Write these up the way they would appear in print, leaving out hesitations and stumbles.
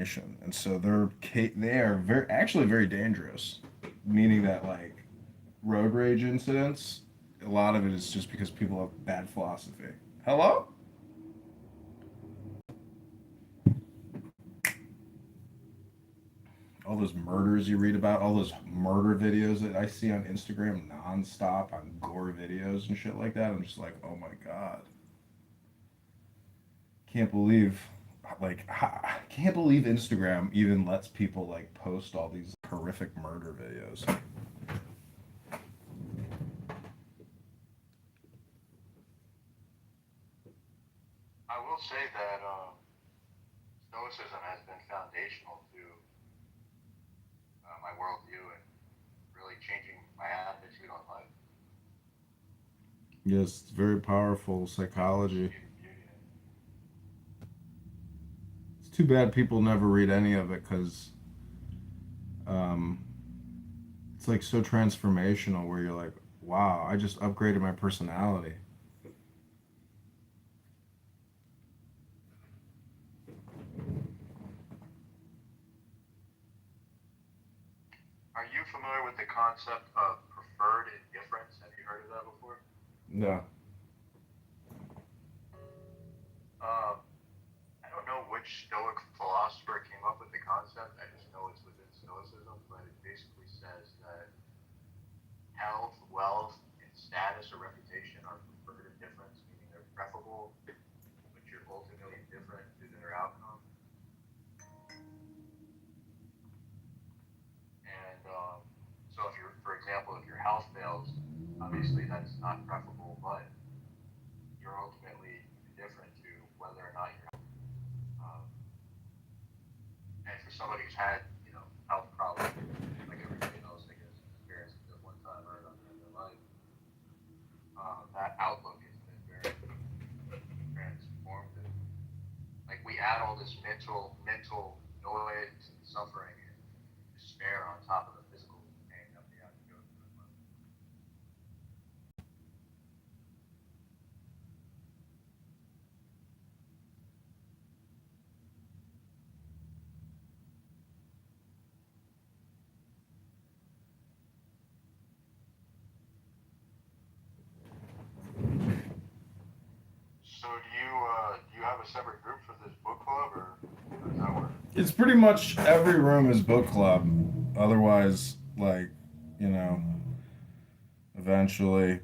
information, and so they are very dangerous, meaning that like road rage incidents, a lot of it is just because people have bad philosophy. Hello? All those murders you read about, all those murder videos that I see on Instagram nonstop on gore videos and shit like that. I'm just like, oh my god, can't believe, can't believe Instagram even lets people like post all these horrific murder videos. I will say that Stoicism has been foundational to my worldview and really changing my attitude on life. Yes, it's very powerful I see psychology. the beauty in it. It's too bad people never read any of it because um, it's like so transformational. Where you're like, wow, I just upgraded my personality. Are you familiar with the concept of preferred indifference? Have you heard of that before? Yeah. Um, I don't know which Stoic philosopher came up with the concept. I just know it's within Stoicism, but it basically says that health, wealth, and status or reputation are preferred indifference, meaning they're preferable, but you're ultimately indifferent to their outcome. And so, if you're, for example, if your health fails, obviously that's not preferable, but you're ultimately indifferent to whether or not you're. Um, and for somebody who's had, health problems, like everybody else, I guess, experiences at one time or another in their life, that outlook has been very transformative. Like we add all this mental noise and suffering and despair on top of the physical pain that we have to go through in life. So do you have a separate group for this book club, or how does that work? It's pretty much every room is book club. Otherwise, like, you know, eventually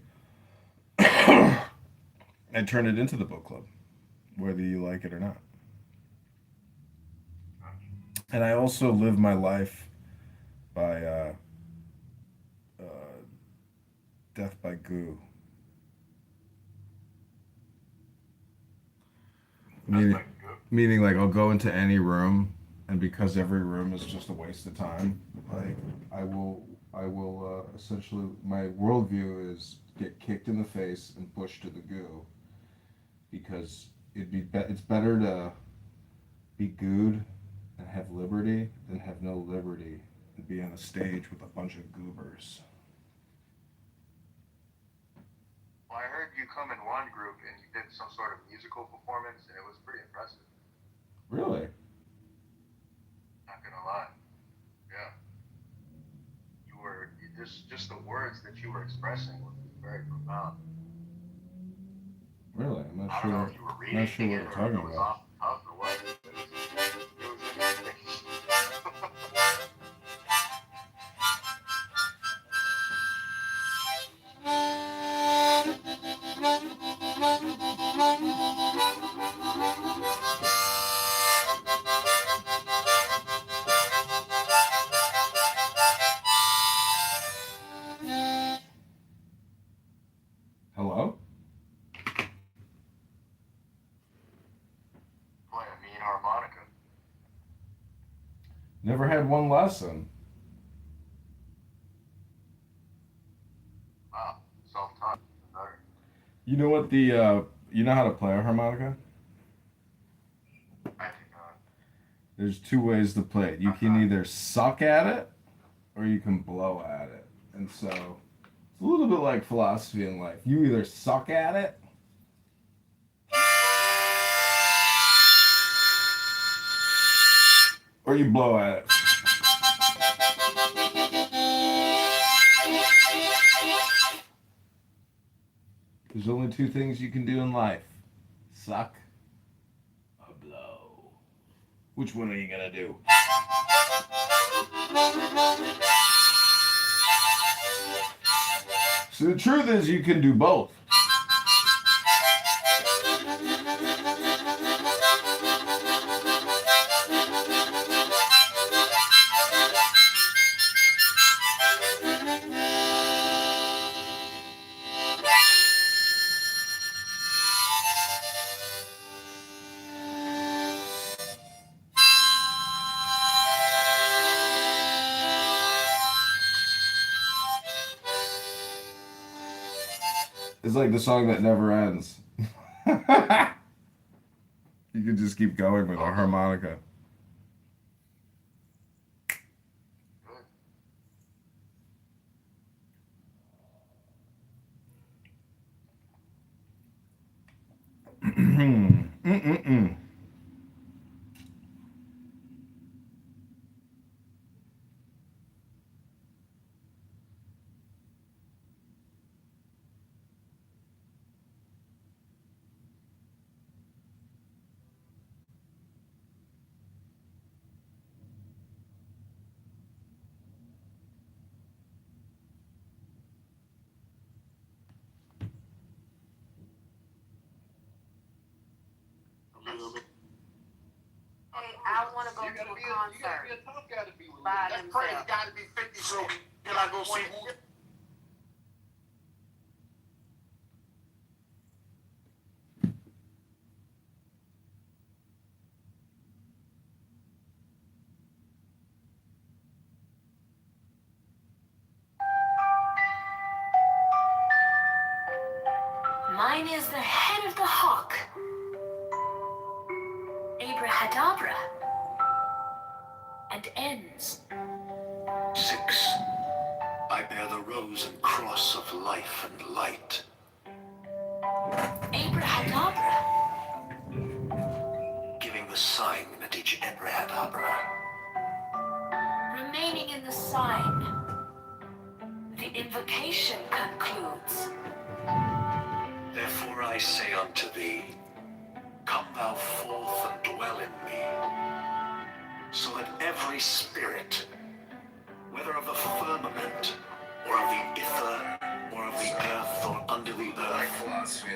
I turn it into the book club, whether you like it or not. Gotcha. And I also live my life by uh, death by goo. That's Meaning, like good. meaning, like, I'll go into any room, and because every room is just a waste of time, like, I will essentially, my worldview is get kicked in the face and pushed to the goo because it's better to be good and have liberty than have no liberty and be on a stage with a bunch of goobers. Well, I heard you come in one group and you did some sort of musical performance, and it was pretty impressive. Really? Not gonna lie. Yeah, you were just the words that you were expressing was very profound. Really? I'm not I don't know sure. if you were I'm not reading sure it what you're or if it talking was about. off the cuff or what. It was interesting. Hello? Playing a mean harmonica. Never had one lesson. Wow, self-taught, even better. You know what the you know how to play a harmonica? I do not. There's two ways to play it. You I'm can not. either suck at it or you can blow at it. And so it's a little bit like philosophy in life. You either suck at it Or you blow at it. There's only two things you can do in life: suck or blow. Which one are you gonna do? So the truth is, you can do both. It's like the song that never ends. You could just keep going with a harmonica. Mm-mm-mm. Hey, I want to go to a concert. You gotta be a tough guy to be with. By That's themselves. crazy. You gotta be 50 so can I go see who? Mine is the head of the hawk. Abrahadabra. And ends. 6. I bear the rose and cross of life and light. Abrahadabra. Giving the sign at each Abrahadabra. Remaining in the sign. The invocation concludes. Therefore I say unto thee, come thou forth and dwell in me, so that every spirit, whether of the firmament, or of the ether, or of the earth, or under the earth,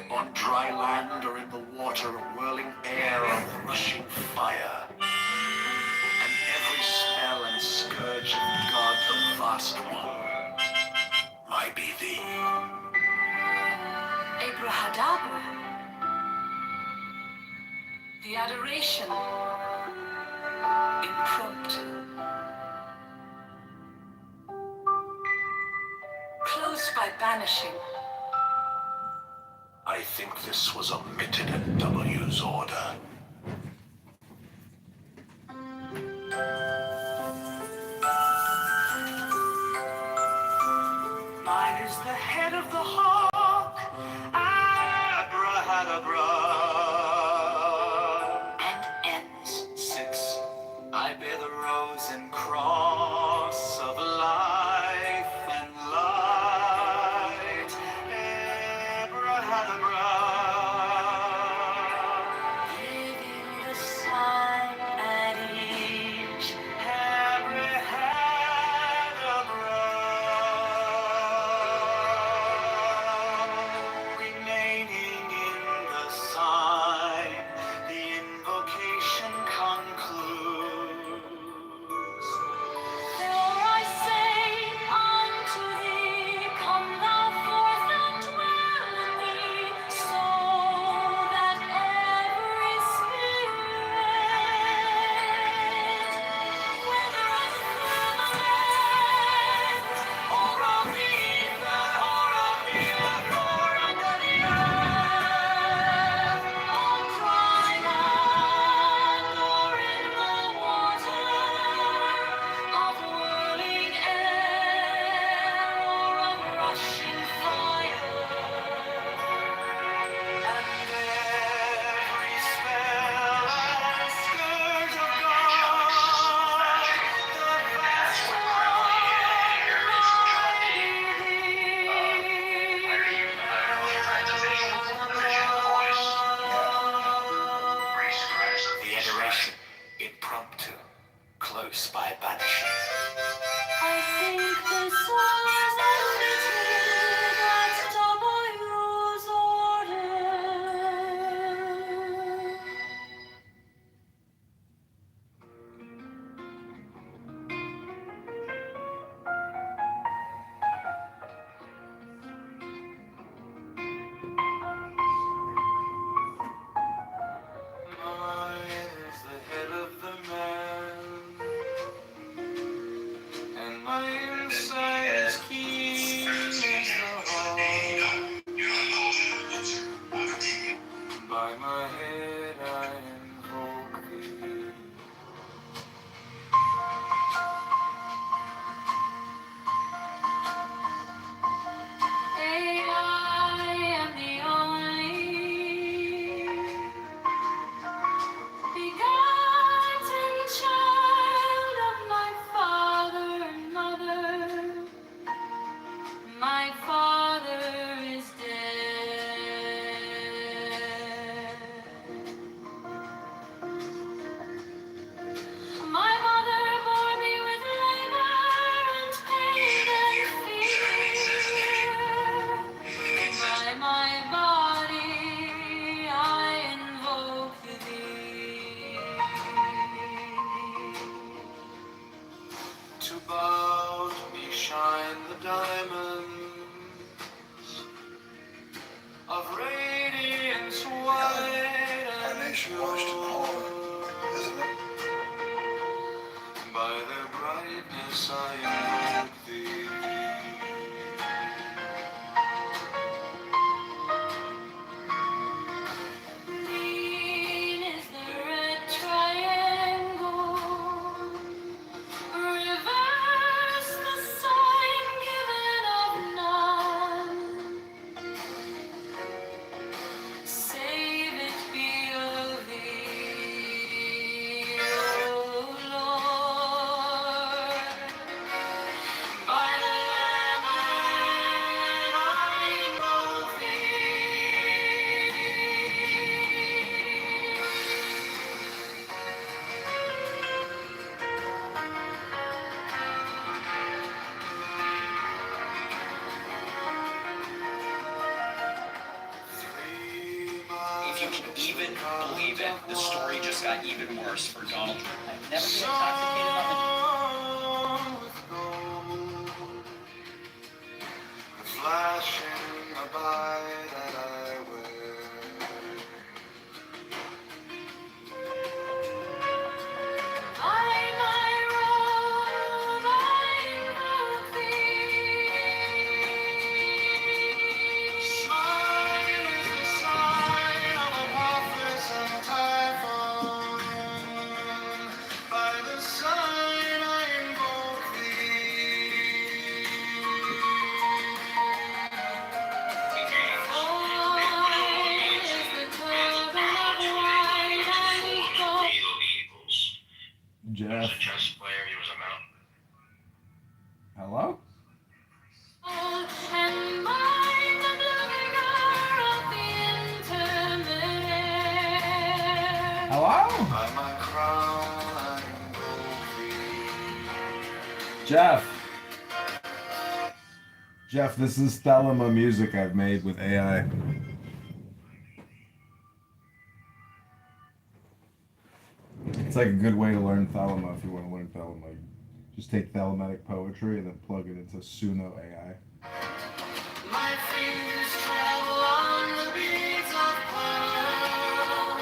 on dry land, or in the water, whirling air, or rushing fire, and every spell and scourge of God the vast one, might be thee. Abrahadabra. The adoration. Impromptu. Closed by banishing. I think this was omitted in W's order. Mine is the head of the hawk. Abrahadabra. And ends. 6. I bear the rose and cross of life and light. Abrahadabra. Giving the sign at each. Remaining in the sign, the invocation concludes. up to, close by banishing. I think the soul's entered that W's order. Mine is the head of the man, and my insight is keen as the heart. By my head I invoke thee. I am the only begotten child of my father and mother. My father is dead. My mother bore me with labor and pain and fear. By my body I invoke thee. To about me shine the diamonds of radiance white and pure. By their brightness I invoke thee. Green is the red triangle. Reverse the sign given of none. Save it be of thee, O Lord. By the Lamb I invoke thee. If you can even believe it, the story just got even worse for Donald Trump. I've never been intoxicated on With gold, the flashing abide that I wear. By my robe I invoke thee. Mine is the sign of Apophis and Typhon. By the sign I invoke thee. Mine is the turban of white and gold. Jeff. Chess player, he was a mountain. Hello? And mine the blue vigor of the intermediate. Hello? By my crown I invoke thee. Jeff. Jeff, this is Thelema music I've made with AI. It's like a good way to learn Thelema if you want to learn Thelema. Just take Thelematic poetry and then plug it into Suno AI. My fingers travel on the beads of pearl.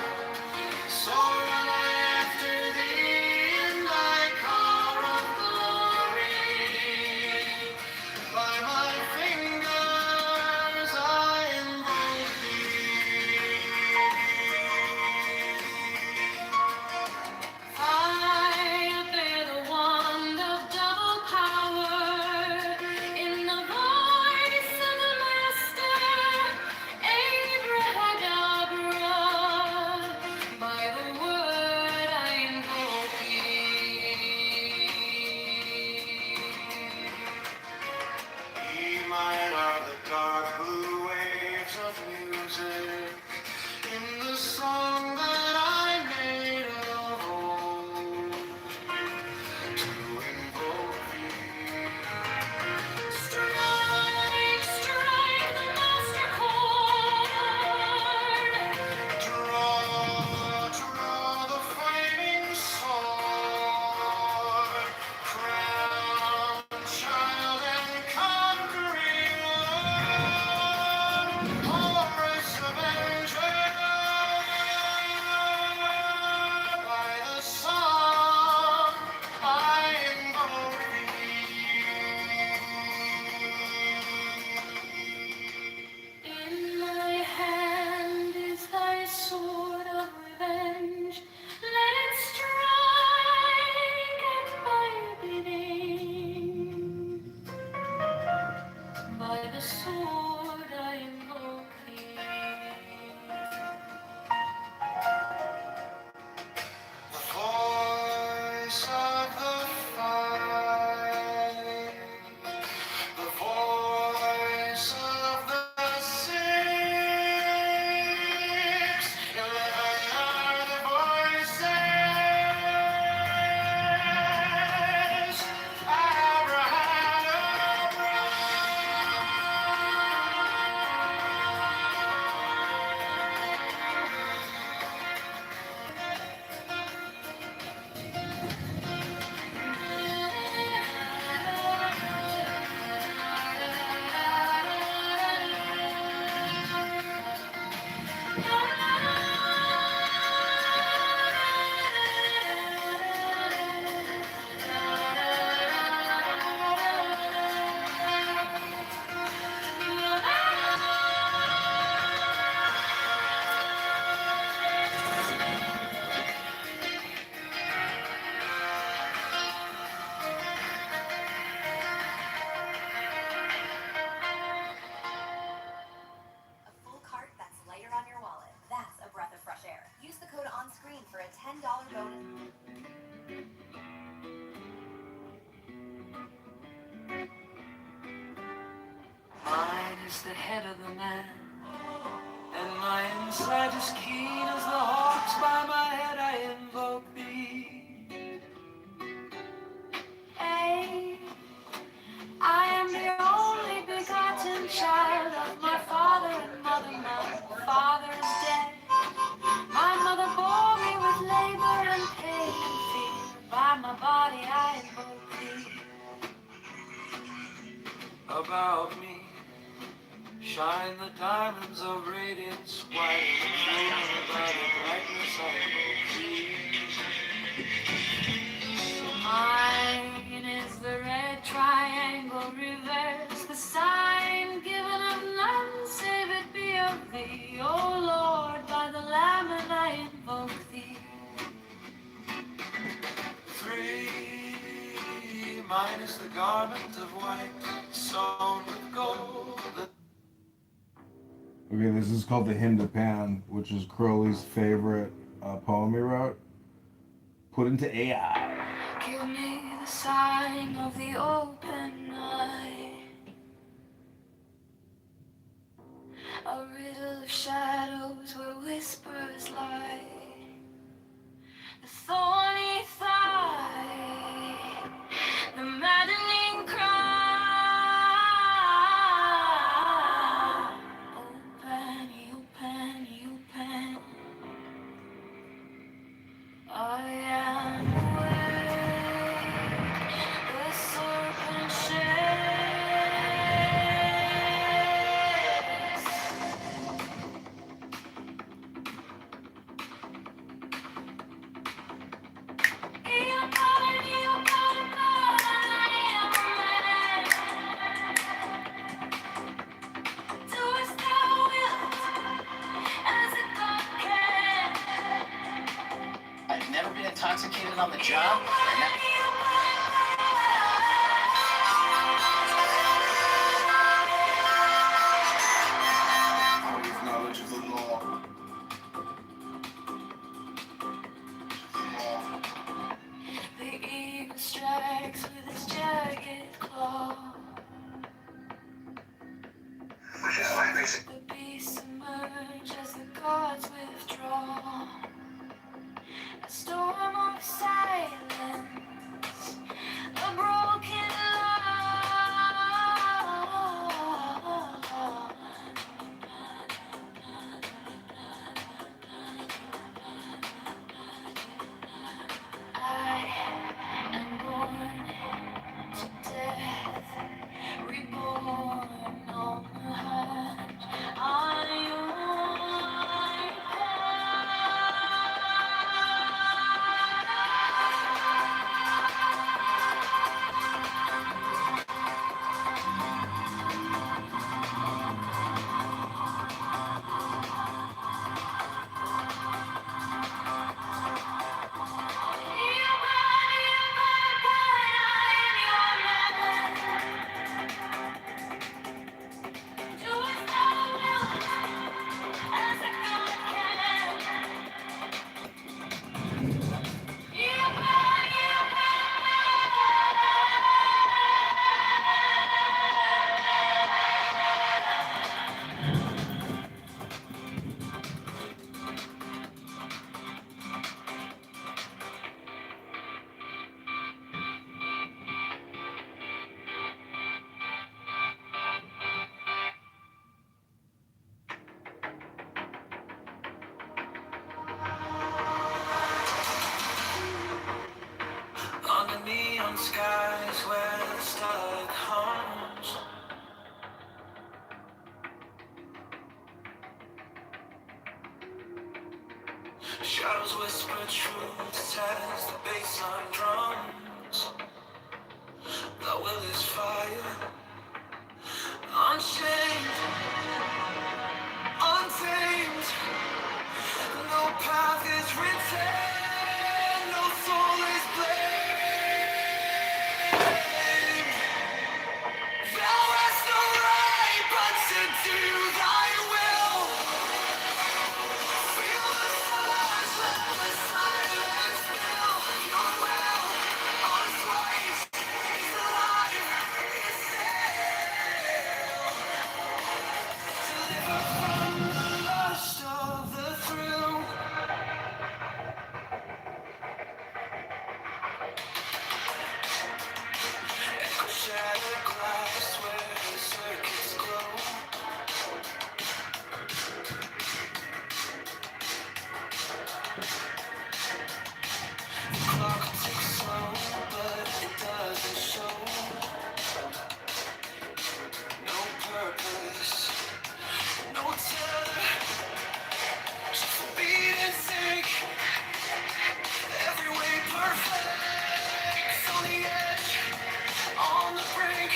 So run I after thee in thy car of glory. By my fingers I invoke thee. I bear the wand of double power in the voice of the master is the head of the man. And my insight is keen as the hawks by my head I invoke thee. Hey, I am the only begotten child of my father and mother. My father is dead. My mother bore me with labor and pain and fear. By my body I invoke thee. About me shine the diamonds of radiance, white and pure, by the brightness I invoke thee. Mine is the red triangle reverse, the sign given of none save it be of thee. O Lord, by the Lamb and I invoke thee. 3, mine is the garment of white, sewn with gold. Okay, this is called the Hymn to Pan, which is Crowley's favorite poem he wrote. Put into AI. Give me the sign of the open eye, a riddle of shadows where whispers lie, the thorny thigh, the maddening cry. Open, open, open. I am awake, the serpent shakes. Doest thou wilt, as a God can. I've never been intoxicated on the job. With knowledge of the law. The eagle strikes with his jagged claw. Which is why basic. The beasts emerge as the gods withdraw. A storm of silence, a broken I am born to death, reborn on the hunt. On the neon skies where the starlight hums, shadows whisper truths as the bassline drums. The will is fire, unchained, untamed. No path is written, no soul is blamed. Thou hast no right but to do thy will. Feel the silence, let the silence fill your will. glass where the circuits glow. The clock ticks slow, but it doesn't show. No purpose, no tether, just a beat and sync. Every way perfect, on the edge, on the brink.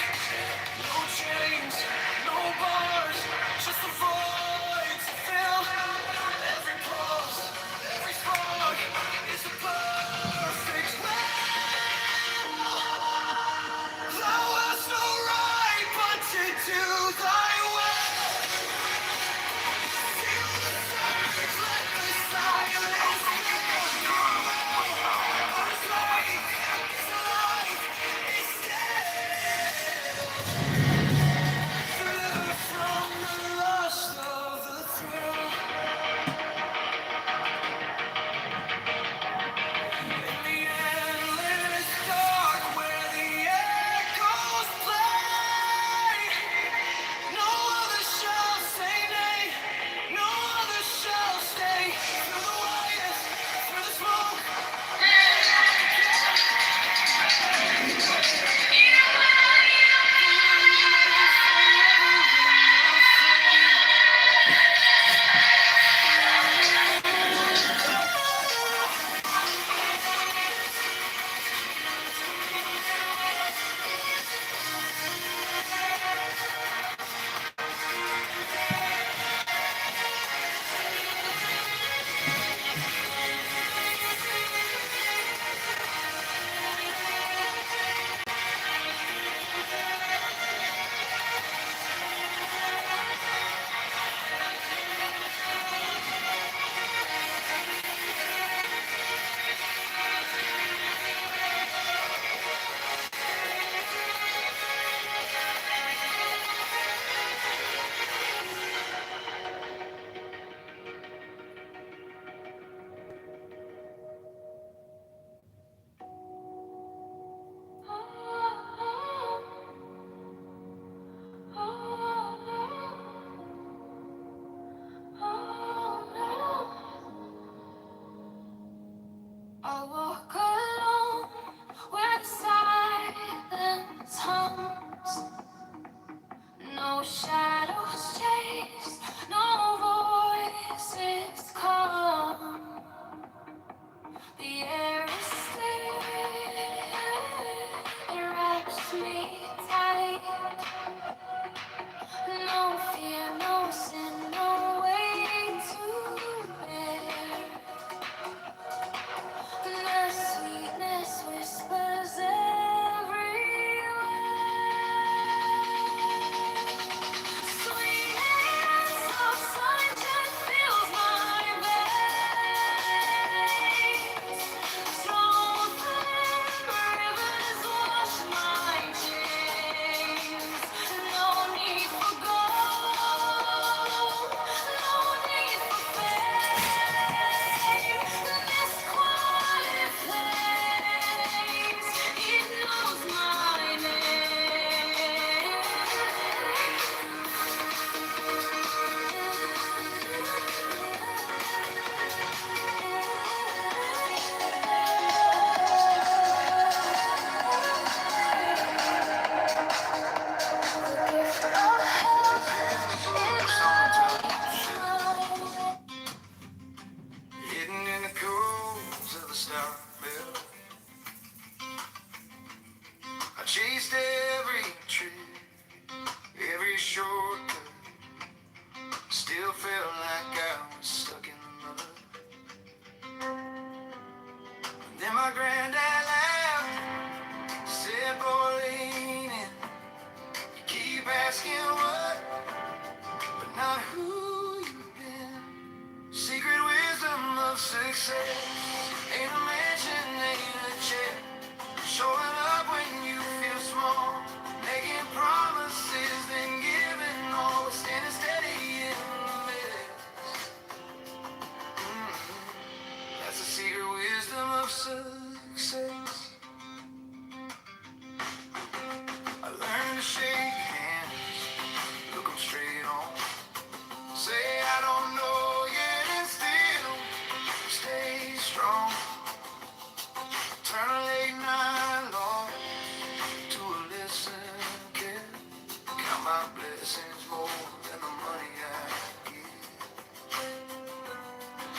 blessings more than the money I get.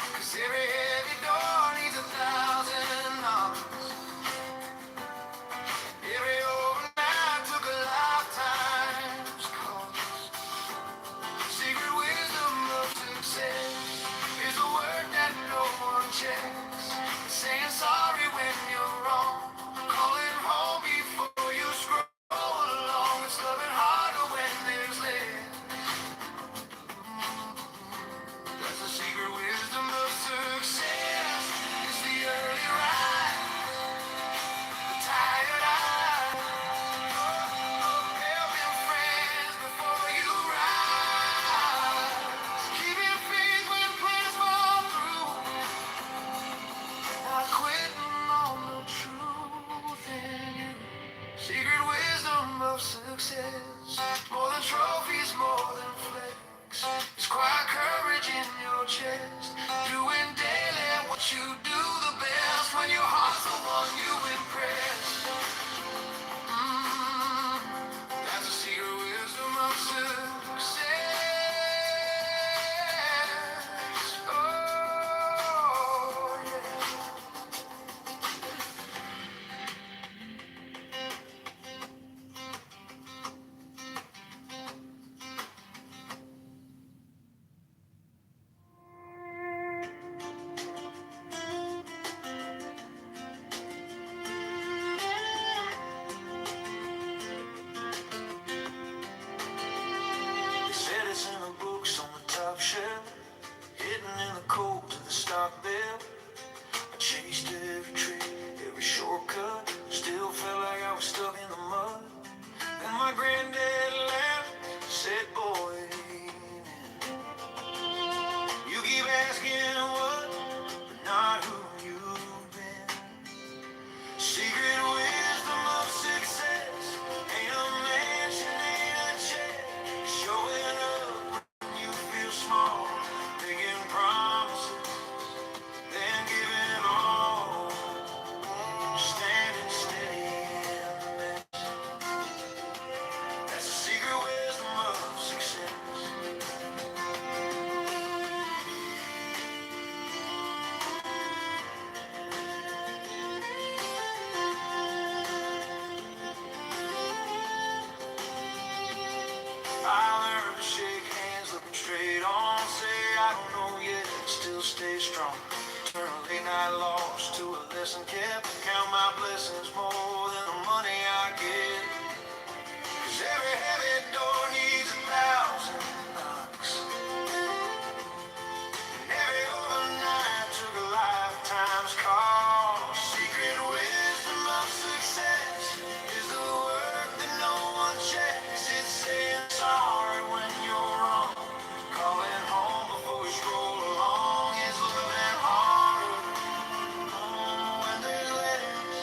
'Cause every heavy door needs 1,000 knocks. Every overnight took a lifetime's cost. Secret wisdom of success is a word that no one checks. Saying sorry when you're wrong, calling home before you scroll along. It's loving harder when there's less. That's the secret wisdom of success. It's the early rise, the tired eyes, helping friends before you rise, keeping faith when plans fall through, not quitting on the truth in you. Secret wisdom of success, more than trophies, more than flex. It's quiet courage in your chest, doing daily what you do the best. When your heart's the one you impress. That's the secret wisdom of success. Oh, yeah. They said it's in the books on the top shelf, hidden in the cold to the stock bell. I chased every trick, every shortcut, still felt like I was stuck in the mud. Then my granddad laughed, said, boy, you keep asking what, but not who you've been. Secret wisdom of success ain't a mansion, ain't a check. Showing up when you feel small, making promises, then giving all, standing steady in the mess. That's the secret wisdom of success. I learned to shake hands, look 'em straight on, say I don't know yet, still stay strong. Turn a late night loss to a lesson kept. Count my blessings more than the money I get. 'Cause every heavy door needs 1,000 knocks. And every overnight took a lifetime's cost. Secret wisdom of success is the work that no one checks. It's saying sorry when you're wrong, calling home before you scroll along. It's living harder when there's less.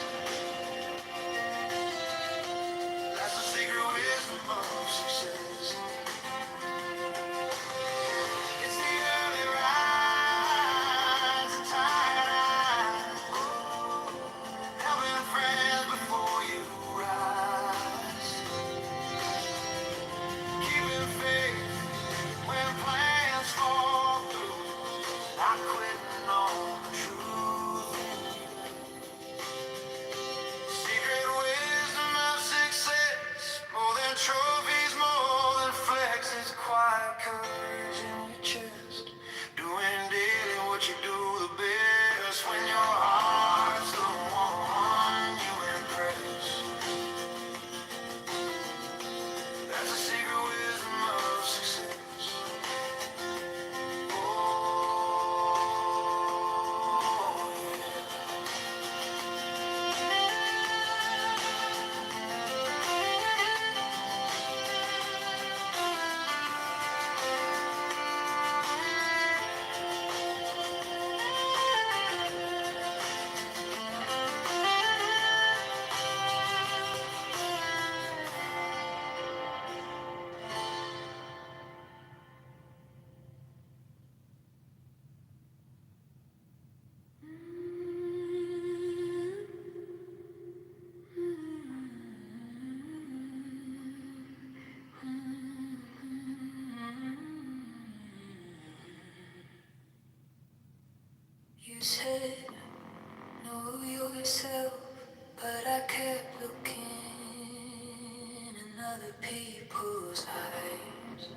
other people's eyes.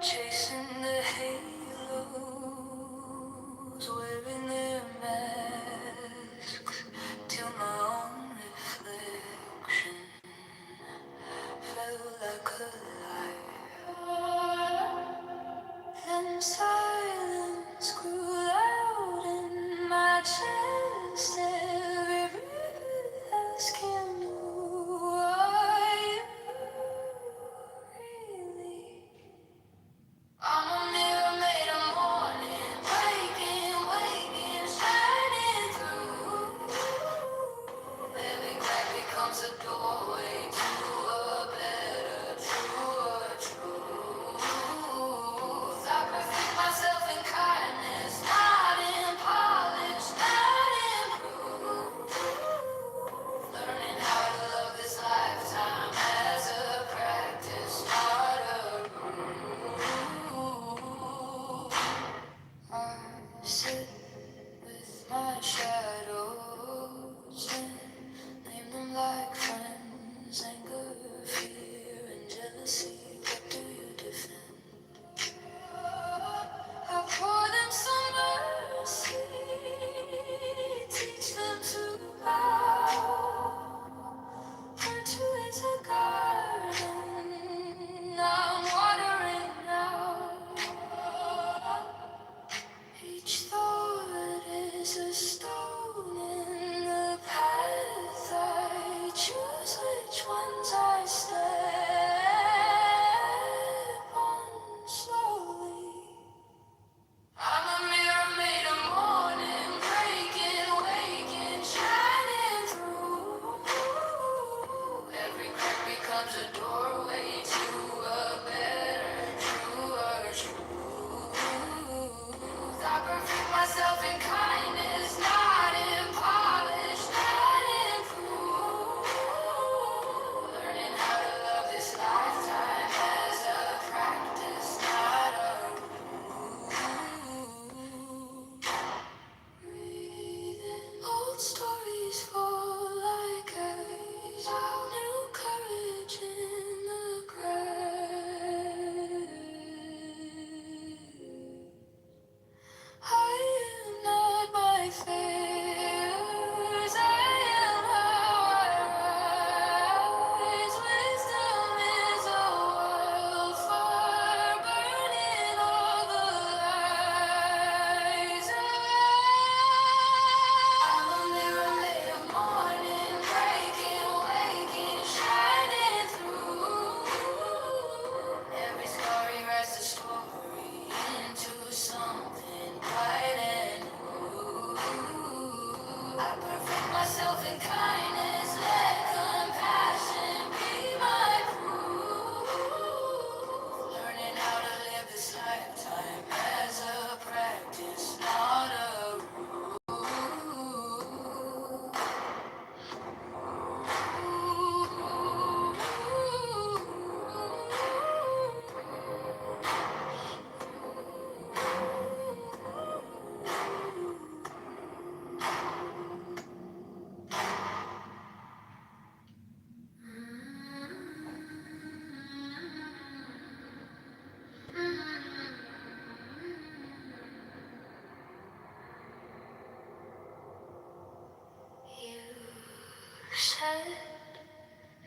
Chasing the halos, wearing their masks, till my own reflection felt like a lie. Then silence grew loud in my chest, every breath asking, who are you really? I'm a mirror made of morning, breaking, waking, shining through. Every crack becomes a doorway to a better, truer truth. I perfect myself in kindness, not in polish, not in proof. Learning how to love this lifetime as a practice, not a rule. I sit with my shadows and name them like friends. Anger, fear, and jealousy. What do you defend? I pour them some mercy, teach them to bow. Virtue is a garden I'm watering now. Each thought is a stone in the path I choose, which ones I step on slowly. I'm a mirror made of morning, breaking, waking, shining through. Every crack becomes a doorway to a better, truer truth. I perfect myself in kindness, not in polish, not in proof. Learning how to love this lifetime as a practice, not a old stories fall like ice. New courage in the grass. I am not my fears. I am how I rise. Wisdom is a wildfire burning all the lies. I'm a mirror made of morning, breaking, waking, shining through. Every story writes a story into something bright and new. I perfect myself in kindness, let compassion be my proof. Learning how to live this lifetime as a practice, not a rule. You said,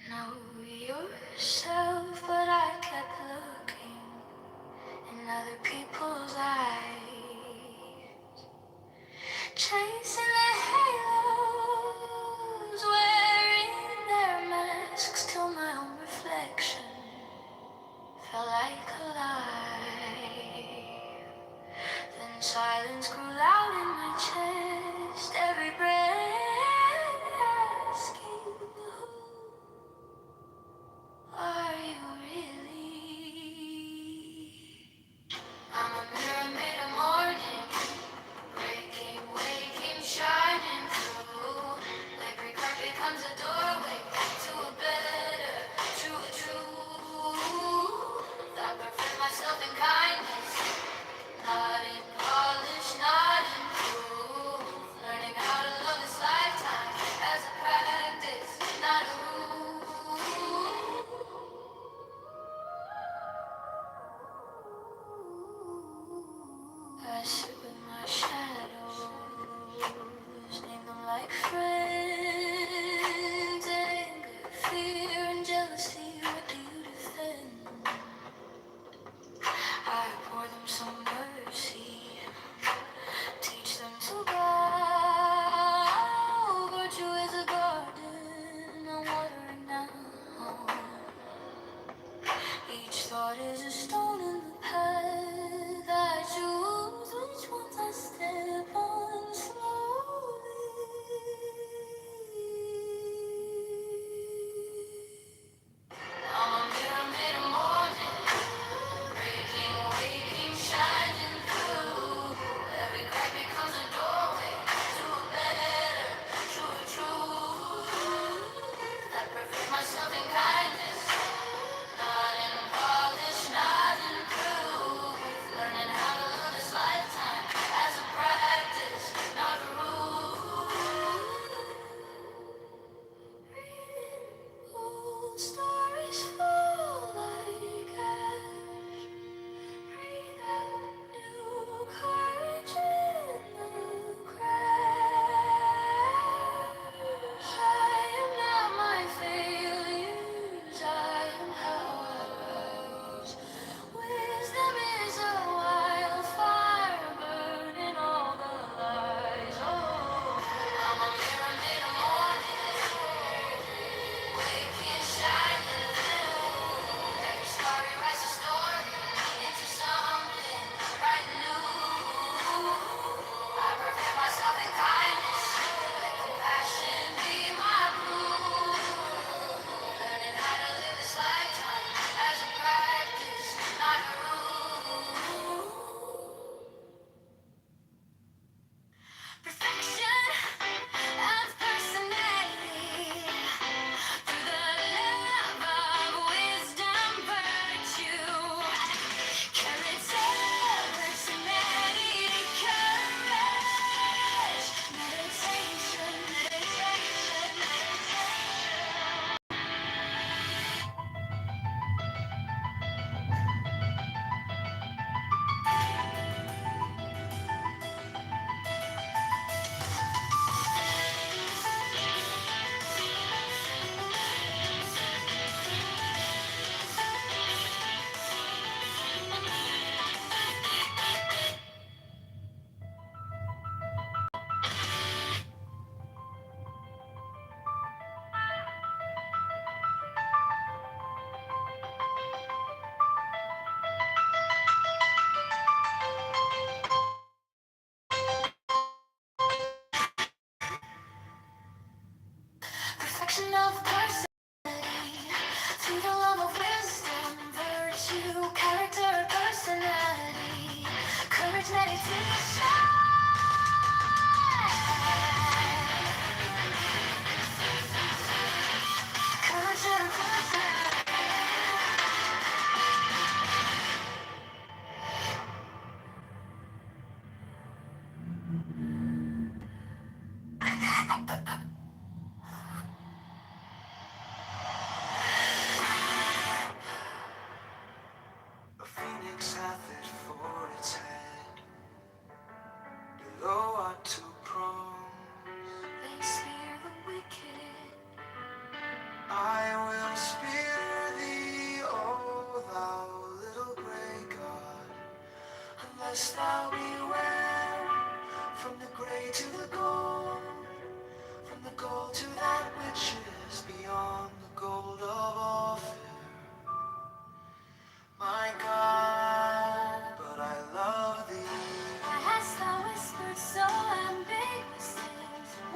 know yourself, but I kept looking in other people's eyes, chasing the halos, wearing their masks till my own reflection felt like a lie. Then silence grew loud in my chest, every breath asking, who of personality, to the love of wisdom, virtue, character, personality, courage, meditation. Courage and personality. A phoenix hath it for its head, below are two prongs. They spear the wicked. I will spear thee, O thou little grey god, unless thou beware from the grey to the gold, from the gold to that which is beyond the gold of Ophir. My God, but I love thee. Why hast thou whispered so ambiguously?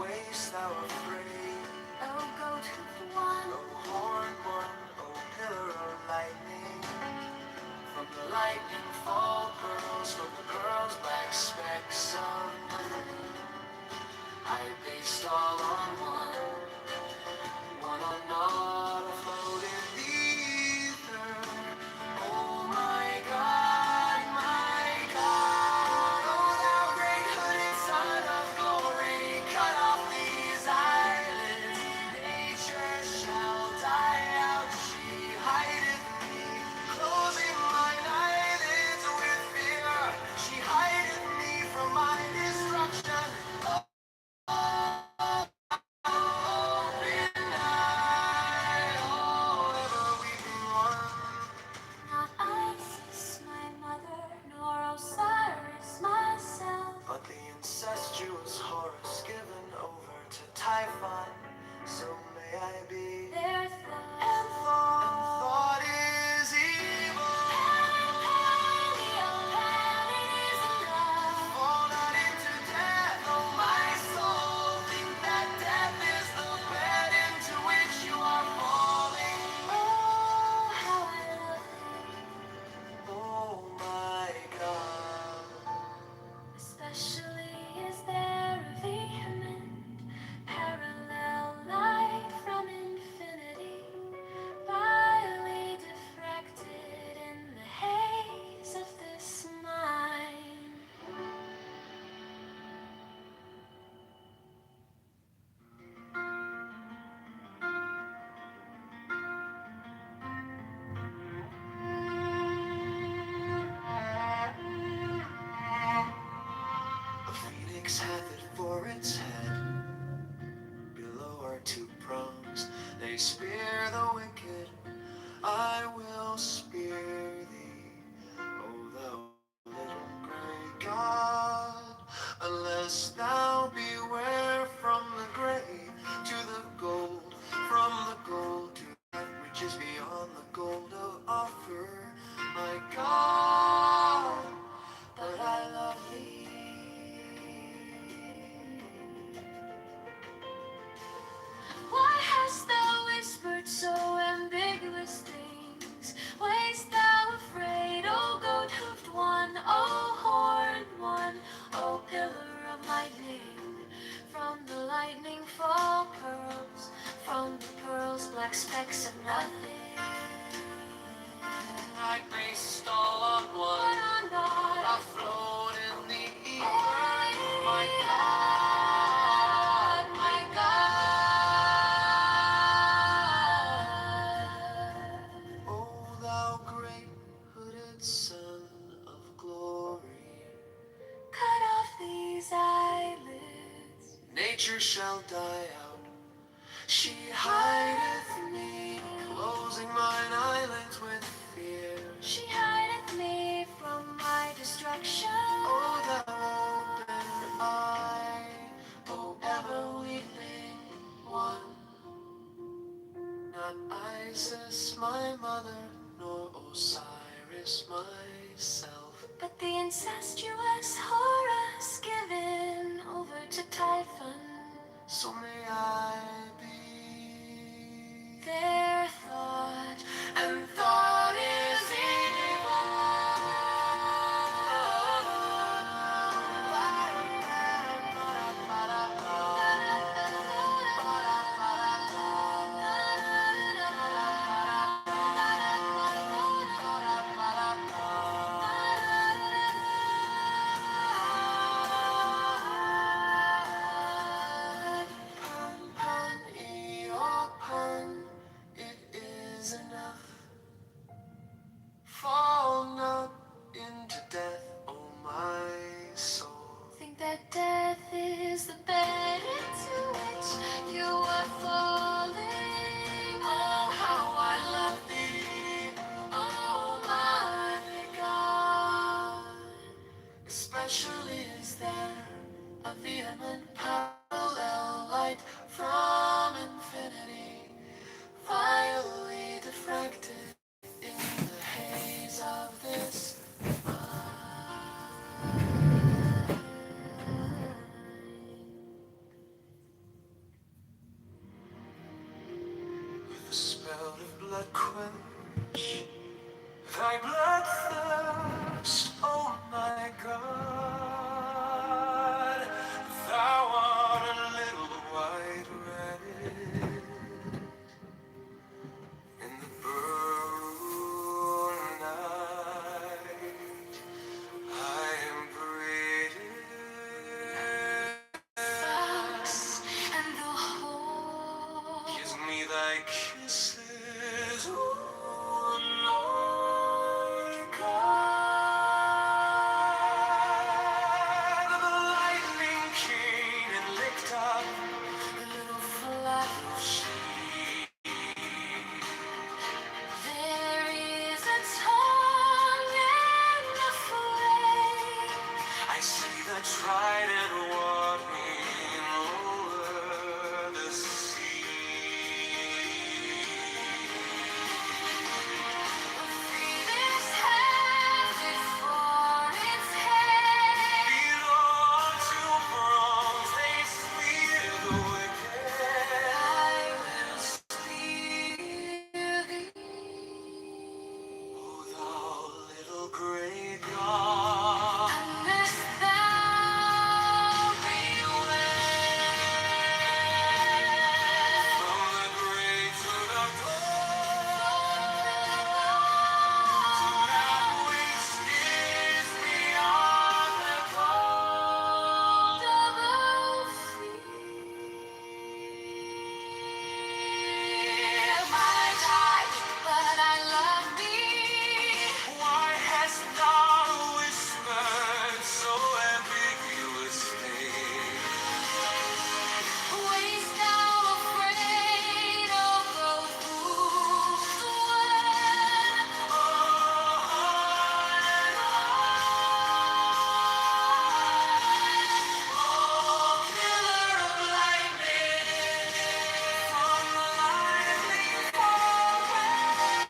Wayest thou afraid, Oh, goat-hoofed one. O horned one, O pillar of lightning? From the lightning fall pearls, from the pearls black specks of night. I based all on one on naught afloat in the ether. Oh my God, oh thou great hooded son of glory, cut off these eyelids. Nature shall die out, she hideth me, closing mine eyelids with fear. She hideth me from my destruction. Not Isis, my mother, nor Osiris, myself. But the incestuous Horus given over to Typhon, so may I be. Their And thought. thought is evil. Fall not into death, oh my soul. Think that death is the bed into which you are falling. Oh, how I love thee. Oh my God. Especially is there a vehement parallel light from infinity, vilely diffracted in the haze of this mind. A phoenix hath it for its head, below are two prongs. They spear the wicked, I will spear thee, O thou little grey god, unless thou beware from the grey to the gold, from the gold to that which is beyond the gold of Ophir. My God, but I love thee. Why hast thou whispered so ambiguous things? Wayest thou afraid, O goat-hoofed one, O horned one, O pillar of lightning? From the lightning fall pearls, from the pearls black specks of nothing. I based all on What one, on God? afloat in the ether. Oh, My God, my God. O thou great hooded son of glory, Cut off these eyelids. nature shall die out. She hideth me, closing mine eyelids with fear. She hideth me from my destruction. O thou open eye, O ever weeping one. Not Isis, my mother, nor Osiris, myself. But the incestuous Horus given over to Typhon. So may I be. diamond parallel light from infinity, vilely diffracted in the haze of this mind. With the spell of blood quench thy blood thirst, oh my God. Thou art a little white rabbit in the burning night. I am breathing and the whole. Kiss me thy kisses, oh Lord God. The lightning came and licked up the little flash. There is a tongue in the flame. I see the trident walking over the sea. The phoenix has it for its head. Belong to bronze, they spear the wicked. I will spear thee, O thou little grey god. Unless thou beware. From the grave to the dawn, to that which is beyond the cold of the sea. My child, but I love thee. Why hast thou whispered so ambiguously? Wast thou afraid of those whose word? Oh, pillar of lightning, from the lightning forward.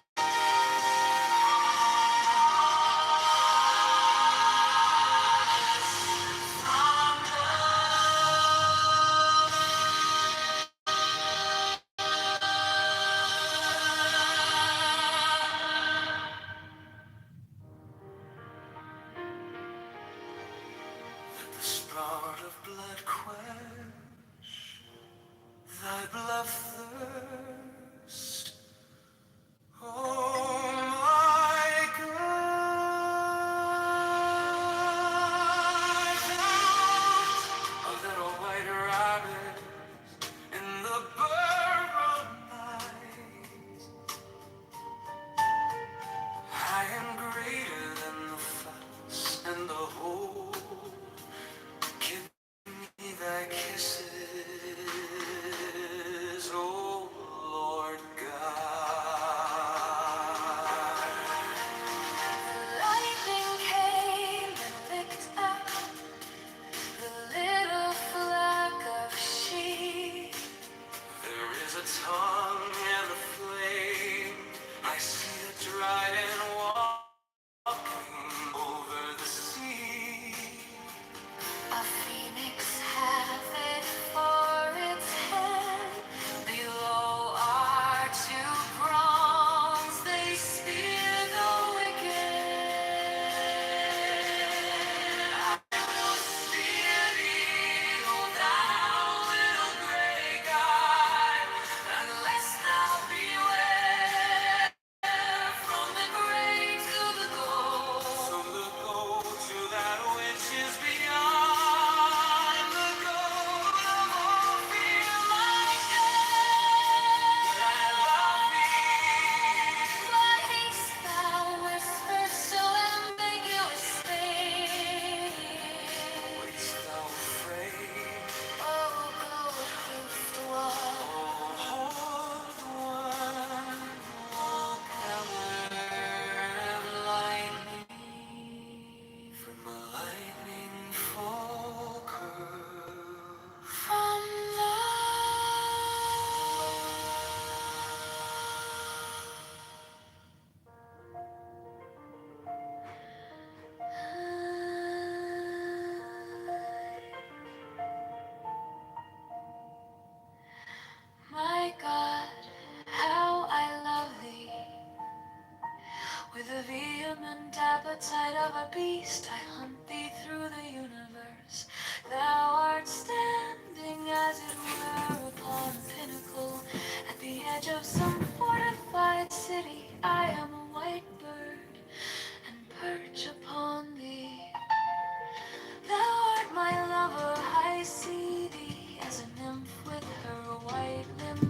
The sprout of blood quench thy blood thirst, oh my God. A little white rabbit in the burrow night. I am greater than the fox and the hole. Give me thy kisses, oh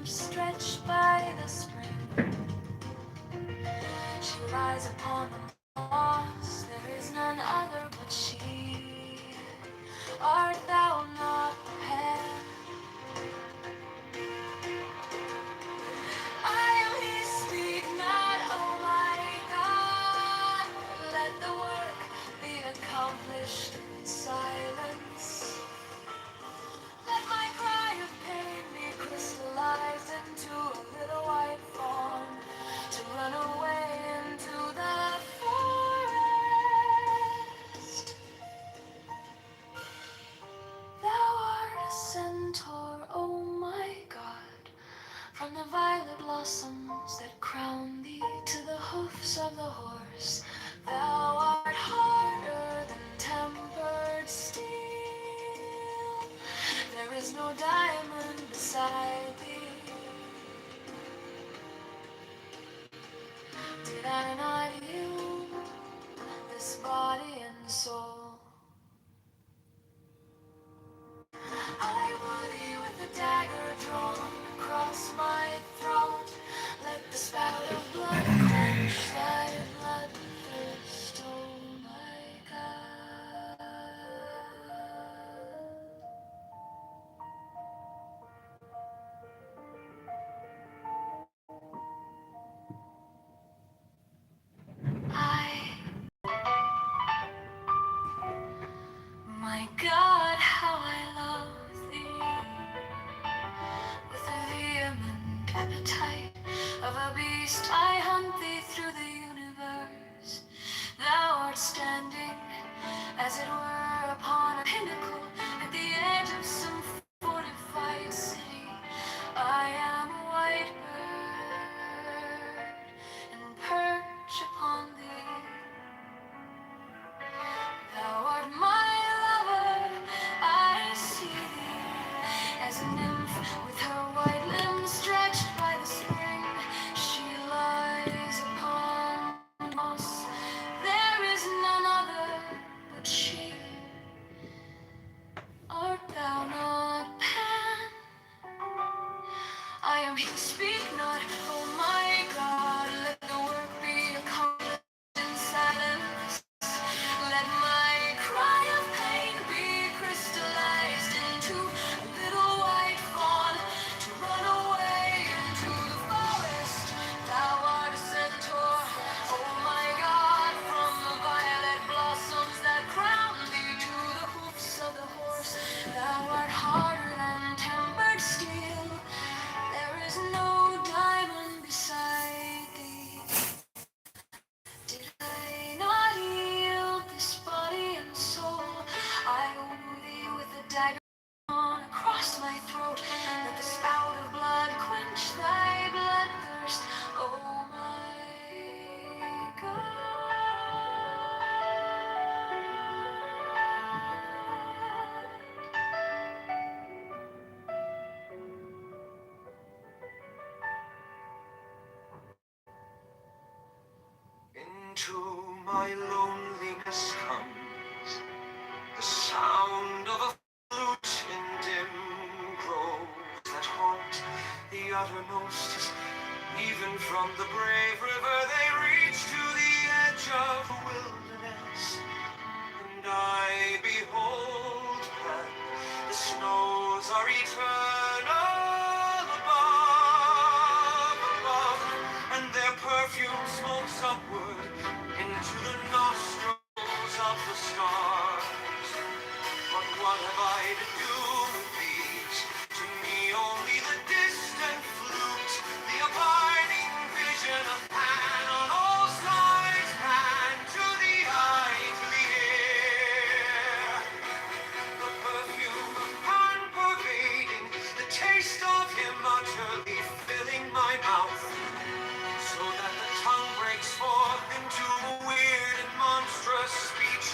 stretched by the spring. She lies upon the moss, there is none other but she. Art thou not the pair? I am he, speak not, oh my God. Let the work be accomplished in silence. Let my cry of pain be crystallized into a little white fawn to run away into the forest. Thou art a centaur, oh my God, from the violet blossoms that crown thee to the hoofs of the horse. Thou art harder than tempered steel. There is no diamond beside thee. Did I not yield this body and soul? I would thee with a dagger drawn across my throat. Let the spout of blood quench thy bloodthirst, oh my God. My God, how I love thee. With a vehement appetite of a beast, I hunt thee through the universe. Thou art standing, as it were, upon a pinnacle at the edge of some fortified city. I am a white bird, and perch upon thee. Thou art my lover, I see thee as a nymph with her white limbs stretched by the spring. She lies upon the moss, there is none other but she. Art thou not Pan? I am he, speak not, oh my God, let the work be accomplished in silence. Let my cry of pain be crystallized into a little white fawn to run away into the forest. Thou art a centaur, oh my God, from the violet blossoms that crown thee to the hoofs of the horse. Thou art harder than tempered steel. There is no diamond beside thee. Did I not yield this body and soul? I woo thee with a dagger on across my throat. Let the spout of blood quench thy bloodthirst, oh my God. Into my loneliness comes the sound of a flute in dim groves that haunt the uttermost. Even from the brave river they reach to the edge of the wilderness. And I behold that the snows are eternal above, and their perfume smokes upward into the nostrils of the stars. But what have I to do with these? To me only the distant flute, the abiding vision of Pan on all sides, Pan to the eye, to the ear. The perfume of Pan pervading, the taste of him utterly filling my mouth, so that the tongue breaks forth into a weird and monstrous speech.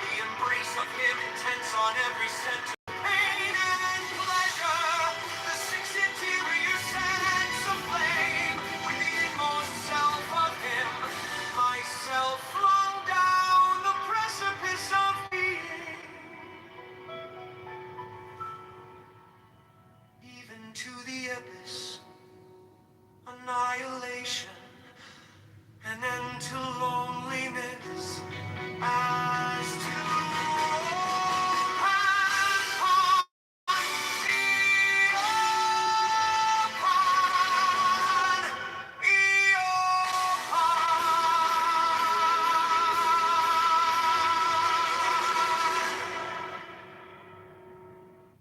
The embrace of him intense on every sense of pain and pleasure. The six interior sense aflame with the inmost self of him. Myself flung down the precipice of being, even to the abyss. annihilation, an end to loneliness, as to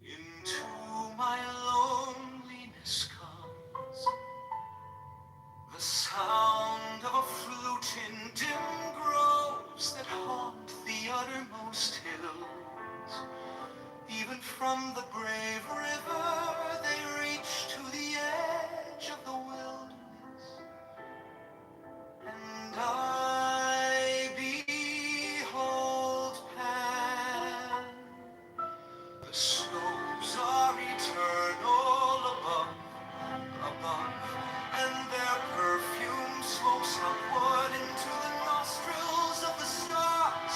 into my loneliness comes the sound of a flute in dim groves that haunt the uttermost hills. Even from the brave river they reach to the edge of the wilderness, and I behold Pan. The snows are eternal above, and their perfume smokes upward into the nostrils of the stars.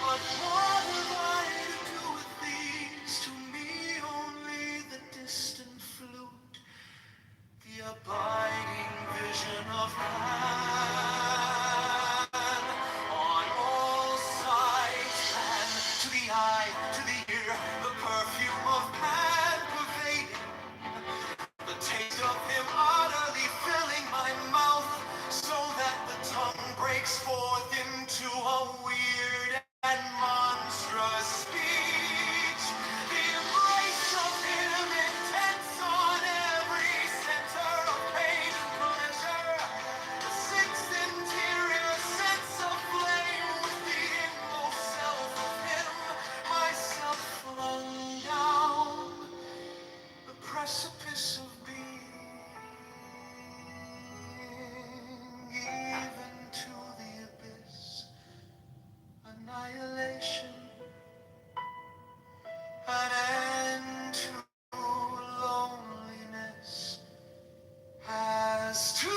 But what have I to do with these? To me only the distant flute, the abiding vision of Pan. On all sides Pan, to the eye, to the ear, the perfume of Pan pervading, the taste of him utterly filling my mouth, so that the tongue breaks forth into a weird and monstrous speech. The embrace of him intense on every center of pain and pleasure. The sixth interior sense of flame with the inmost self of him, myself flung down the precipice of being, even to the abyss, annihilation, an end to loneliness, as to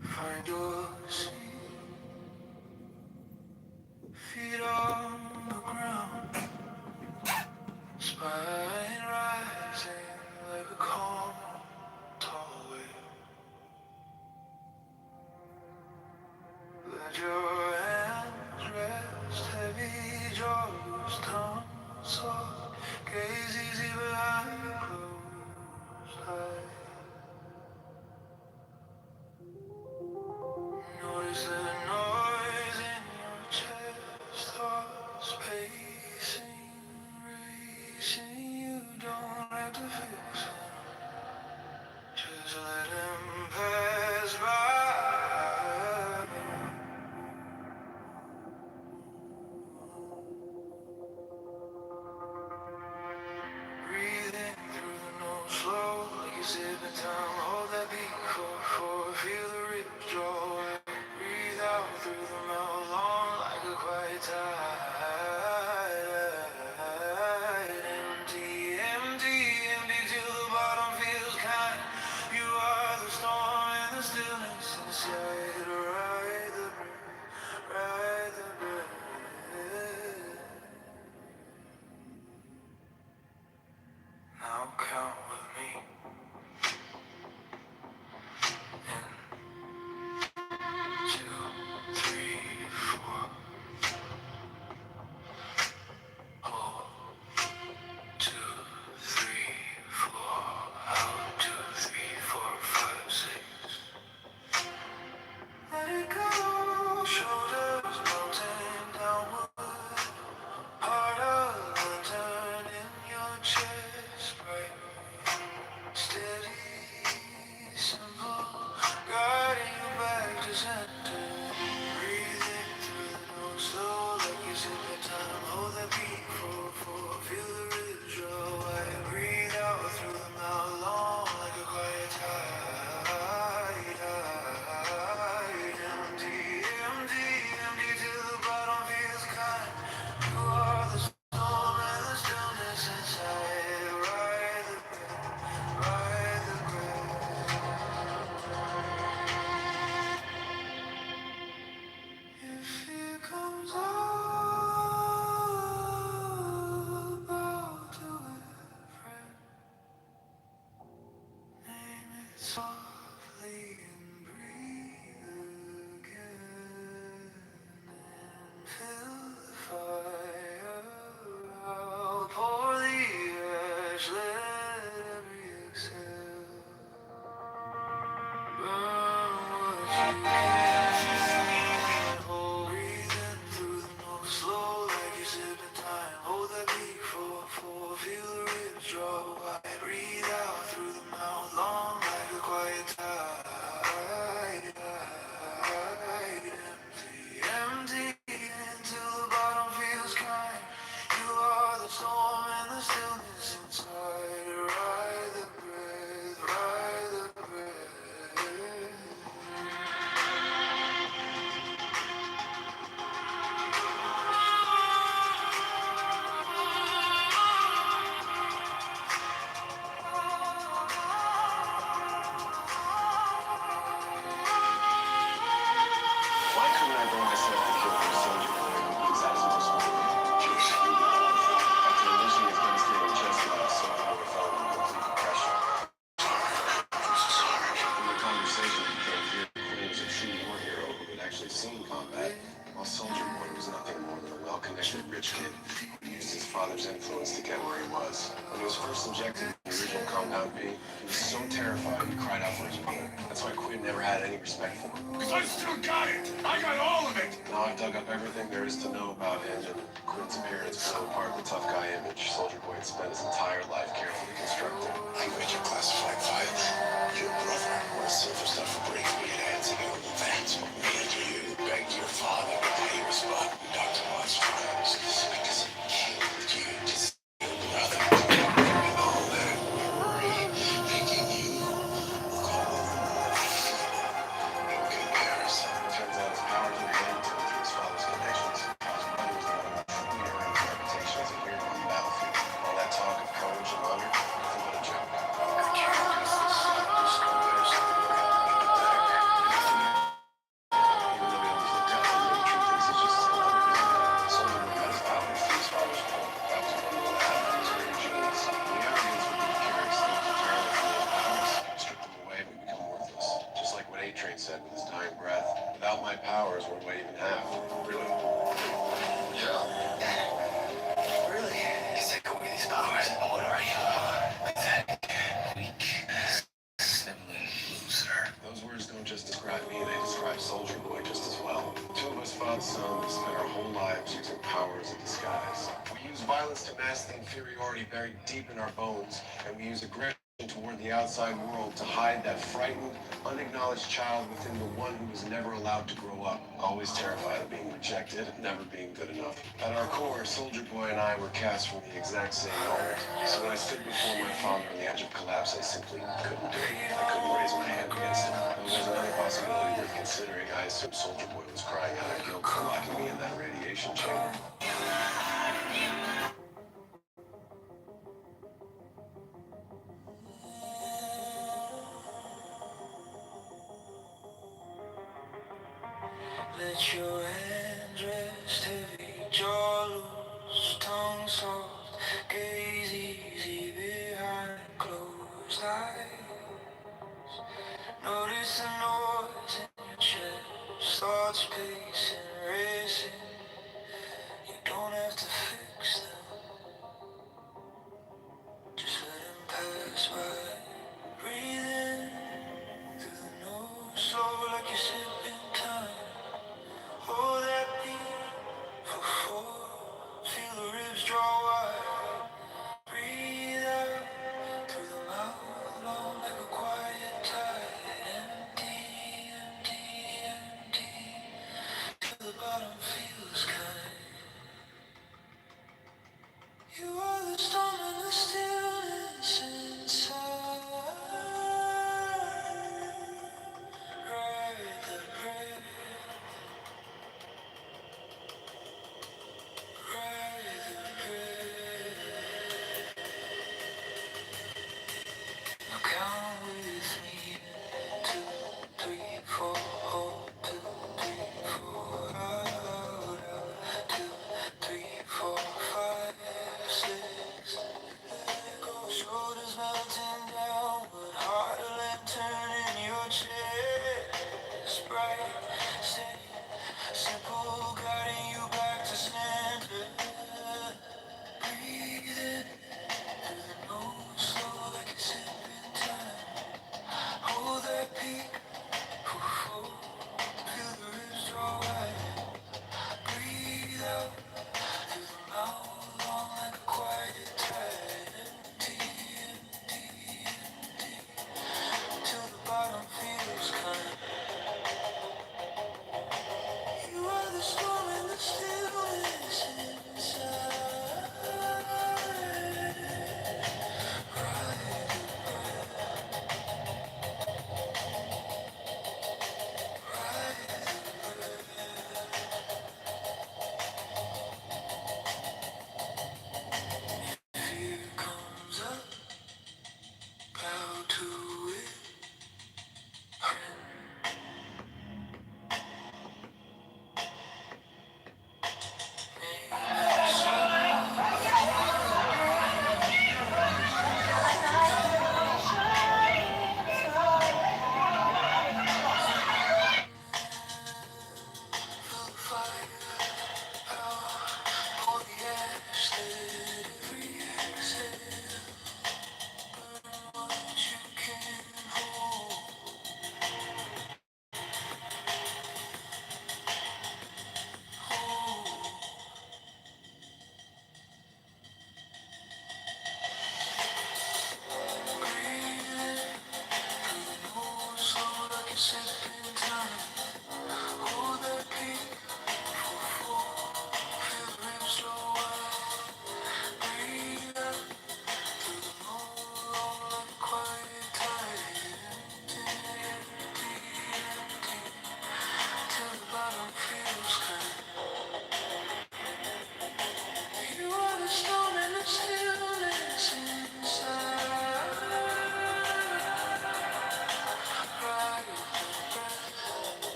find your seat, feet on the ground, spine rising like a calm, tall wave. Let your hands rest heavy, jaws, tongue soft, gaze easy behind closed eyes. Notice the noise in your chest, thoughts pacing, racing. You don't have to fix them, just let them pass by. connected rich kid who used his father's influence to get where he was. When he was first injected with the original compound B, he was so terrified he cried out for his mother. That's why Quinn never had any respect for him. Because I still got it! I got all of it! Now I've dug up everything there is to know about him, and Quinn's appearance fell apart the tough guy image Soldier Boy had spent his entire life carefully constructing. I read your classified file. Your brother was silver stuff for breaking me and hands in your advance. Me and you begged your father to pay your spot in Dr. Watt's trials because he killed you to steal your brother. And all that worry making you look all in comparison. Turns out his powers were gained through his father's connections. His brother was the one who truly earned his reputation as a hero on the battlefield. All that talk of courage and honor, nothing but a joke. Good characters, discoveries, even though he always looked out for me, the truth is it's just Soldier Boy got his powers through his father's blood. That was one of the his great genes. The arrogance would be to carry things entirely from those powers. Strip them away, we become worthless. Just like what A-Train said with his dying breath. Without my powers, what do I even have? Really? Yeah. Really? You take away these powers, and what are you? Pathetic, weak, sniveling loser. Those words don't just describe me, they describe Soldier Boy just as well. Two of us fought some and spent our whole lives using powers of disguise. We use violence to mask the inferiority buried deep in our bones, and we use aggression toward the outside world to hide that frightened, unacknowledged child within the one who was never allowed to grow up, always terrified of being rejected, never being good enough. At our core, Soldier Boy and I were cast from the exact same mold. So when I stood before my father on the edge of collapse, I simply couldn't do it. I couldn't raise my hand against him. Though there's another possibility worth considering. I assumed Soldier Boy was crying out of guilt for locking me in that radiation chamber. Let your hands rest heavy, jaw loose, tongue soft, gaze easy behind closed eyes. Notice the noise in your chest, thoughts pacing, racing. You don't have to fix them, just let them pass by. Breathe in through the nose, slow like you're sipping time. Hold that beat for 4. Feel the ribs draw wide.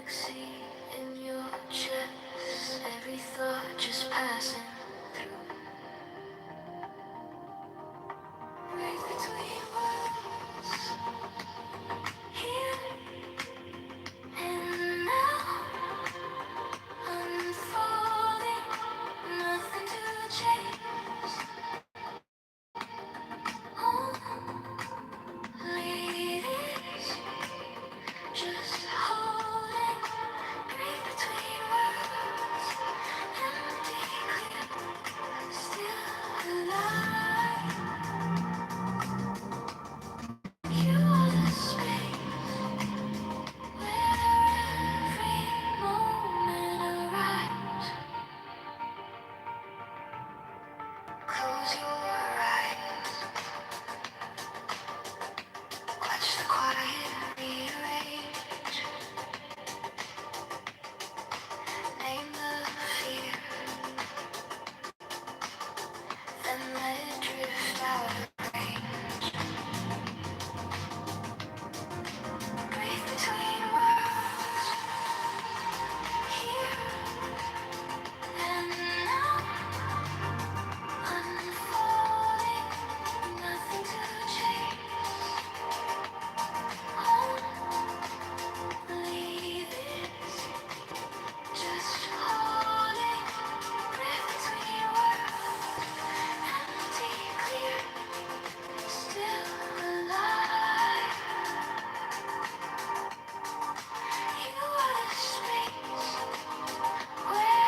galaxy in your chest, every thought just passing through. Break between worlds, here and now, unfolding, nothing to chase. Only this, just holding, break between worlds, empty, clear, still alive. You are the space where every moment arrives. Close your eyes, watch the quiet rearrange. Name the fear, then let it drift out of range. Breathe between worlds, here and now, unfolding, nothing to chase. Only this, just holding, breath between worlds, empty, clear, still alive. You are the space where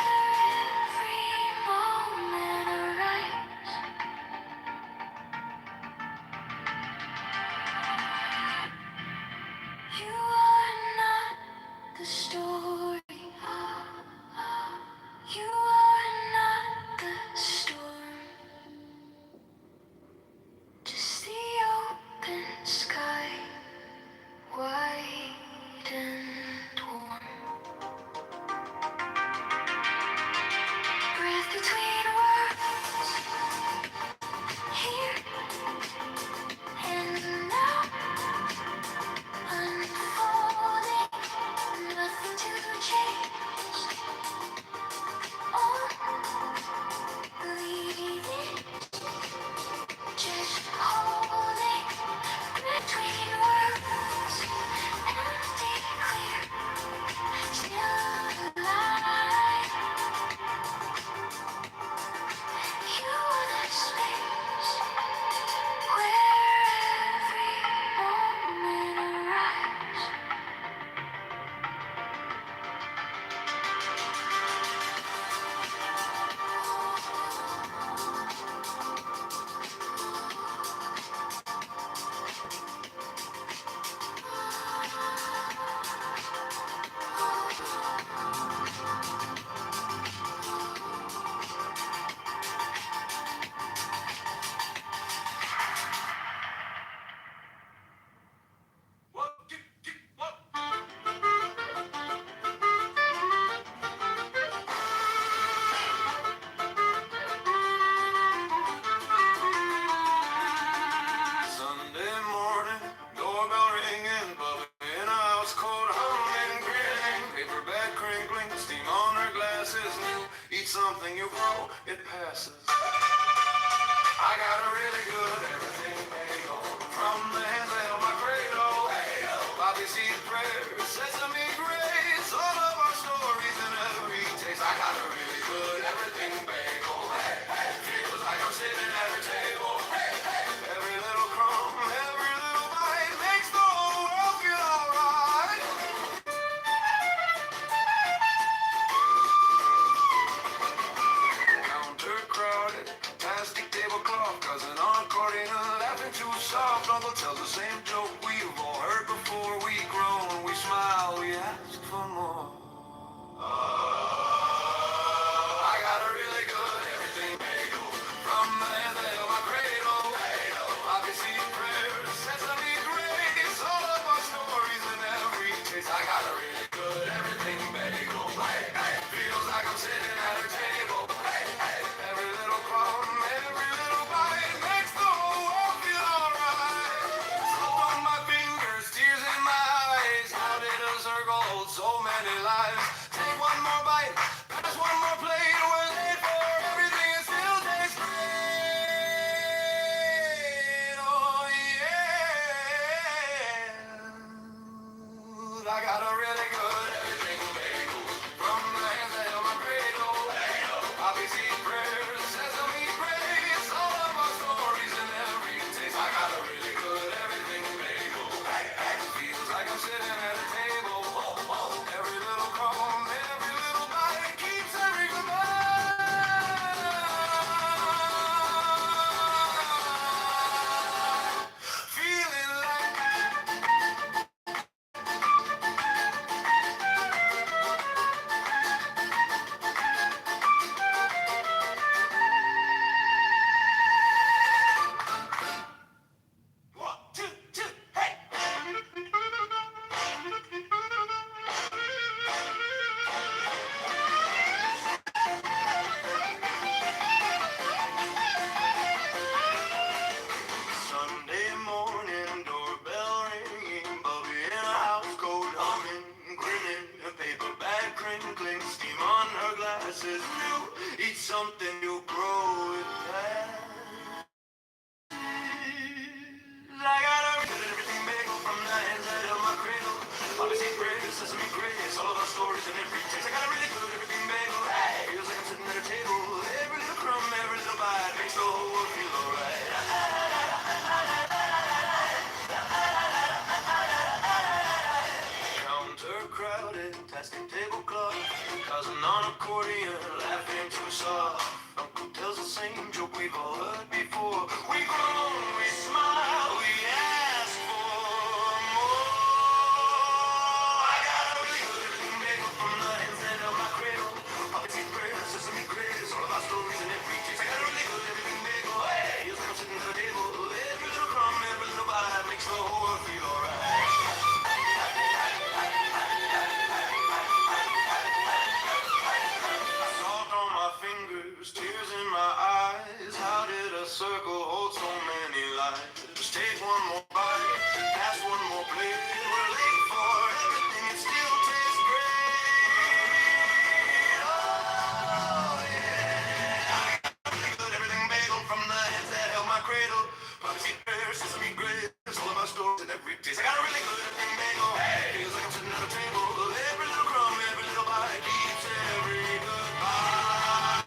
every moment arrives. You are not the story. You are not the storm. Just the open sky, wide and warm. Breath between worlds, here and now, unfolding, nothing to change. Only this, just holding, between worlds, empty, clear, still alive. You are the space where every moment arrives. Sunday morning, doorbell ringing, Bubba in a house coat, humming, grinning, paper bag crinkling, steam on her glasses, new, eat something you grow, it passes. I got a really good everything bagel, from the hands that held my cradle, hey, Bobby seed prayer, sesame grace, all of our stories and every taste. I got a really good everything bagel, hey, hey, feels like I'm sitting at her table, hey, hey, every little crumb, every little bite makes the whole world feel alright. Counter crowded, plastic tablecloth, cousin on accordion, laughing too soft. Uncle tells the same joke we've all heard before. We groan, we smile, we ask for more. I got a really good everything bagel, from the hand that held my cradle, Bobby seed prayers, sesame grace, all of our stories and every taste. I got a really good everything bagel, hey, hey, feels like I'm sitting at her table, hey, hey, every little crumb, every little bite makes the whole world feel alright. feel alright. Counter crowded, tasking tablecloth, cousin on accordion, laughing too soft. Uncle tells the same joke we've all heard before. We groan, we smile, we ask for more. I got a really good everything bagel from the hands that held my cradle. Puppets eat bread, sesame craze, all of our stories and every taste. I got a really good everything bagel. Hey, feels like I'm sitting at the table. Every little crumb, every little bite makes the whole world feel alright. Salt on my fingers, tears in my eyes. How did a circle hold so many lives? Take one more bite, pass one more plate. We're late for everything, it still tastes great. Oh yeah, good everything bagel from the hands that held my cradle. Puppets eat pears, sesame grapes, all of our stories and every taste. I got a really good everything bagel. Hey, feels like I'm sitting at a table. Every little crumb, every little bite keeps every good bite.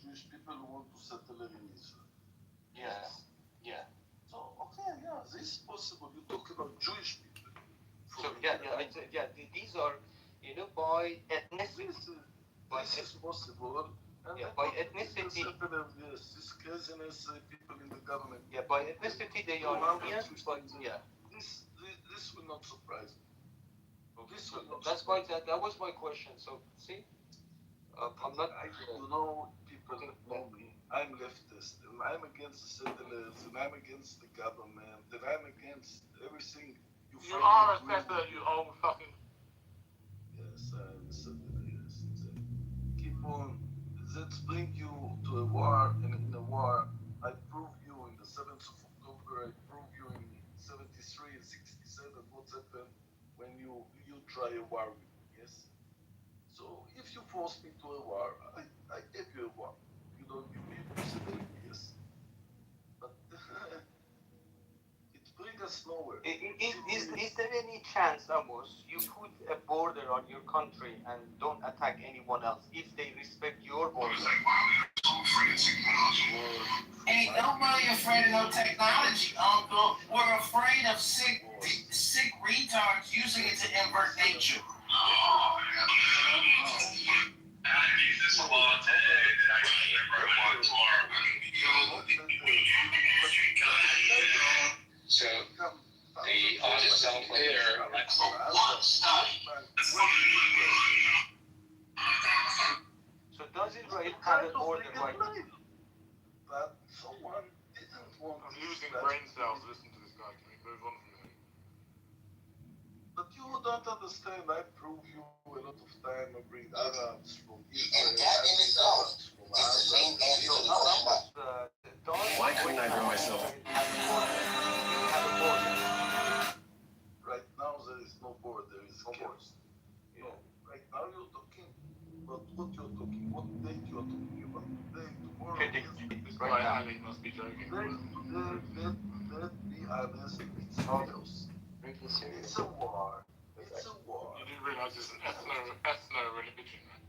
Jewish people who want to settle in Israel. Yeah. Yeah. So okay, yeah, this is possible. You talk about Jewish people. So these are, by ethnicity. This is possible. And Yeah, then by the ethnicity. settlers, yes, this craziness, people in the government. Yeah, by ethnicity they are Indians, but yeah. This will not surprise me. This will not That's why that was my question. So see, I'm not. You know, people know me. I'm leftist, and I'm against the settlers, and I'm against the government, and I'm against everything. You are a settler, you old fucking. Yes, I'm a settler. Yes, exactly. Keep on. Let's bring you to a war, and in a war, I prove you in the 7th of October. I prove you in 73 and 67 what's happened when you try a war with me. Yes. So if you force me to a war, I give you a war. You don't give me a possibility, yes. But it brings us nowhere. Is there any chance, Amos, you put a border on your country and don't attack anyone else if they respect your border? Ain't nobody afraid of no technology, Uncle. We're afraid of sick retards using it to invert nature. So the audience out there, so does Israel have a border right now? But someone didn't want. I'm losing brain cells listening to this guy. Can we move on from him? But you don't understand. I prove you a lot of time. I bring Arabs from Israel. I bring Arabs from Gaza. Why couldn't I bring myself? Right now there is no border. There is chaos. No. Right now you're talking. But what you're talking? What date you're talking about? Today, tomorrow? This guy Ali must be joking. Let's be honest. It's chaos. It's a war. It's a war. You didn't realize it's an ethno-religion, right?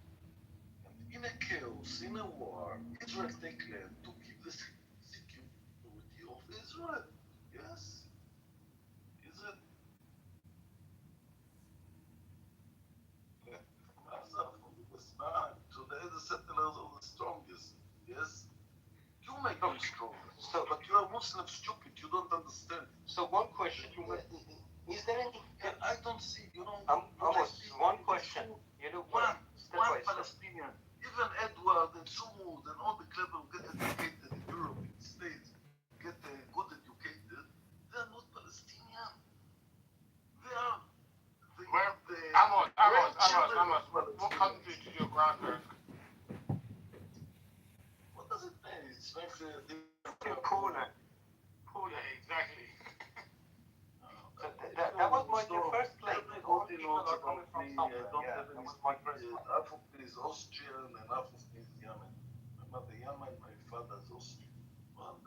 And in a chaos, in a war, Israel take land to keep the security of Israel. Yes? Is it? Gaza from the West Bank. Today the settlers are the strongest. Yes? You make them strong. But you are Muslim stupid. You don't understand. So one question. Is there any? I don't see. You know. Almost one question. One Step by step. Palestinian. Even Edward and Sumud and all the clever who get educated in Europe, in the States, get good educated, they are not Palestinian. They are. Amos, what country did your grandparents? What does it mean? It makes a difference. Poland. Yeah, exactly. That was my first claim. All Everybody people knows are coming about from me. I somewhere. don't Yeah, have that any was my first speak. claim. Half of me is Austrian and half of me is Yemen. My mother Yemen, my father is Austrian. And,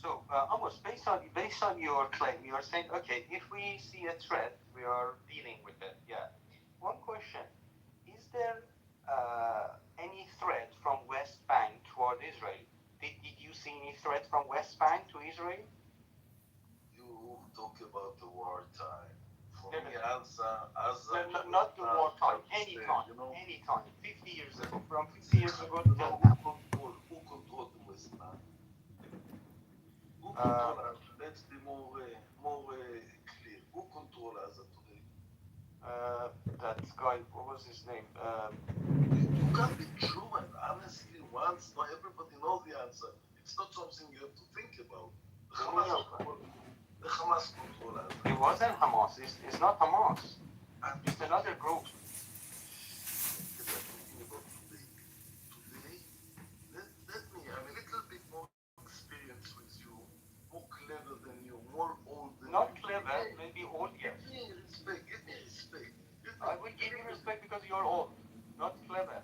So, Amos, based on your claim, you are saying, okay, if we see a threat, we are dealing with it. Yeah. One question: is there any threat from West Bank toward Israel? Did you see any threat from West Bank to Israel? you talk about the wartime. For No, me, no. Gaza, Not the wartime. Anytime. You know, Anytime. 50 years ago. From 50 years ago you till know now. who control the West Bank? Who control let's be more clear. Who control Gaza today? That guy, what was his name? You can't be true and honestly once. Not everybody knows the answer. It's not something you have to think about. The Hamas control Gaza. It wasn't Hamas. It's not Hamas. It's another group. We're talking about today. Today, let me. I'm a little bit more experienced with you, more clever than you, more old than Not you. clever, maybe old, yes. Give me respect. Give me respect. I will give you respect because you're old, not clever.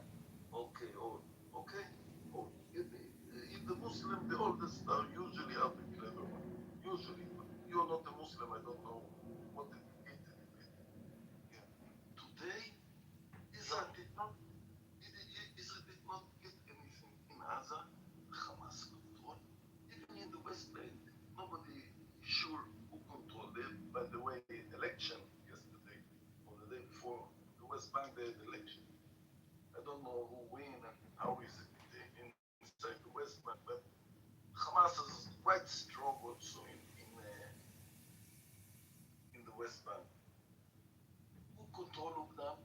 Okay, old. Okay, old. In the Muslim, the oldest are usually the clever one. Usually, you're not a Muslim. I don't know what educated you get. Yeah. Today, Israel did not West Bank, nobody sure who controlled it. By the way, election yesterday or the day before, the West Bank they had election. I don't know who win and how is it inside the West Bank, but Hamas is quite strong also in the West Bank. Who control Lebanon?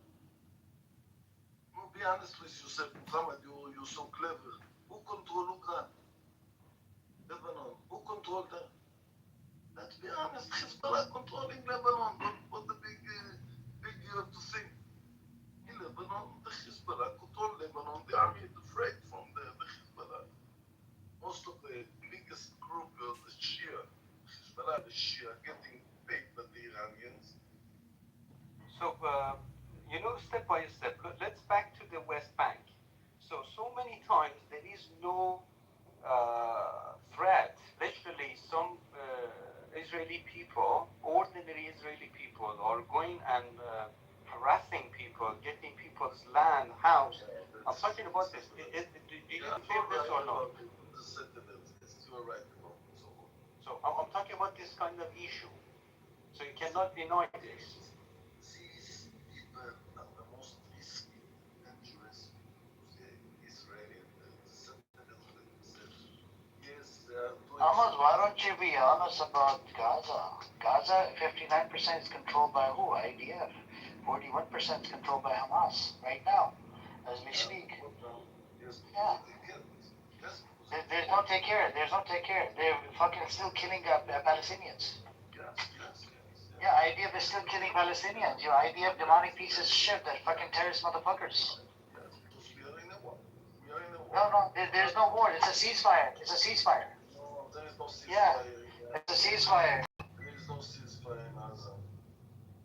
Be honest with yourself, Muhammad. You're so clever. Who control Lebanon? Lebanon. Who control that? Let's be honest. Hezbollah controlling Lebanon. What the big you have to think? In Lebanon, the Hezbollah control Lebanon. The army is afraid from the Hezbollah. Most of the biggest group of the Shia, Hezbollah, the Shia, getting paid by the Iranians. So, step by step, let's back to the West Bank. So many times there is no threat. Literally, some Israeli people, ordinary Israeli people, are going and harassing people, getting people's land, house. I'm talking about this. Do you feel this or not? The settlers, yes, you are right about it. So I'm talking about this kind of issue. So you cannot deny this. These people are the most risky, dangerous Israeli settlers, like you said. Yes, they are doing. Ahmad, why don't you be honest about Gaza? Gaza, 59% is controlled by who? IDF. 41% is controlled by Hamas right now, as we speak. Yes, Yeah. yes. There's no take care. There's no take care. They're fucking still killing Palestinians. Yes. Yeah, IDF is still killing Palestinians. Your IDF demonic pieces of shit, that fucking terrorist motherfuckers. Yes, because we are in a war. No, there's no war. It's a ceasefire. It's a ceasefire. No, there is no ceasefire. Yeah, it's a ceasefire. There is no ceasefire in Gaza.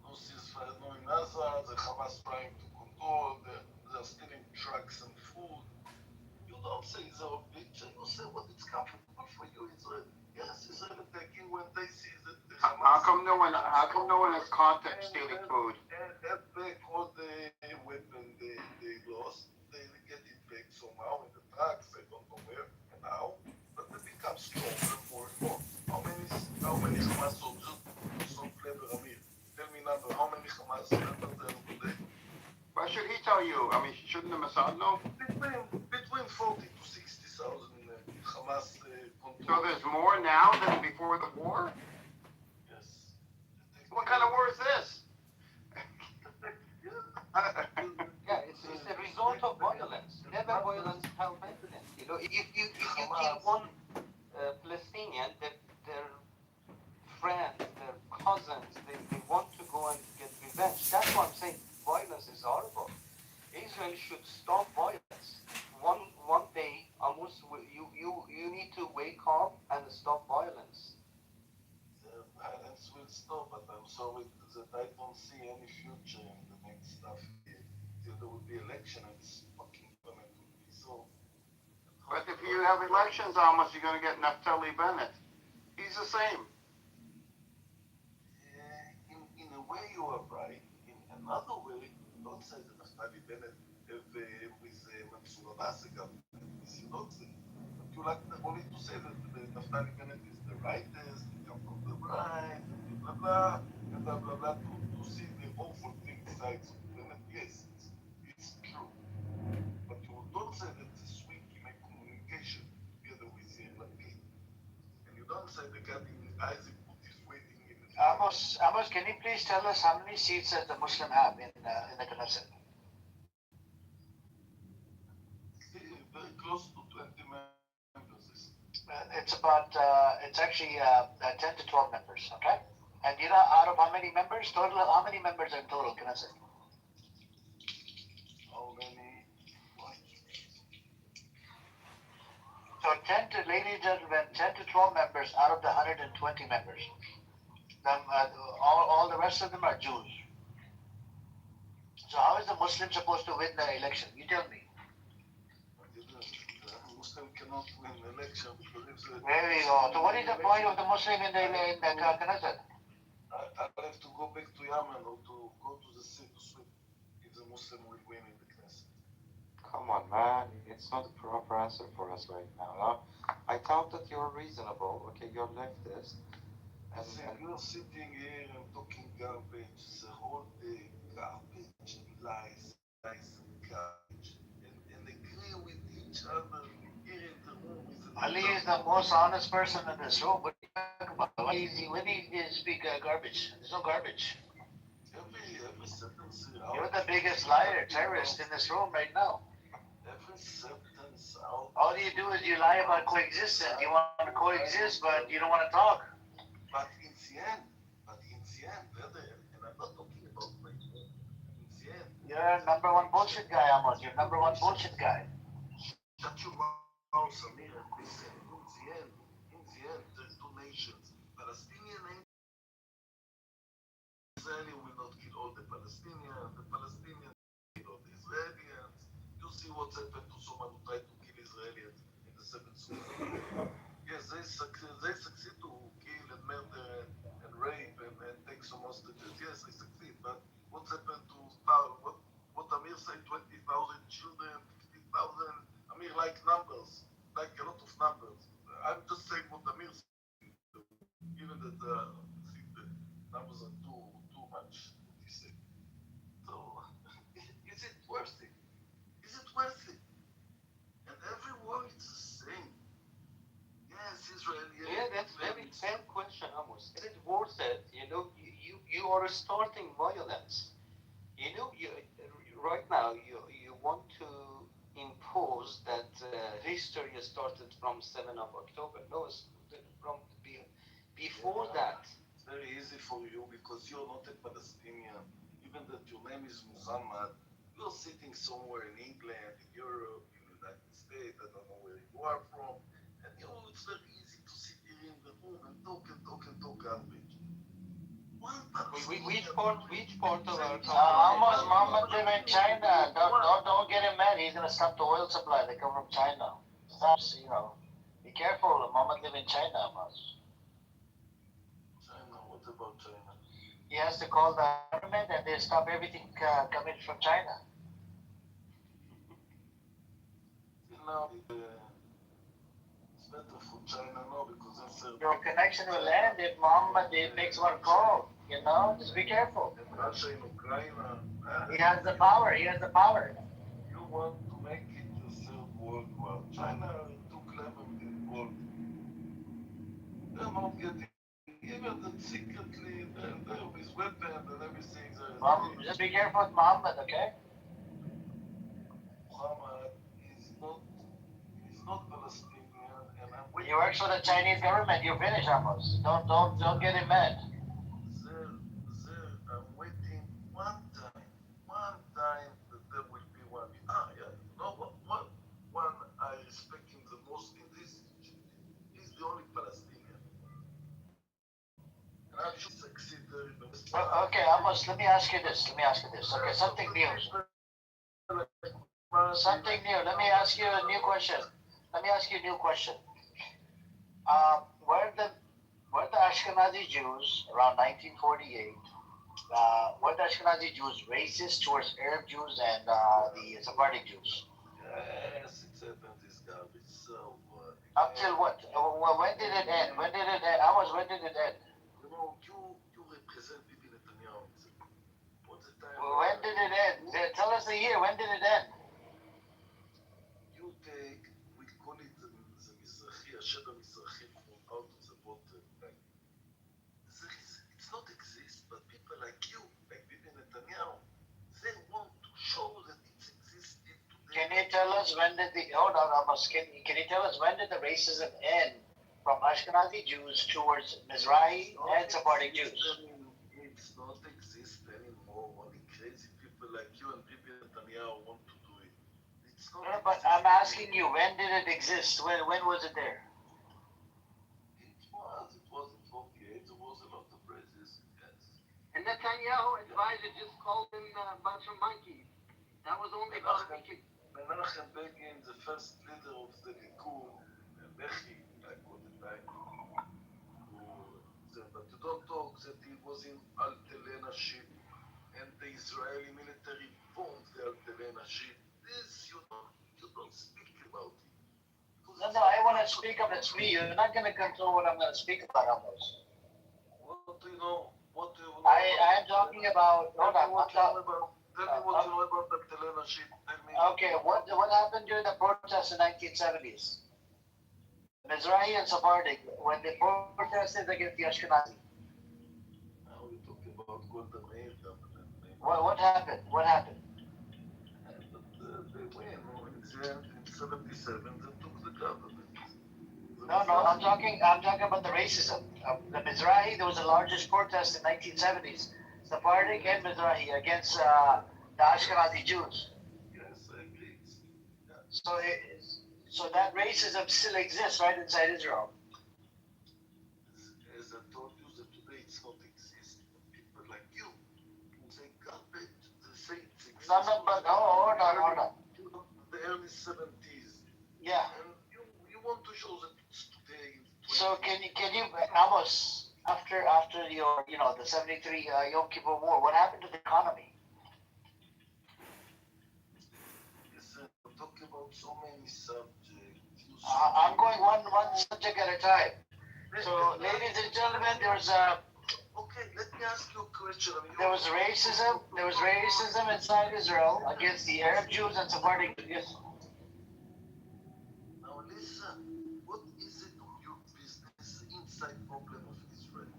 No ceasefire, no in Gaza. The Hamas trying to control. They're stealing trucks and food. You don't say it's our picture. You say what is comfortable for you, Israel. Yes, Israel attacking when they see that the Hamas. How come no one is caught them stealing food? And back all the weapon they lost. They get it back somehow in the trucks. I don't know where and how. But they become stronger more and more. How many Hamas soldiers? You're so clever, Amir. Tell me number. How many Hamas members there are today? Why should he tell you? I mean, shouldn't the Mossad know? Between 40 to 60,000 Hamas control. So there's more now than before the war? Yes. What kind of war is this? Yeah, it's a result of violence. Never violence without violence. If you kill one Palestinian, their friends, their cousins, they want to go and get revenge. That's why I'm saying violence is horrible. Israel should stop violence. One day, almost you need to wake up and stop violence. The violence will stop, but I'm sorry that I don't see any future in the next stuff here. Till there will be election, and this fucking government will be so. But if you have elections, almost you're going to get Naftali Bennett. He's the same. In a way, you are right. In another way, don't say that Naftali Bennett with Mansour Abbas government. This you don't say. But you like only to say that Naftali Bennett is the rightist, he comes from the right, and blah blah blah to see the awful thing sides of Bennett. Yes, it's true. But you don't say that this week he made communication together with Lapid. And you don't say the guy in Isaac put his waiting in the Amos, can you please tell us how many seats does the Muslim have in the Knesset? very close to 20 members. It's actually 10 to 12 members, okay? And you know, out of how many members total? How many members in total Knesset? How many? What? So ladies and gentlemen, 10 to 12 members out of the 120 members. All the rest of them are Jews. So how is the Muslim supposed to win the election? You tell me. The Muslim cannot win election because if There you go. So what is the point of the Muslim in the Knesset? I'll have to go back to Yemen or to go to the sea to swim if the Muslim will win in the Knesset. Come come on, man. It's not a proper answer for us right now. I thought that you're reasonable. Okay, you're leftist. Listen, you're sitting here and talking garbage the whole day. Garbage, lies, lies, garbage. And agree with each other here in the room with the Ali is the most honest person in this room. What are you talking about? When do you speak garbage? There's no garbage. every sentence You're out. the biggest liar, terrorist in this room right now. Every sentence out. All you do is you lie about coexistence. You want to coexist, but you don't want to talk. But in the end, brother, and I'm not talking about my home. In the end, You're number one bullshit guy, Amos. You're number one bullshit guy. shut your mouth, Amir, and listen. In the end, there's two nations. Palestinian and Israeli will not kill all the Palestinians. The Palestinians will kill all the Israelis. You see what's happened to someone who tried to kill Israelis in the 7th of October. Yes, they succeed to kill and murder and rape and take some hostages. Yes, they succeed. But what's happened to what Amir said, 20,000 children, 15,000? Amir like numbers, like a lot of numbers. I'm just saying what Amir said, even that I think the numbers are too much, what he said. So, is it worth it? Is it worth it? And every word is the same. Yes, Israel. Yeah, that's very fair question, Amos. Is it worth it? You are starting violence. Right now you want to impose that history started from 7th of October. No, it's from before that. It's very easy for you because you're not a Palestinian. Even that your name is Muhammad, you're sitting somewhere in England, in Europe, in the United States. I don't know where you are from, and it's very easy to sit here in the room and talk and talk and talk garbage. One Which Palestinian. part of our Amos country? Muhammad live in China. Don't get him mad. He's gonna stop the oil supply. They come from China. Stop. Be careful. Muhammad live in China, Amos. China, what about China? He has to call the government and they stop everything coming from China. Till now, it's better for China now because that's Your connection will end if Muhammad makes one call. Just be careful. Russia in Ukraine. He has the power. He has the power. You want to make it the third world war. China is too clever involved. They're not getting even that secretly they're with weapons and everything. Just be careful with Muhammad, okay? Muhammad is not Palestinian, and I'm He works for the Chinese government. You finish, Amos. Don't get him mad. I'm waiting one time that there will be one. Yeah, you know what? One I respect him the most in this Egypt. He's the only Palestinian. And I'm sure he succeed there in the West Bank. Okay, Amos, let me ask you this. Okay, something new. Something new. Let me ask you a new question. Were the Ashkenazi Jews around 1948? Were the Ashkenazi Jews racist towards Arab Jews and the Sephardic Jews? Yes, it's happened this garbage. So Up till what? When did it end? Amos, when did it end? You represent Bibi Netanyahu. What's the time? When did it end? Tell us the year. When did it end? You take, we call it the Mizrahi, Hashem Mizrahi from out of the bottom. Like, it's not exist, but people like you, like Bibi Netanyahu, they want to show that it existed today. Can you tell us when did hold on, Amos, can you tell us when did the racism end from Ashkenazi Jews towards Mizrahi and Sephardic Jews? It's not exist anymore. Only crazy people like you and Bibi Netanyahu want to do it. It's not. No, but I'm asking you, when did it exist? When was it there? It was in 48. There was a lot of racism. Yes. And Netanyahu advisor just called him a bunch of monkeys. That was only about a week. Menachem Begin, the first leader of the Likud, Lehi, I call it like, but you don't talk that he was in Altelena ship and the Israeli military bombed the Altelena ship. This, to speak up, it's me. You're not going to control what I'm going to speak about, almost. What do you know? What do you know? I am talking about. Hold on. Tell me what you know about the Telena ship. Tell me. Okay, what happened during the protests in 1970s? The Mizrahi and Sephardic, when they protested against the Ashkenazi. Now we're talking about Golda Meir. What happened? What happened? But they win. In 77, they took the government. No, I'm talking about the racism. The Mizrahi, there was the largest protest in 1970s. Sephardic and Mizrahi against the Ashkenazi Jews. Yes, I agree. Yeah. So that racism still exists right inside Israel. As I told you, that today it's not existing. People like you who say garbage, they say it's existing. No, but hold on. The early 70s. Yeah. And you want to show that it's today. So can you Amos, after your the 73 Yom Kippur War, what happened to the economy? Listen, we're talking about so many subjects. I'm going one subject at a time. So, ladies and gentlemen, Okay, let me ask you a question. there was racism inside Israel against the Arab Jews and Sephardic Jews. Now listen, what is it of your business, the inside problem of Israel?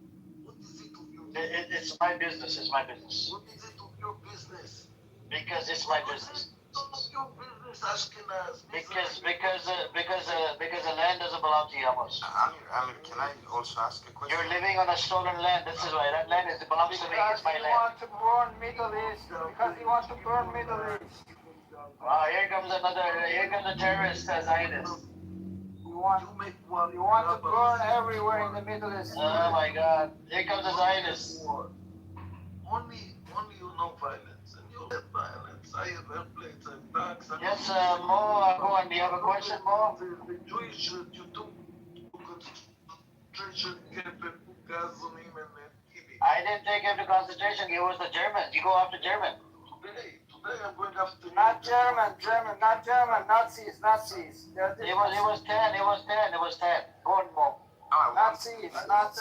What is it of your business? It's my business. It's my business. What is it of your business? Because it's my business. What is your business, Ashkenaz? Because the land doesn't belong to you, Amos. Amir, can I also ask a question? You're living on a stolen land. This is why that land belongs to me. It's my land. Because he wants to burn Middle East. Because he wants to burn Middle East. Wow, here comes a terrorist Zionist. You want to burn everywhere in the Middle East. Oh my God! Here comes a Zionist. Only you know violence, and you have violence. I have airplanes, I have tanks. Yes, Mo. Go on. Do you have a question, Mo? The Jewish you took concentration camp and put gas on him and kill him. I didn't take him to concentration. It was the Germans. You go after German. Today I'm going after Not German, not German. Nazis. It was 10. Go on, Mo. Nazis. I have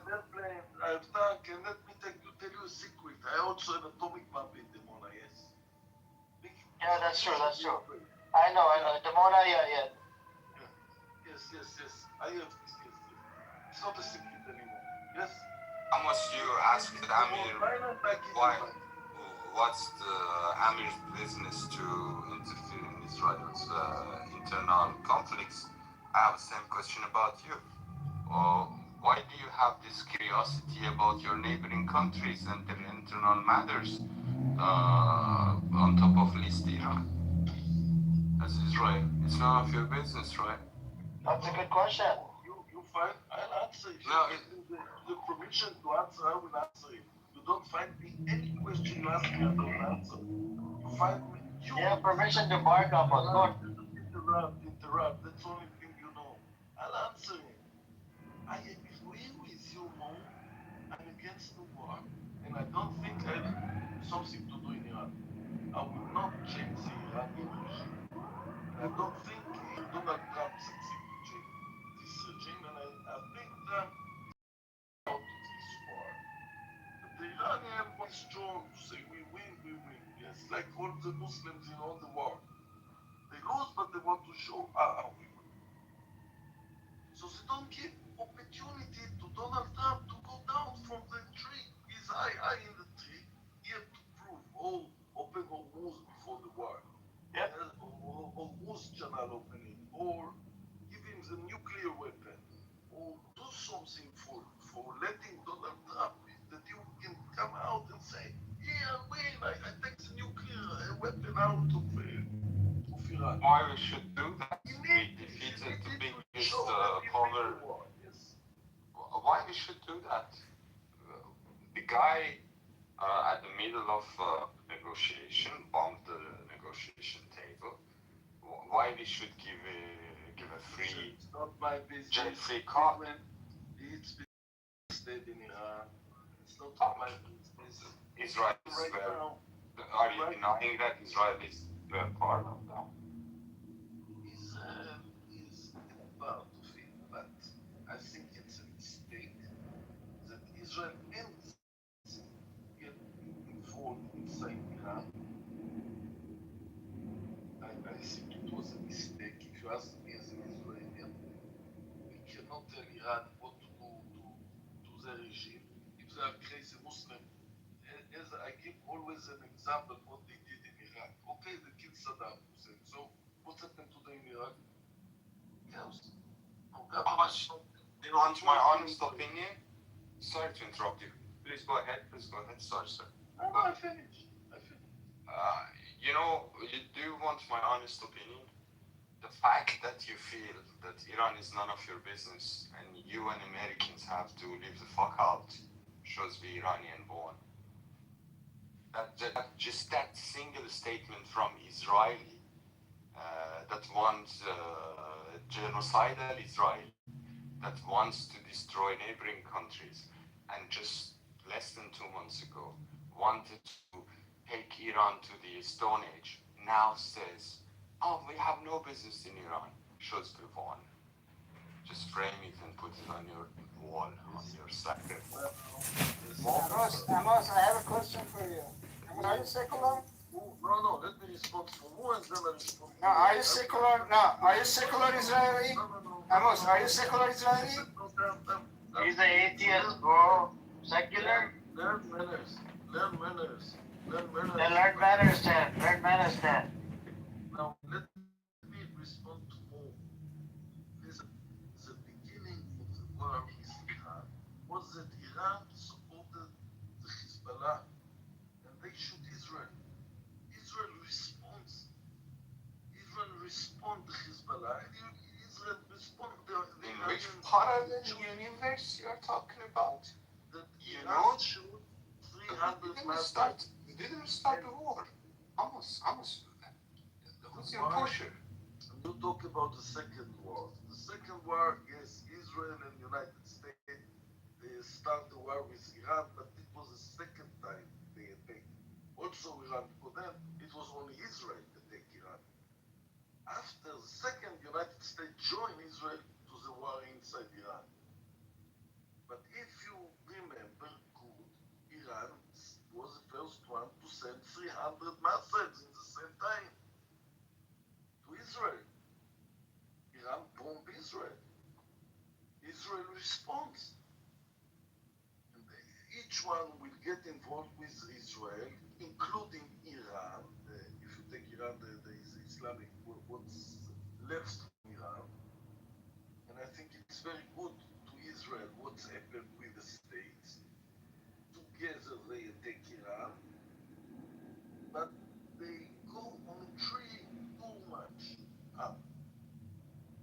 airplane, I have tank, and let me tell you a secret. I also have atomic bomb in Demona, yes. Yeah, that's true. I know. Demona, yeah. Yes. I have this, yes. It's not a secret anymore. Yes? Amos, you asked Amir what's the Amir's business to interfere in Israel's internal conflicts. I have the same question about you. Why do you have this curiosity about your neighboring countries and their internal matters on top of list Iran? That's Israel. It's none of your business, right? That's a good question. You find, I'll answer. If No, you give me the permission to answer, I will answer it. You don't find me any question you ask me, I don't answer. You find me. You have permission to bark up us. Interrupt. That's the only thing you know. I'll answer it. I agree with you, Mo. I'm against the war, and I don't think I have something to do in Iran. I will not change the Iranian regime. I don't think Donald Trump succeeded to change this regime, and I think that out of this war. But the Iranian was strong to say we win. Yes, like all the Muslims in all the world. They lose, but they want to show how we win. So they don't give opportunity to Donald Trump to go down from the tree. He's high in the tree. He had to prove open Hormuz before the war. Yep. Or Hormuz channel opening, or give him the nuclear weapon, or do something for letting Donald Trump that you can come out and say, yeah, win, I take the nuclear weapon out of Iran. Why we should do that? We defeated the biggest power. Yes. Why we should do that? The guy at the middle of negotiation bombed the negotiation table. Why we should give a free It's not my business. jail-free card? It's stayed in Iran. It's not my business. Israel is Right where. now, Are you denying that Israel is part of that? Israel is a you ask me as an Israeli, we cannot tell Iran what to do to their regime if they are crazy Muslim. As I give always an example what they did in Iraq. Okay, they killed Saddam Hussein. So what happened today in Iraq? Chaos. No government. Do you want my honest opinion? Sorry to interrupt you. Please go ahead. Please go ahead. Sorry, sir. No, I finished. You know, you do want my honest opinion. The fact that you feel that Iran is none of your business and you and Americans have to leave the fuck out shows the Iranian born. Just that single statement from Israeli that wants genocidal Israel that wants to destroy neighboring countries and just less than 2 months ago wanted to take Iran to the Stone Age now says, oh, we have no business in Iran. Shows the one. Just frame it and put it on your wall, on your sacred wall. Amos, I have a question for you. Are you secular? No, let me respond for who and then I respond. No, are you secular? No, are you secular Israeli? Amos, are you secular Israeli? He's an atheist, bro. Secular? Learn manners. Then learn manners then. Learn manners then. Now, let me respond to more. Listen, the beginning of the war with Iran was that Iran supported the Hezbollah and they shoot Israel. Israel responds to Hezbollah and Israel responds. In which parallel universe you are talking about? That You Iran know, shoot you 300 missiles. didn't start the war. Amos, who's your pusher? You talk about the second war. The second war, yes, Israel and United States they start the war with Iran, but it was the second time they attacked. Also Iran, for them, it was only Israel that attacked Iran. After the second, United States joined Israel to the war inside Iran. But if you remember good, Iran was the first one to send 300 missiles in the same time to Israel. Iran bombed Israel. Israel responds. And each one will get involved with Israel, including Iran. If you take Iran, the Islamic, what's left from Iran. And I think it's very good to Israel what's happened with the states. Together they attack Iran, but they go on a tree too much up.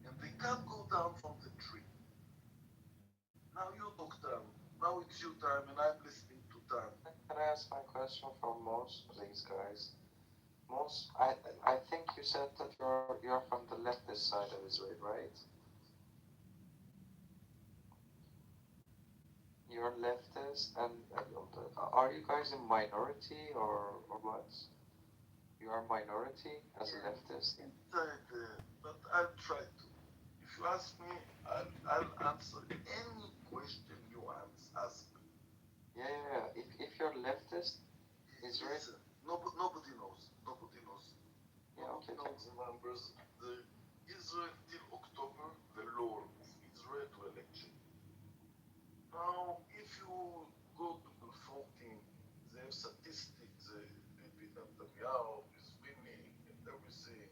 And they can't go down from the tree. Now you talk, Tam. Now it's your time and I'm listening to Tam. Can I ask my question for most, please, guys? Most, I think you said that you're from the leftist side of Israel, right? You're leftist, and are you guys a minority or what? You are a minority as a leftist? But I'll try to. If you ask me, I'll answer any question you ask me. Yeah. If you're leftist, Israel. Listen, nobody knows. Yeah, okay. Nobody remembers the Israel till October, the law of Israel to election. Now, if you go to the 14, they have statistics, Bibi Netanyahu is winning and everything.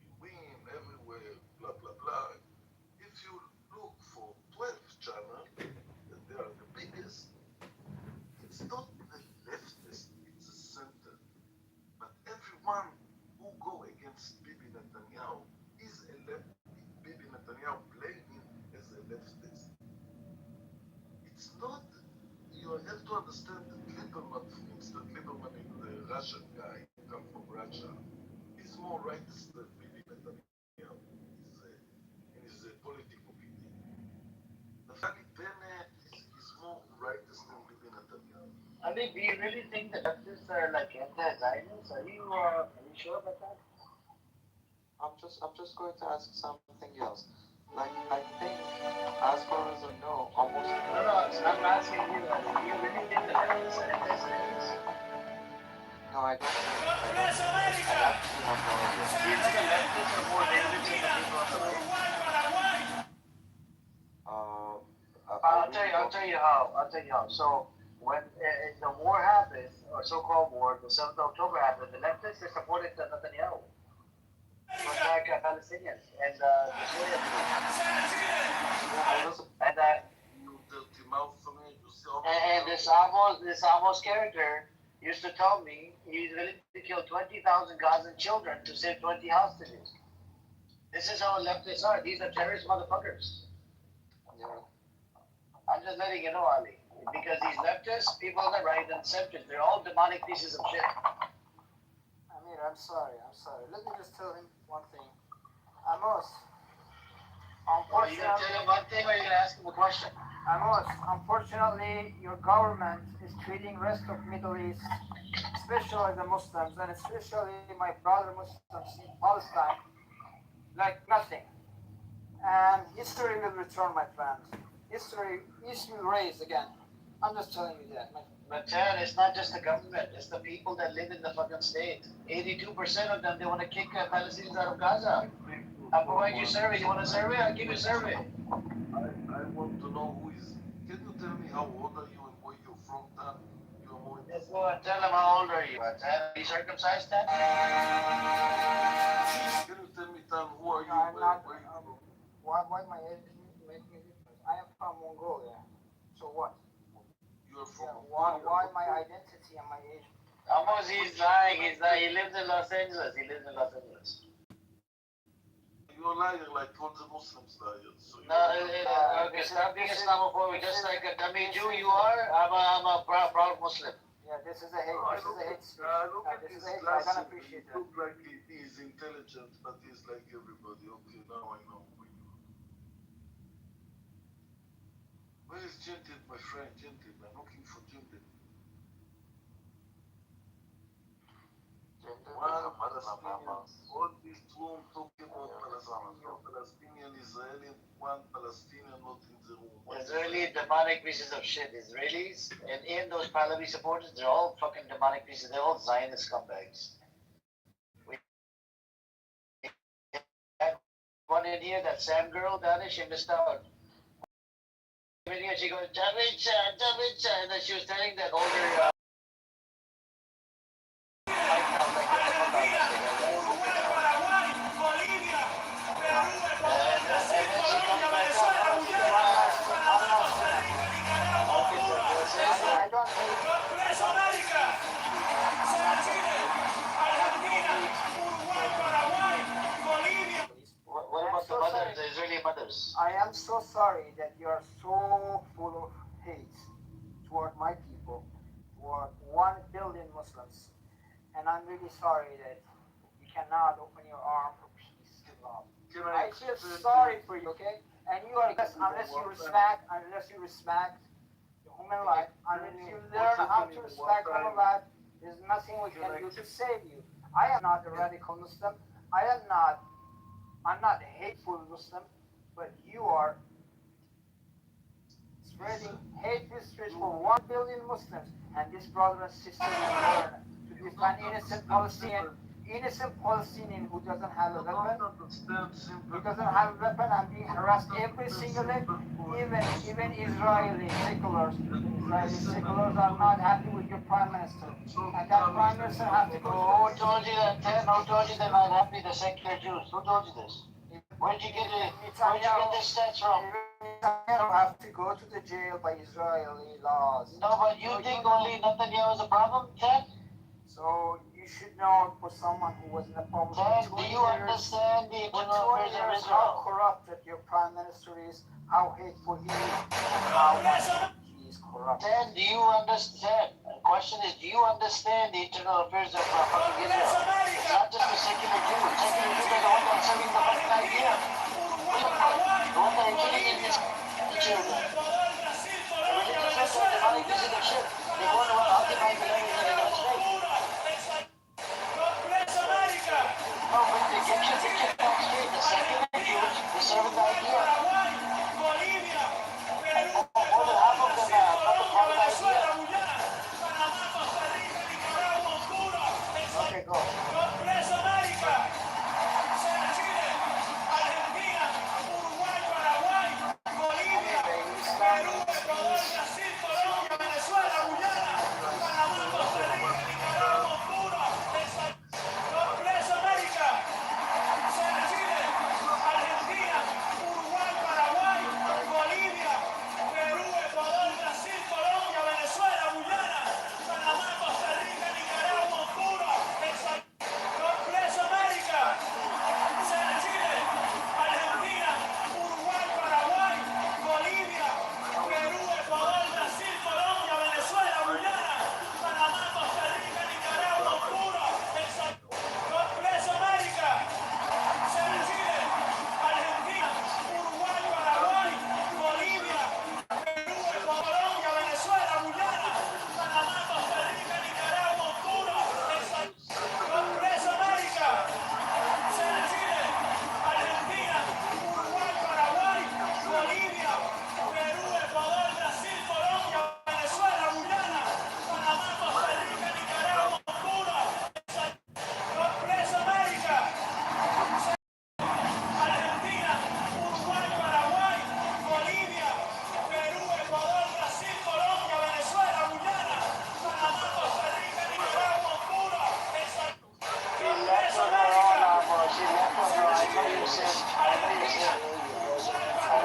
He win everywhere, blah, blah, blah. If you look for 12 channel, and they are the biggest, it's not the leftist, it's the center. But everyone who go against Bibi Netanyahu is a leftist. Bibi Netanyahu playing him as a leftist. It's not, you have to understand that Lieberman, for instance, Lieberman is the Russian guy, come from Russia, is more rightist than Bibi Netanyahu in his political opinion. Naftali Bennett is more rightist than Bibi Netanyahu. Ali, do you really think the leftists are like anti-Zionists? Are you sure about that? I'm just going to ask something else. Like, I think, as far as I know, almost. No, I'm asking you. Do you really think the leftists are anti-Zionists? No, I don't. I actually have no idea. Do you think the leftists are more dangerous I'll tell you how. I'll tell you how. So when the war happened, or so-called war, the 7th of October happened, the leftists they supported Netanyahu to attack Palestinians and destroy everything. And You dirty mouth for me. You see how and this Amos character used to tell me he's willing to kill 20,000 Gazan children to save 20 hostages. This is how leftists are. These are terrorist motherfuckers. Yeah. I'm just letting you know, Ali. Because these leftists, people on the right and centrists, they're all demonic pieces of shit. Amir, I'm sorry. Let me just tell him one thing. Amos, Are you going to tell him one thing or are you going to ask him a question? Amos, unfortunately, your government is treating rest of Middle East, especially the Muslims, and especially my brother Muslims in Palestine, like nothing. And history will return, my friend. History will raise again. I'm just telling you that. But Ted, it's not just the government, it's the people that live in the fucking state. 82% of them, they want to kick Palestinians out of Gaza. I'll provide you a survey. You want a survey? I'll give you a survey. I want to know who is. Can you tell me how old are you and where you're from, Dan? You're more Let's go and tell them how old are you, Ted? Are you circumcised, Ted? Can you tell me, Dan, who are you? I'm not. Where you from? Why my age making a difference? I am from Mongolia. So what? You're from. Why my identity and my age? Amos, he's lying. He lives in Los Angeles. You're lying like all the Muslims liars. So No, okay, stop being Islamophobic. Just like a dummy Jew you are, I'm a proud Muslim. Yeah, this is a hate. This is a hate speech. Look at This his is a hate. I glasses. don't appreciate He that. look like he's intelligent, but he's like everybody. Okay, now I know who you are. Where is Gentil, my friend? Gentil. I'm looking for Gentil. One Palestinian. All this room talking about Palestinian, Israeli. One Palestinian not in the room. Israeli demonic pieces of shit. Israelis and in those Pahlavi supporters, they're all fucking demonic pieces. They're all Zionist scumbags. One in here, that Sam girl, Danish, she missed out. In here, she goes, Davicha, and then she was telling that older. I don't hate. What about the mothers, the Israeli mothers? I am so sorry that you are so full of hate toward my people, toward 1 billion Muslims. And I'm really sorry that you cannot open your arm for peace and love. I feel sorry for you, okay? And you are, unless you respect the human life, unless you learn how to respect human life, there's nothing we can do to save you. I am not a radical Muslim. I'm not a hateful Muslim, but you are spreading hateful speech for 1 billion Muslims, and this brother and sister will learn to defend innocent Palestinian who doesn't have a weapon, and being harassed every single day. Even Israeli seculars are not happy with your prime minister, and that prime minister has to go. Who told you that, Ted? Who told you they're not happy, the secular Jews? Who told you this? Where'd you get this stats from? Netanyahu have to go to the jail by Israeli laws. No, but you think only Netanyahu is a problem, Ted? So you should know for someone who was in the public Ted, for do 20 you understand the for internal 20 affairs of years Israel? how corrupted your prime minister is, how hateful he is, and how much he is corrupt. Ted, do you understand? The question is, do you understand the internal affairs of fucking Israel? It's not just the secular Jews. Secular Jews are the ones that are serving the fucking idea. The ones that are killing the children. The religious ones are demonic pieces of shit. They go around occupying the areas that are God's faith. No, but the Egyptian facts straight. The secular Jews, they're serving the idea. More than half of them are fucking part of the idea. Okay, go.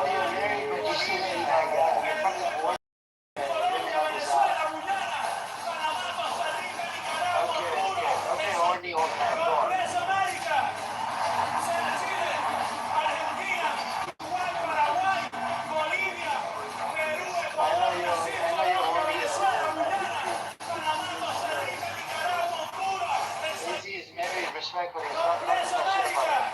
you're married, but you still, you're from the border. Let me help this out. Okay, horny old man, go on. I know you're horny as AC is married, respectfully. Stop talking that shit about him.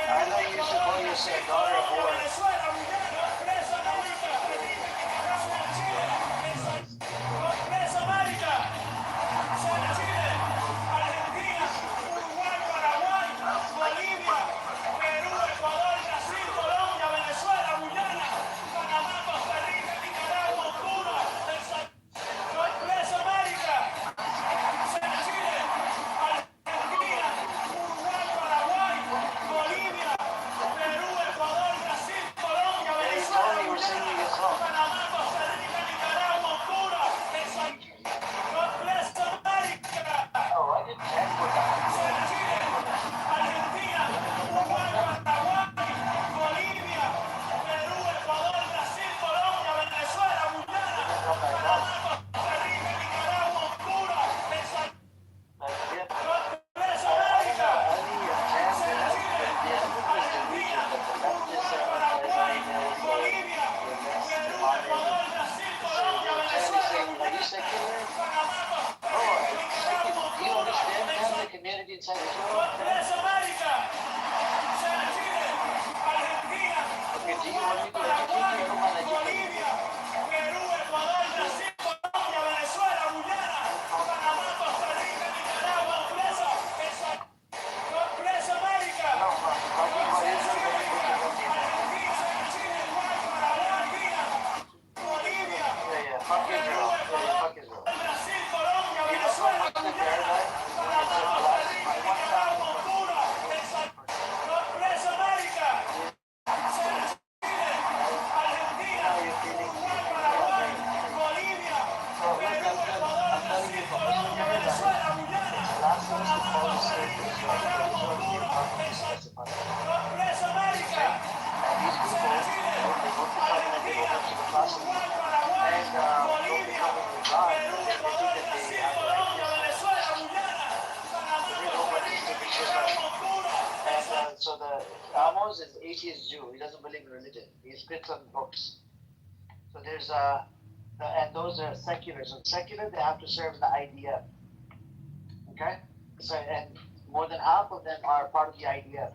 I know you used to call your daughter a whore. Yeah, you told me you were singing a song. Oh, I didn't check for that. Oh my God. Yeah. I don't know. I think you've jammed it up. The other was the region, but the leftist anti-Zionist, the less modernist. So they're trying to say, are you secular? Oh, secular. Do you understand family community inside Israel? Okay, do you want me to educate you? I don't mind educating you. No, talking about Israel doesn't make you healthy, man. Yeah, fuck Israel. Yeah, fuck Israel. You know from Muslim Paradise, it's a plus. My one family from now you're feeling so look, I'm telling you from Muslim Paradise, it's blasphemous to call the state Israel because Israel is the authority to specify. Okay? And these people, they broke the covenant, they go back to the classic. And broke the covenant with God, and then they think that they have the right there's no but these stupid shit, right? And so the Amos is atheist Jew. He doesn't believe in religion. He spits on books. So there's and those are secular. So secular, they have to serve the IDF. Okay. So and more than half of them are part of the IDF.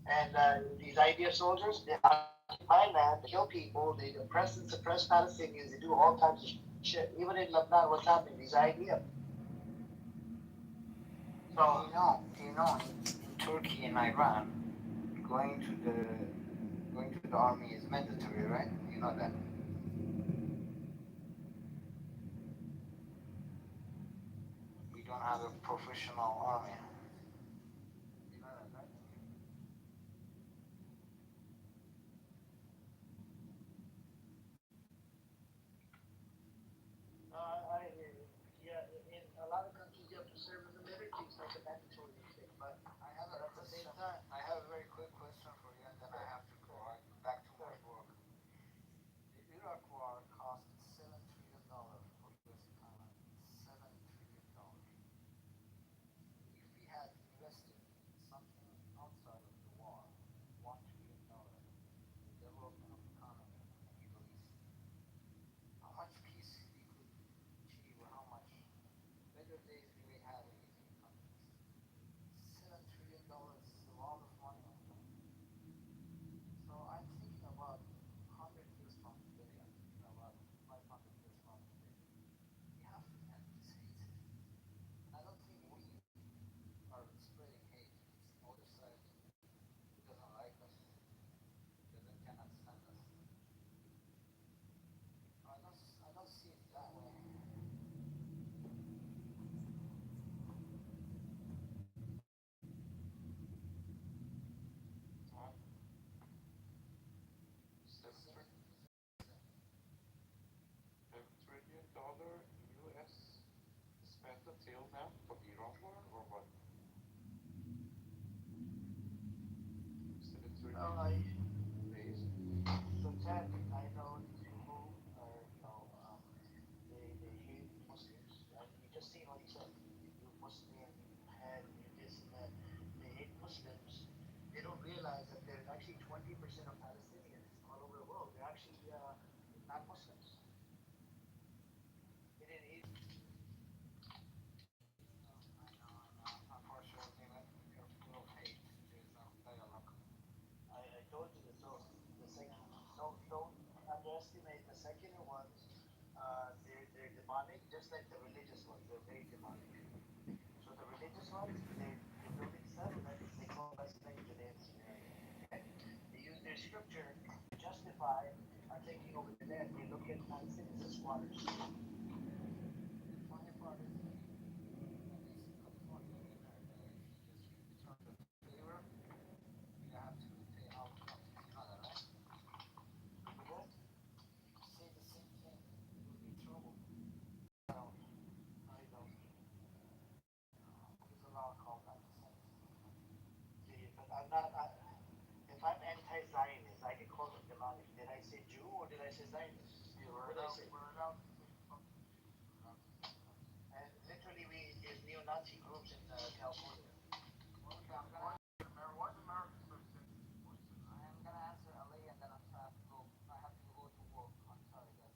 And these IDF soldiers, they occupy land, they kill people, they oppress and suppress Palestinians, they do all types of shit. Even in Lebanon, what's happening? These IDF. So in Turkey and Iran, going to the army is mandatory, right? You know that. We don't have a professional army. You know that, right? Yeah, in a lot of countries you have to serve in the military. It's like a mandatory thing. But at the same time, I have a very quick question for you, and then I have to go back to my work. The Iraq war cost $7 trillion for U.S. economy. $7 trillion. If we had invested in something outside of the war, $1 trillion, the development of economy in the Middle East, how much peace we could achieve, or how much better days we may have in Eastern countries. $7 trillion is a lot of money on that. So I'm thinking about 100 years from today. I'm thinking about 500 years from today. We have to end this hate. And I don't think we are spreading hate. It's the other side who doesn't like us, doesn't cannot stand us. I don't see it that way. till now for Iran war or what? Still it's really Well, based. so Ted, I know these people are, they hate Muslims. You just seen what he said. You Muslim, you had, you this and that. They hate Muslims. They don't realize that there's actually 20% of Palestinians all over the world. They're actually not Muslims. He didn't. Unfortunately, when you're full of hate, there's no dialogue. I told you this. So the second, don't underestimate the secular ones. They're demonic, just like the religious ones. They're very demonic. So the religious ones, they're building settlements. They call us like Judean Samaria. Okay, they use their scripture to justify taking over the land. They look at Palestinians as squatters. The funny part is that at least in California, in America, if you just return the favor, you have to pay out taxes. You know that, right? But then, if you say the same thing, you'll be in trouble. No, I don't. There's a law called anti-Semitism. See, but I'm not. If I'm anti-Zionist, I can call them demonic. Did I say Jew or did I say Zionist? What did I say? We're allowed to And literally, there's neo-Nazi groups in California. Okay, Why is America so sensitive towards it? I am gonna answer Ali, and then I have to go. I have to go to work. I'm sorry, guys.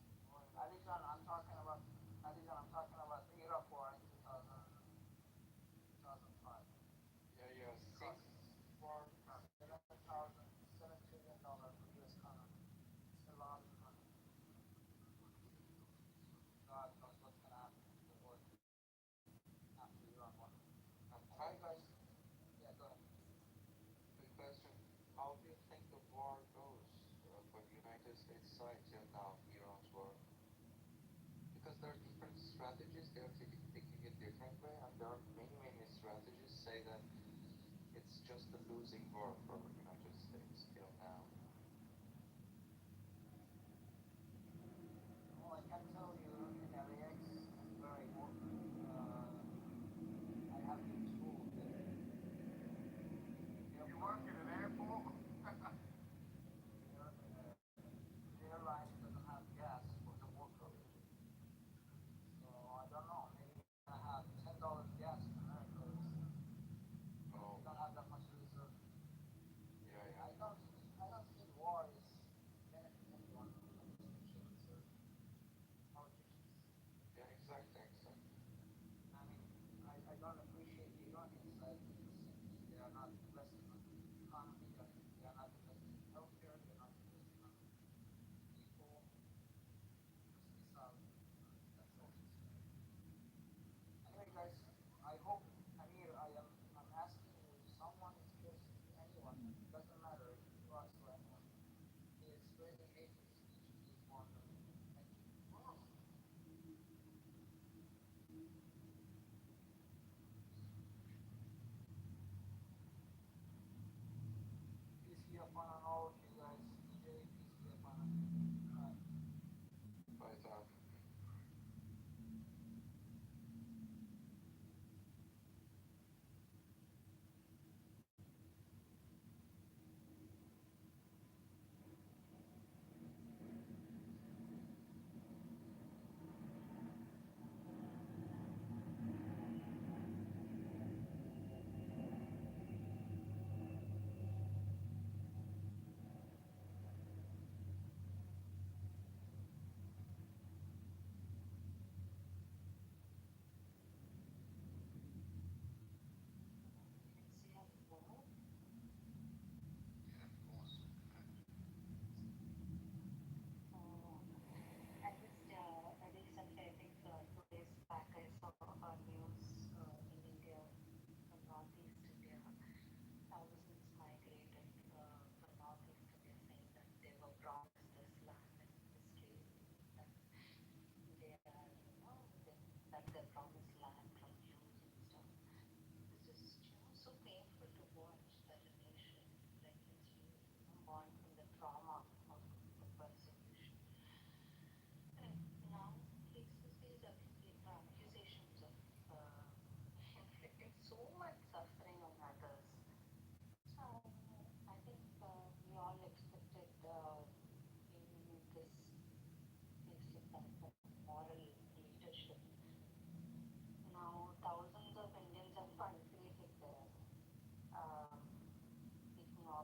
Alijan, I'm talking about. Alijan, I'm talking about the Iraq War in 2005. Yeah, yeah. Six for $7 trillion for U.S. economy. It's a lot of money. God knows what's gonna happen to the world after Iran war. And And Ty, you guys, yeah, go ahead. quick question. How do you think the war goes for the United States side till now, Iran's war? Because there are different strategies, they are taking it different way, and there are many, many strategies say that it's just a losing war for the United States till now. Well, I can tell you in LAX, where I work, I have been told that You work in an airport? the airline doesn't have gas for the workers. So I don't know. Maybe we're gonna have $10 gas in America. Oh, We don't have that much reserve. yeah, yeah. I don't think war is benefit anyone, especially politicians. Yeah, exactly, exactly. I mean, I don't appreciate the Iranian side because simply they are not investing on the economy, they are not investing in healthcare, they are not investing on people, just missiles. That's all. Anyway, guys, I hope, Amir, I'm asking you, if someone is pissed, anyone, doesn't matter if it's us or anyone, is spreading hate speech, please warn them. Thank you.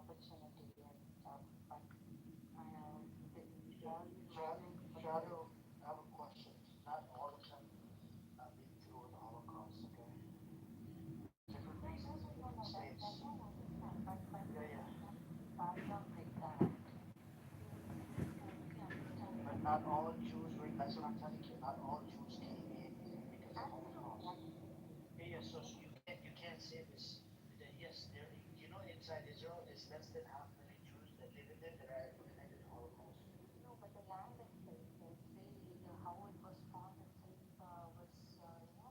opportunity and stuff. But they always migrate. Shadow, I have a question. Not all of them have been through the Holocaust, okay? Different reasons in different states. I don't understand, but Yeah, yeah. background like that, you only understand But that. not all Jews were, that's what I'm telling you. Not all Jews came in because of Absolutely, Holocaust. absolutely. Yeah, yeah, so you can't say this. Yes, there. You know, inside Israel is less than half million Jews that live in there that are connected to Holocaust. No, but the land itself, how it was formed itself was,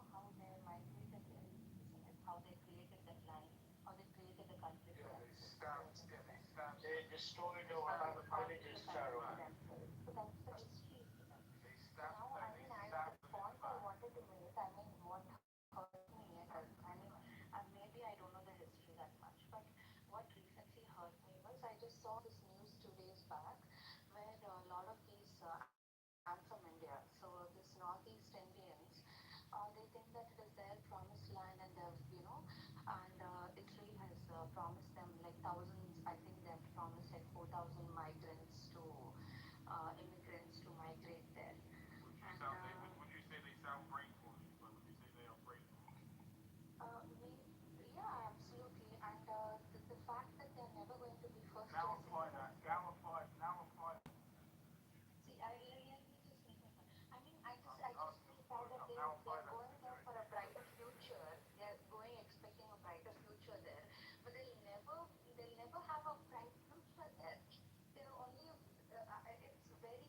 how they migrated there, isn't it? How they created that land, how they created the country for themselves. They destroyed They over started 500 founding the villages, country Charo. for themselves. So that's the history for them. So now, I mean, the point I wanted to make, I mean, what hurt me, maybe I don't know the history that much, but what recently hurt me was I just saw this news 2 days back where a lot of these, I'm from India, so this Northeast Indians, they think that it is their promised land and they've, and Israel has promised them like thousands, I think they have promised like 4,000 migrants to, immigrants to migrate there. And me, yeah, absolutely. And the fact that they're never going to be first residents. See, let me just make my point. I just feel proud that they're going there for a brighter future. They're going expecting a brighter future there, but they'll never have a bright future there. They're only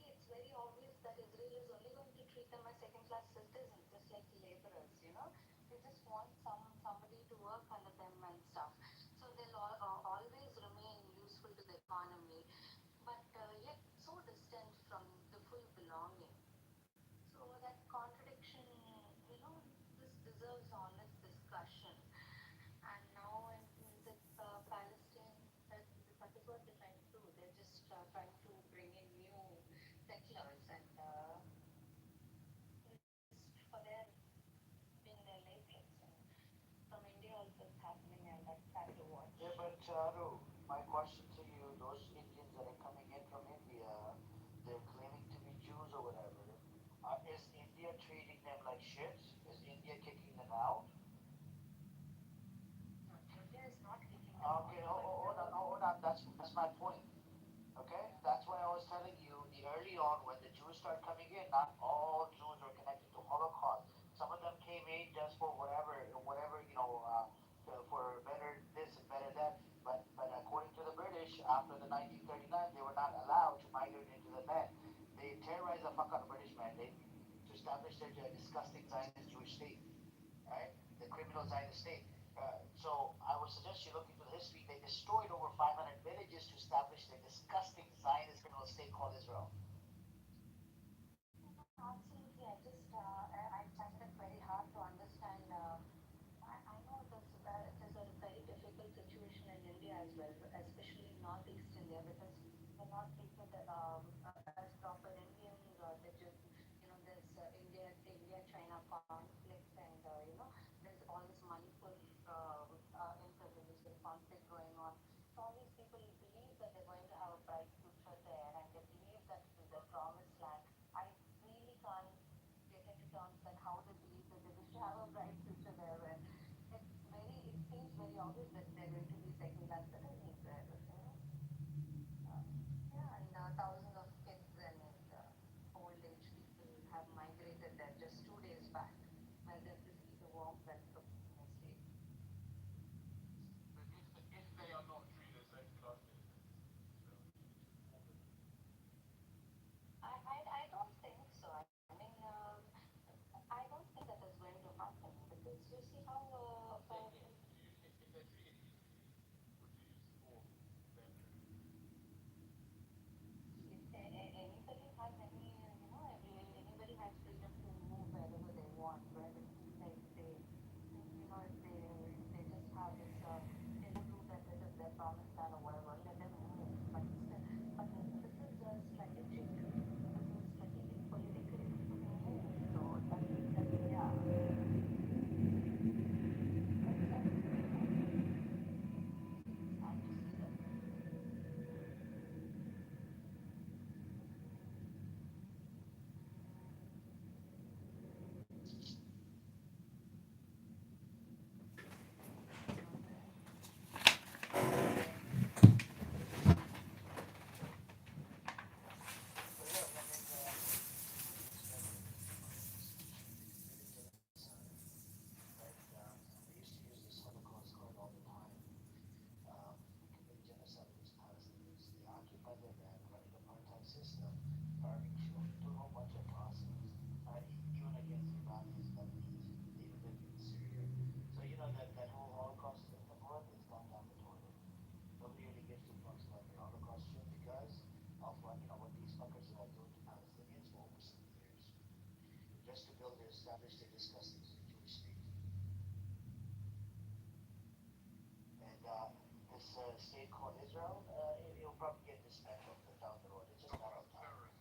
it's very obvious that Israel is only going to treat them as second class citizens, just like laborers. They just want somebody to work under them and stuff. So they'll always remain useful to the economy, but yet so distant from the full belonging. So that contradiction, this deserves honest discussion. And now with Palestine, that is what they're trying to do. They're just trying to bring in new settlers and just for their being their laborers. And from India also it's happening, and that's sad to watch. Yeah, but Charu, my question to you, those Indians that are coming in from India, they're claiming to be Jews or whatever. Is India treating them like shit? Is India kicking them out? No, India is not kicking them out, Okay, but hold on. That's my point. Okay, that's why I was telling you the early on when the Jews start coming in. Not all Jews are connected to Holocaust. Some of them came in just for whatever for better this and better that. But according to the British, after the 1939, they were not allowed to migrate into the land. They terrorized the fuck out of British man. They to establish their disgusting Zionist Jewish state, right? The criminal Zionist state. So I would suggest you look into the history. They destroyed over 500 villages to establish their disgusting Zionist criminal state called Israel. no, absolutely. I find it very hard to understand. I know it is a very difficult situation in India as well, especially in Northeast India, because we're not treated as proper Indians, or there's India-China conflict, and there's all this Manipur inter-religious conflict going on. So all these people believe that they're going to have a bright future there, and they believe that it is their promised land. I really can't get into terms that how they believe that they wish to have a bright future there, where it seems very obvious that they're going to be second class citizens there. Uh, yeah, and thousands of kids and old age people have migrated there just 2 days back, where they've received a warm welcome, honestly. I don't think so. I don't think that is going to happen, because you see how established a disgusting Jewish state. And this state called Israel, it'll probably get dismantled down the road. It's just a matter of time.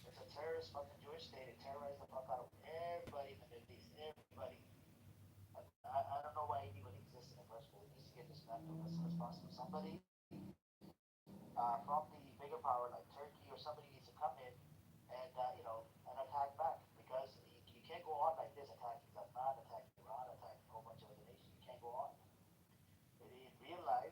It's a terrorist fucking Jewish state. It terrorized the fuck out of everybody in the Middle East. Everybody. I don't know why it even exists in the first place. It needs to get dismantled as soon as possible. Somebody from the bigger power like Turkey or somebody needs to come in and and attack back because you can't go on like this attacking Lebanon, attacking Iran, attacking a whole bunch of other nations. You can't go on. In real life,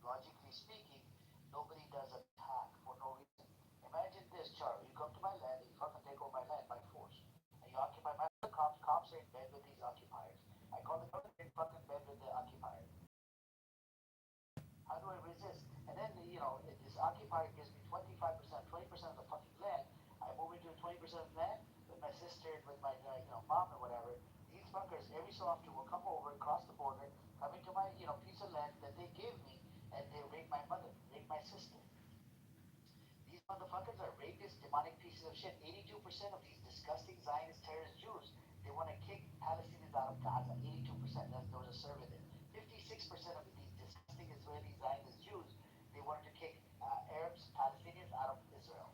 logically speaking, nobody does attack for no reason. Imagine this, Charlie. You come to my land and you fucking take over my land by force. And you occupy my land. Cops are in bed with these occupiers. I call the government in fucking bed with the occupiers. How do I resist? And then, this occupier gives me 25%, 20% of the fucking land. I move into 20% of the land with my sister and with my, mom or whatever. These fuckers every so often will come over, cross the border, come into my, piece of land that they gave me, and they rape my mother, rape my sister. These motherfuckers are rapists, demonic pieces of shit. 82% of these disgusting Zionist terrorist Jews, they want to kick Palestinians out of Gaza. 82%. There was a survey there. 56% of these disgusting Israeli Zionist Jews, they wanted to kick Arabs, Palestinians out of Israel.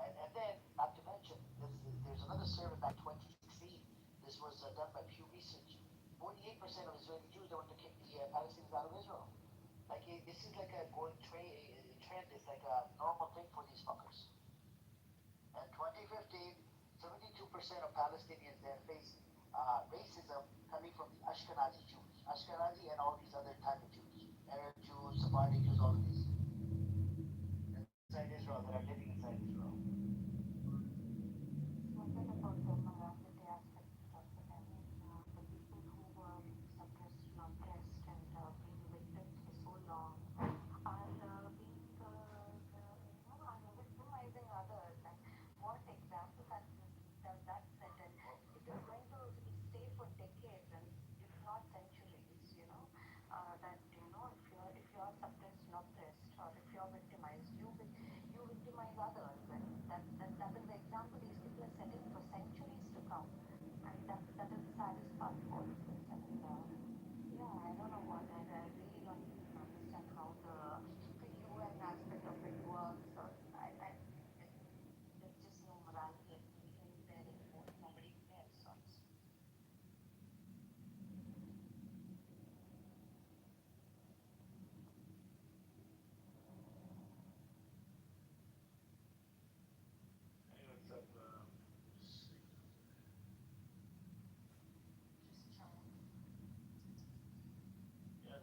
And then, not to mention, there's another survey back in 2016. This was done by Pew Research. 48% of Israeli Jews, they wanted to kick the Palestinians out of Israel. Like, this is like a going trend. It's like a normal thing for these fuckers. In 2015, 72% of Palestinians then face racism coming from the Ashkenazi Jews. Ashkenazi and all these other type of Jews. Arab Jews, Sephardi Jews, all of these inside Israel that are living inside Israel. What about the morality aspect of it? I mean, the people who were suppressed, not pressed, and being victims for so long are being, are victimizing others. And what example does that set? And it is going to stay for decades and if not centuries. That if you're suppressed, not pressed, or if you're victimized, you victimize others, and that is the example these people are setting for centuries to come. And that is the saddest part of all of this. And yeah, I don't know what. I really don't even understand how the UN aspect of it works. Or there's just no morality there anymore. Nobody cares. So it's Anyway, what's up? just chilling. Yeah,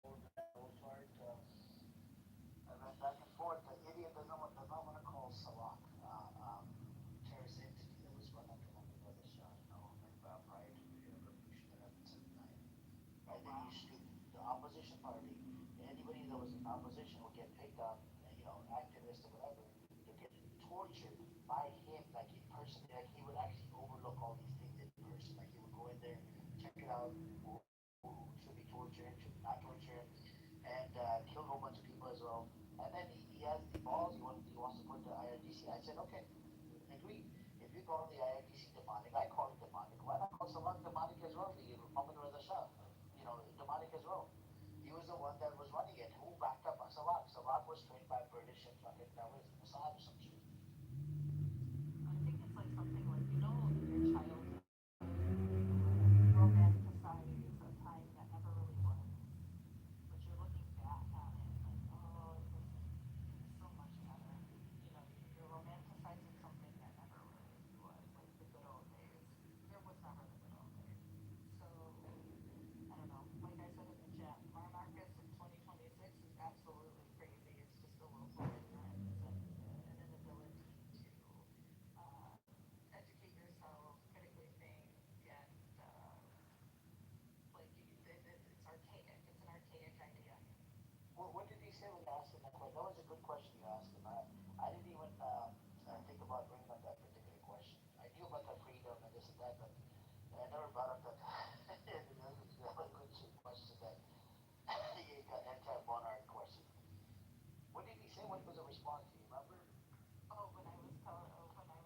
Old chart. I went back and forth. The idiot does not want to call Salah terrorist entity that was run under Mohammed Reza Shah, prior to the revolution that happened in '79. Right? They used to, the opposition party, anybody that was in opposition would get picked up, activists or whatever, would get tortured by him, like in person. Like he would actually overlook all these things in person. Like he would go in there, check it out, who should be tortured, should not torture him, and killed a whole bunch of people as well. And then he has the balls. He wants to put the IRGC. I said, okay, agree. If you call the IRGC demonic, I call it demonic. Why not call Salah demonic as well? The Muhammad Reza Shah, demonic as well. He was the one that was running it. Who backed up Salah? Salah was trained by British and fucking that was Mossad or some shit. I think it's like something like, in your childhood, you romanticize a time that never really was. But you're looking back at it like, oh, it was so much better. You're romanticizing something that never really was, like the good old days. There was never the good old days. So, I don't know. Like I said in the chat, Marmarcus in 2026 is absolutely crazy. It's just a willful ignorance and an inability to uh, educate yourself, critically think, and it's archaic. It's an archaic idea. What did he say when you asked him that question? That was a good question you asked him. I didn't even think about bringing up that particular question. I knew about the freedom and this and that, but I never brought up that. That was a good question that anti-monarch question. What did he say? What was the response? Do you remember? Oh, when I was calling him like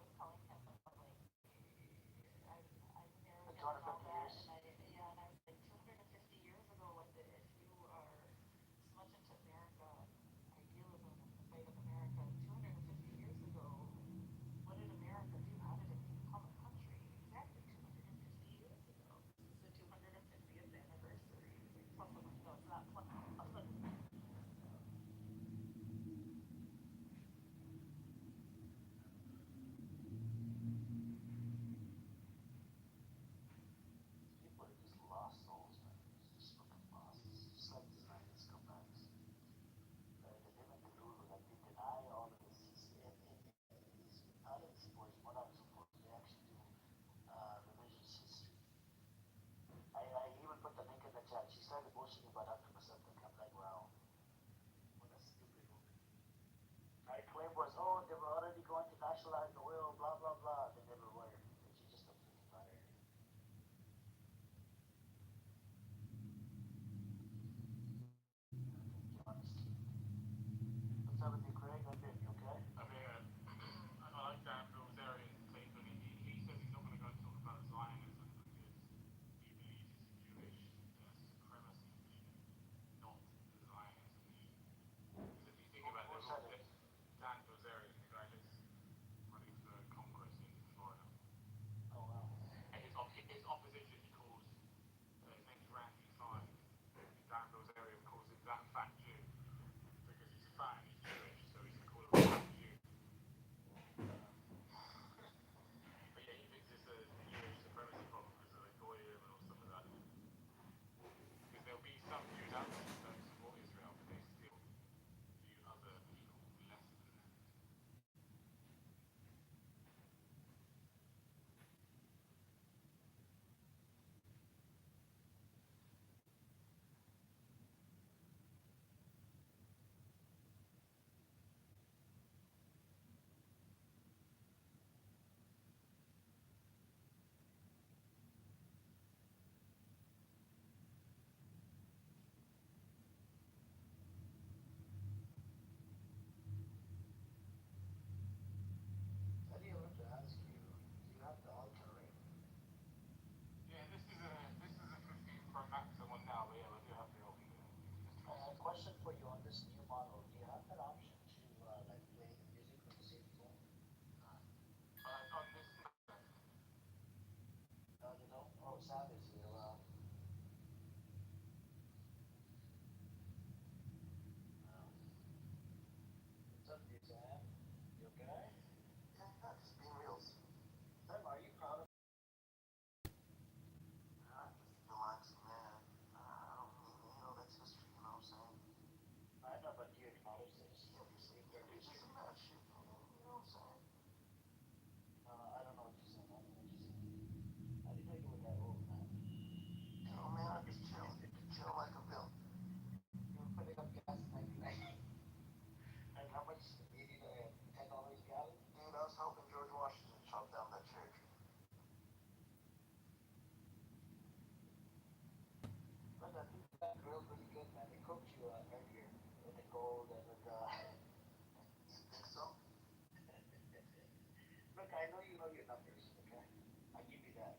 okay, I know you know your numbers, okay? I give you that.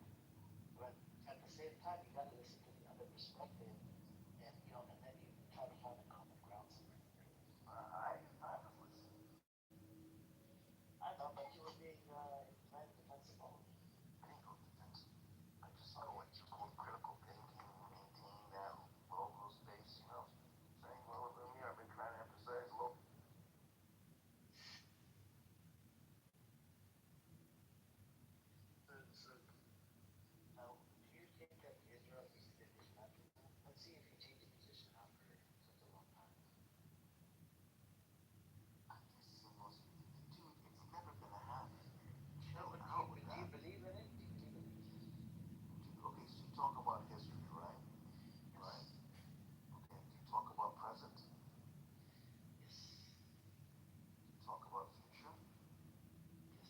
But at the same time, you got to listen to the other perspective, and and then you try to find a common ground somewhere. I was listening. I know, but you were being very defensive all of it. I didn't go defensive. I just go into critical thinking, maintaining that local space, saying, well, let me, I've been trying to emphasize local. So, now, do you think that Israel needs to be dismantled now? Let's see if you change your position after such a long time. I guess it's almost, dude, it's never gonna happen. No, Chill but out with do you that. believe in it? Do you believe in it? Okay, so you talk about history, right? Yes. Right. Okay, do you talk about present? Yes. Do you talk about future? Yes.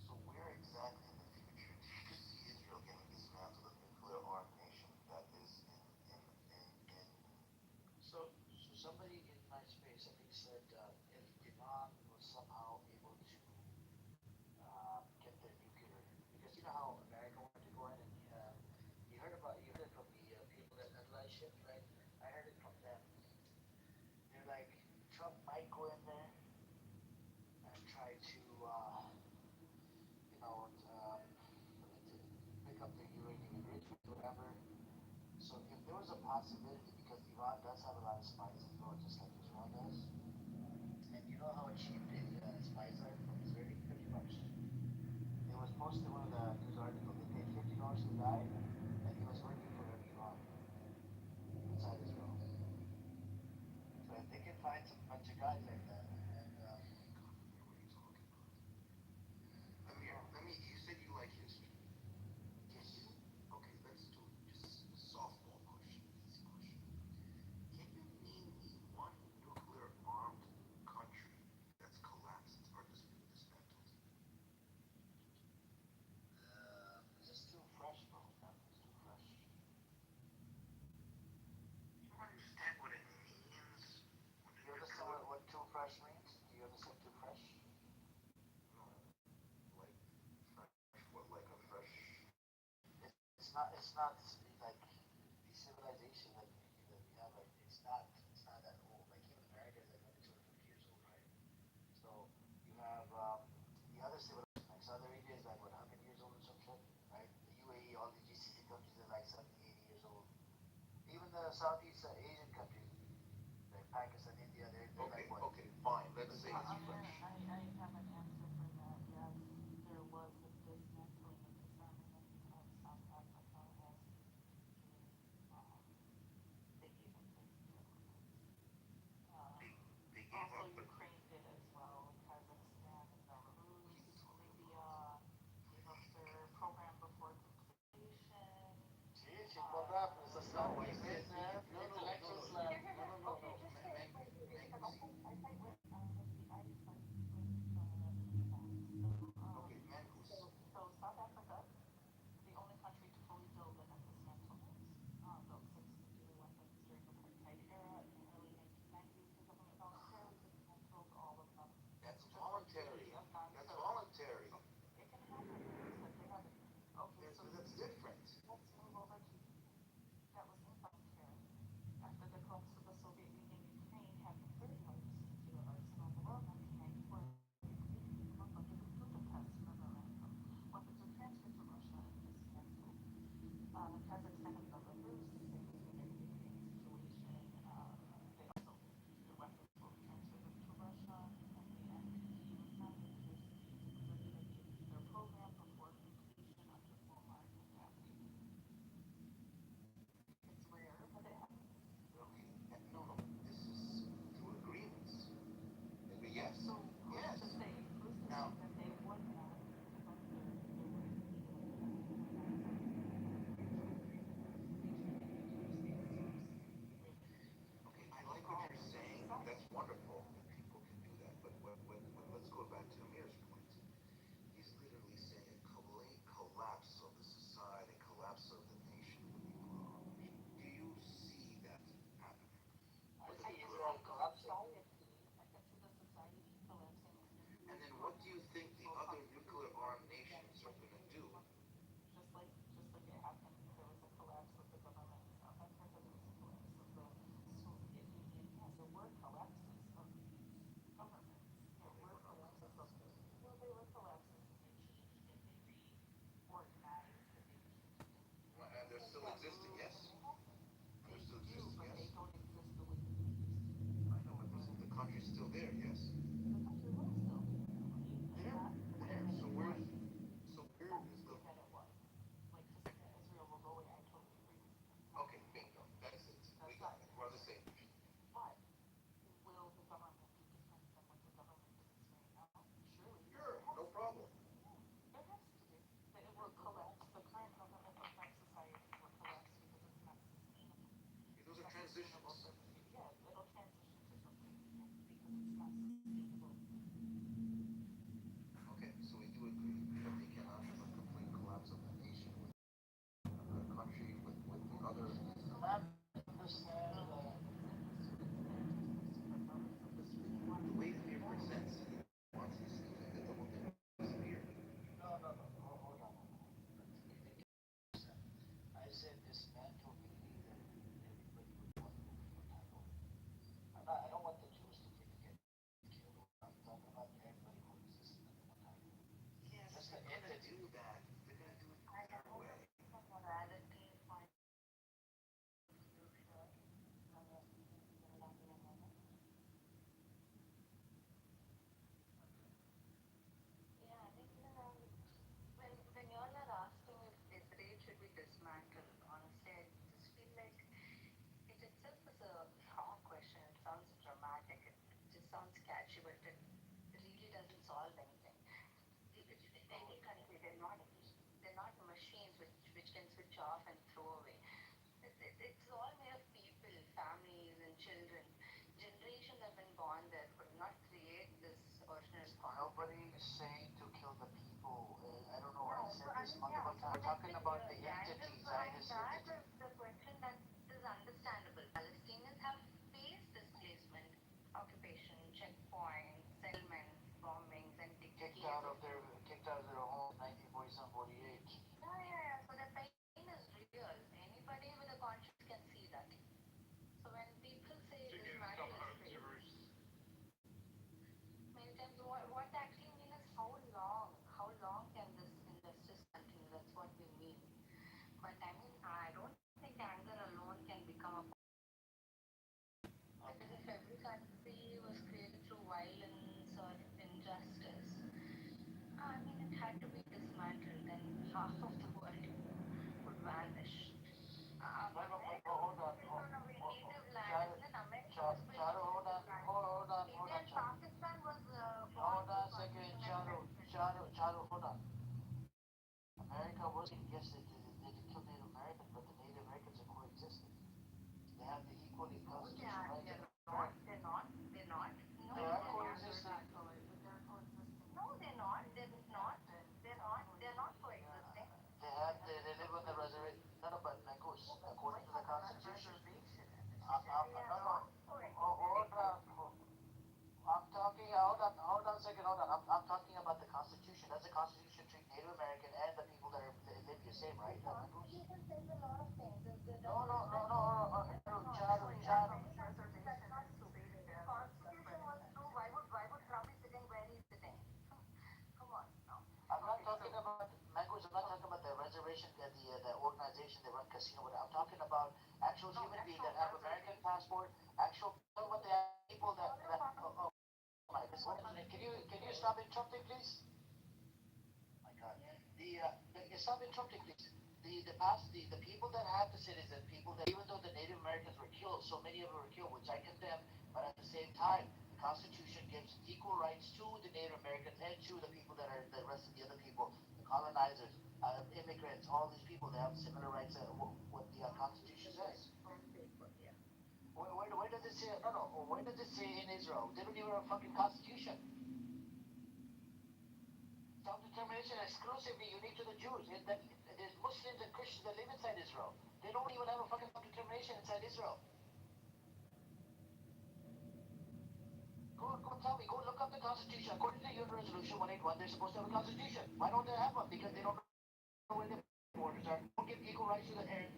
So where exactly in the future do you see Israel getting dismantled, a nuclear armed nation that is in So somebody in my space, I think, said if Iran was somehow able to get their nuclear, because you know how America wanted to go in, and you heard it from the people that analyze shit, right? I heard it from them. They're like, Trump might go in there and try to, pick up their uranium enrichment, whatever. So if there was a possibility, because Iran does have a lot of spies as well, just like Israel does, and you know how cheap the spies are from Israeli? $50. It was posted in one of the news articles. They paid $50 to the guy, and he was working for Iran inside Israel. So if they can find some bunch of guys like that, and what are you talking about? You said you like history. Can you, okay, let's do just a softball question, easy question. Can you name me one nuclear armed country that's collapsed or just been dismantled? it's just too fresh, bro. Man. It's too fresh. You don't understand what it means when Do you understand what too fresh means? Do you understand too fresh? no, like fresh, what, like a fresh? It's not like the civilization that we have. Like it's not that old. Like even America is like only 250 years old, right? So you have the other civilization, like Saudi Arabia is like what 100 years old or some shit, right? The UAE, all the GCC countries are like 70, 80 years old. Even the Southeast Asian countries, like Pakistan, India, they're Okay, like what? okay, fine. Let's say it's I fresh. have an answer for that. Yes, there was a dismantling and disarmament of South Africa as um, they gave up their nuclear weapons. They gave Also, up, but Ukraine did as well. Kazakhstan and what are you Belarus, talking about? Libya gave up their program before completion. See, she pulled up. It's a No, study, man. Intellectual slap. Okay, just say it. Wait, because I fight with I fight with facts. Okay, man, who's So South Africa, the only country to fully build and then dismantle it, built six nuclear weapons during the apartheid era in the early 1990s. The government voluntarily dismantled all of them. that's Just like voluntary. I'm not That's so voluntary. it can happen. Like they haven't. Okay, so That's different. let's move over to that was in sustainable. So yeah, it'll transition to something different because it's not sustainable. Okay, so we do agree that they cannot have a complete collapse of the nation with a country with the other. The way Amir presents, he wants to see like a double disappear. I said dismantle meaning that everybody would want to move for title. I don't want the Jews to get killed. I'm talking about everybody who exists in the title. Yes, Just the they're gonna entity. do that. They're gonna do it I their know way. that the morality point you sure allow me a moment. Yeah, I think when you all are asking if Israel should be dismantled, honestly, I just feel like it itself is a wrong question. It sounds dramatic. It just sounds catchy, but it really doesn't solve anything. Any country, they're not machines which can switch off and throw away. It's all made of people, families, and children. Generations have been born there could not create this original conflict. Nobody is saying to kill the people. I don't know. I No, said so I this mean, yeah, multiple so times. We're talking about the the angle entity, behind Zionist that entity. is the question that is understandable. Palestinians have faced displacement, occupation, checkpoints, settlements, bombings, and decades of Kicked out of their home in 1947, 48. yeah. So the pain is real. Anybody with a conscience can see that. So when people say this matter is real, many times what they actually mean is how long? How long can this injustice continue? That's what we mean. But I mean, I don't think anger alone can become a because if every country was created through violence or injustice, I mean, it had to be dismantled, then half of the world would vanish. America was built on a native land, isn't it? America was built on a native land. India and Pakistan was Hold born on through a second, continental Charu, hold on. America was, yes, they did kill Native Americans, but the Native Americans are coexisting. They have the equally No, they constitutional are. rights. They're not. No, They are coexisting. they're coexisting. No, they're not. They're not coexisting. They live on the reservation. No, but Mangoose, according to the Constitution. They're No. not Hold coexisting. on. I'm talking, hold on a second, hold on. I'm talking about the Constitution. Does the Constitution treat Native American and the people that are in Libya same, right? The Constitution says a lot of things. The Constitution was true. Why would Trump be sitting where he's sitting? Come on, no. I'm not talking about Mangoes. I'm not talking about the reservation, the organization that run casino. I'm talking about actual human beings that have American passport. Actual, talking about the people that. My God. Can you stop interrupting, please? My God. Stop interrupting, please. The people that have the citizen, people that even though the Native Americans were killed, so many of them were killed, which I condemn, but at the same time, the Constitution gives equal rights to the Native Americans and to the people that are the rest of the other people, the colonizers, immigrants, all these people. They have similar rights. What the Constitution says. Where does it say? No. Where does it say in Israel? They don't even have a fucking constitution. Self-determination is exclusively unique to the Jews. There's Muslims and Christians that live inside Israel. They don't even have a fucking self-determination inside Israel. Go tell me. Go look up the Constitution. According to UN Resolution 181, they're supposed to have a constitution. Why don't they have one? Because they don't know where the borders are. Don't give equal rights to the Arab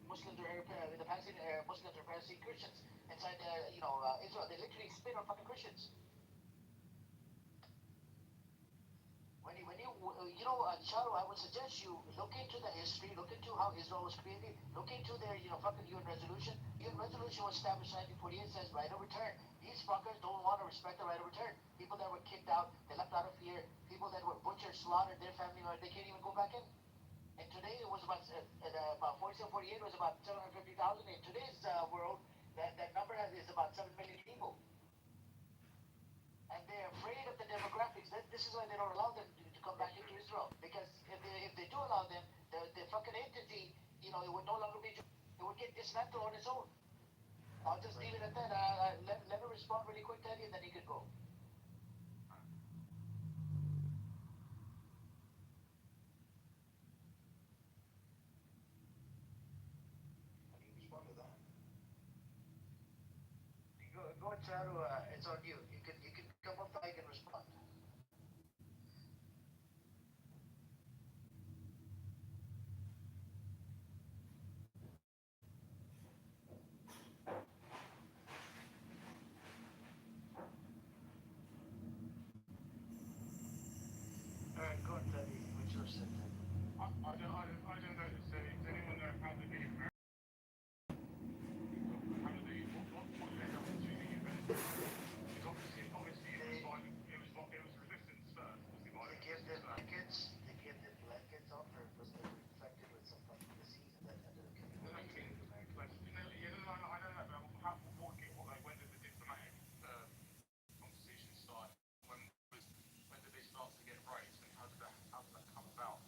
Muslims or the Palestinian Muslims or Palestinian Christians inside Israel. They literally spit on fucking Christians. Charu, I would suggest you look into the history, look into how Israel was created, look into their, fucking UN resolution. UN resolution was established in 1948, says right of return. These fuckers don't want to respect the right of return. People that were kicked out, they left out of fear. People that were butchered, slaughtered, their family, they can't even go back in. And today it was about 47, 48 was about 750,000. In today's world, that number is about 7 million people. And they're afraid of the demographics. This is why they don't allow them to come back into Israel. Because if they do allow them, the fucking entity, it would no longer be. It would get dismantled on its own. I'll just leave it at that. Let me respond really quick, Teddy, and then you can go. How do you respond to that? Go, Charu. It's on you. You can come off the mic and respond. All right, go on, Teddy. What's your set, Teddy? I don't know. So does anyone know how the American, how do they, what led up to the event? Because obviously it was resistance first. Was the violent They give them resistance first? blankets. They give them blankets on purpose. They were infected with some fucking disease, and that ended up killing No, over I 200 mean, Americans. like, you know, yeah, no, I don't know, but like, when did the diplomatic conversation start? When did they start to get raised, and how did that come about?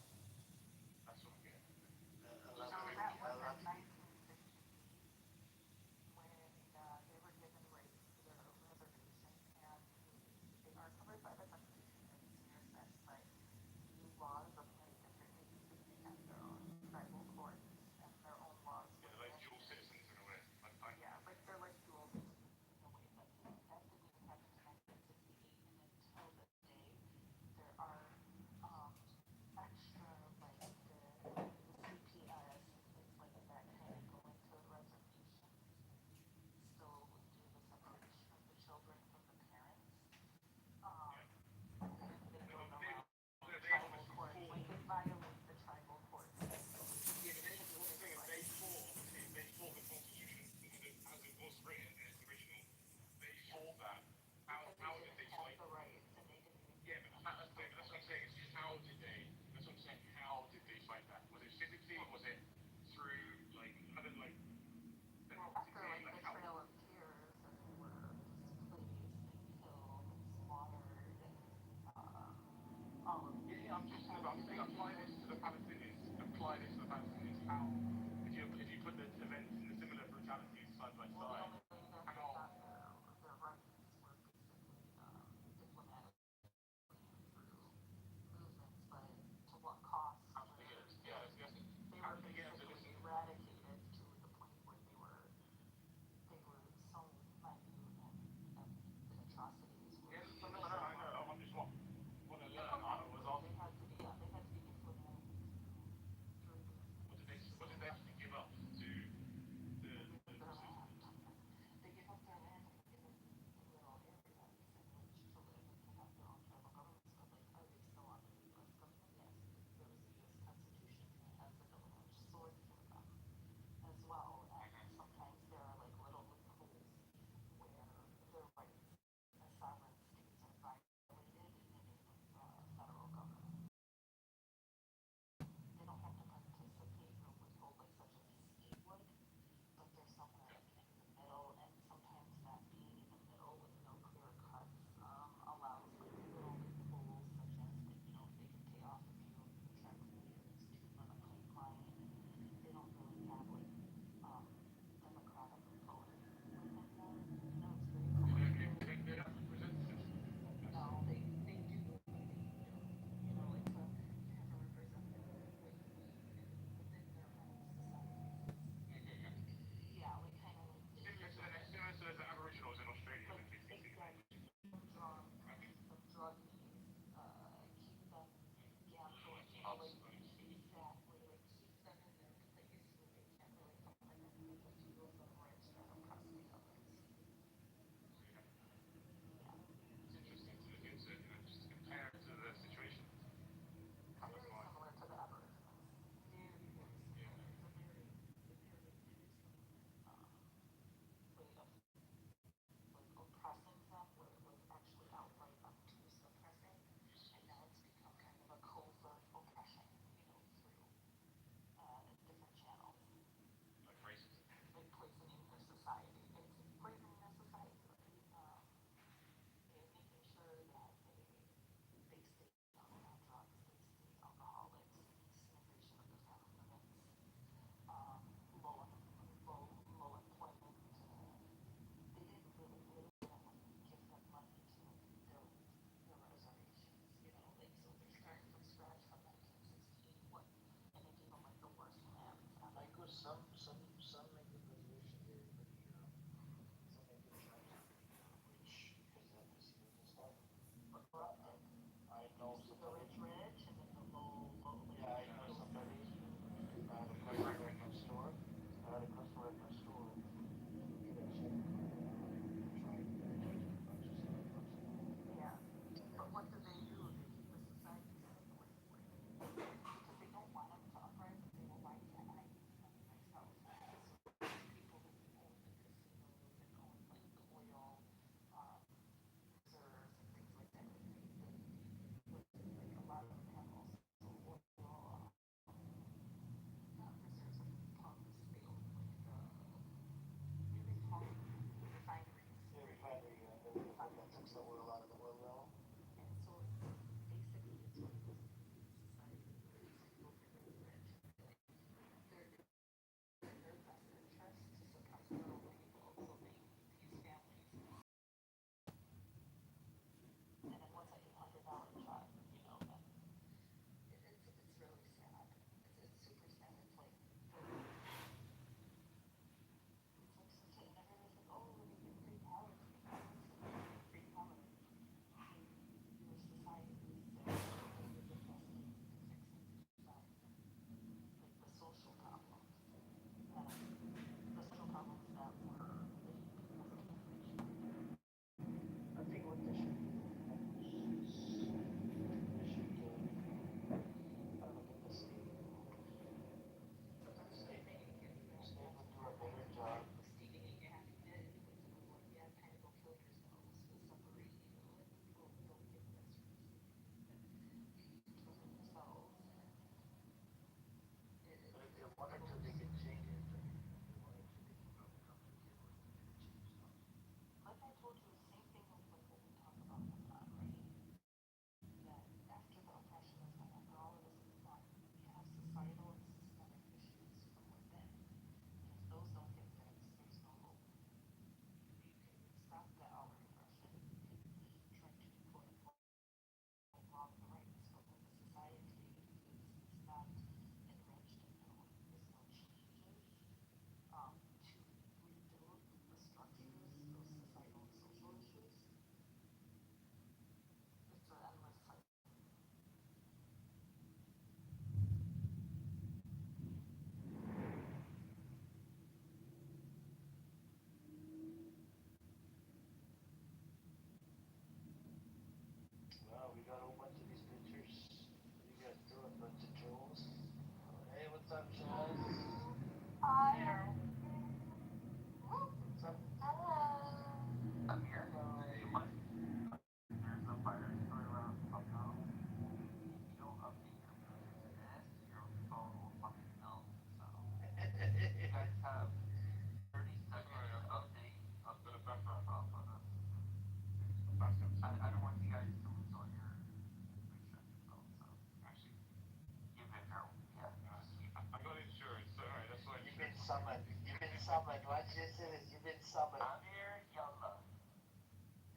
summoned. What you just said is you've been summoned. Amir Yallah.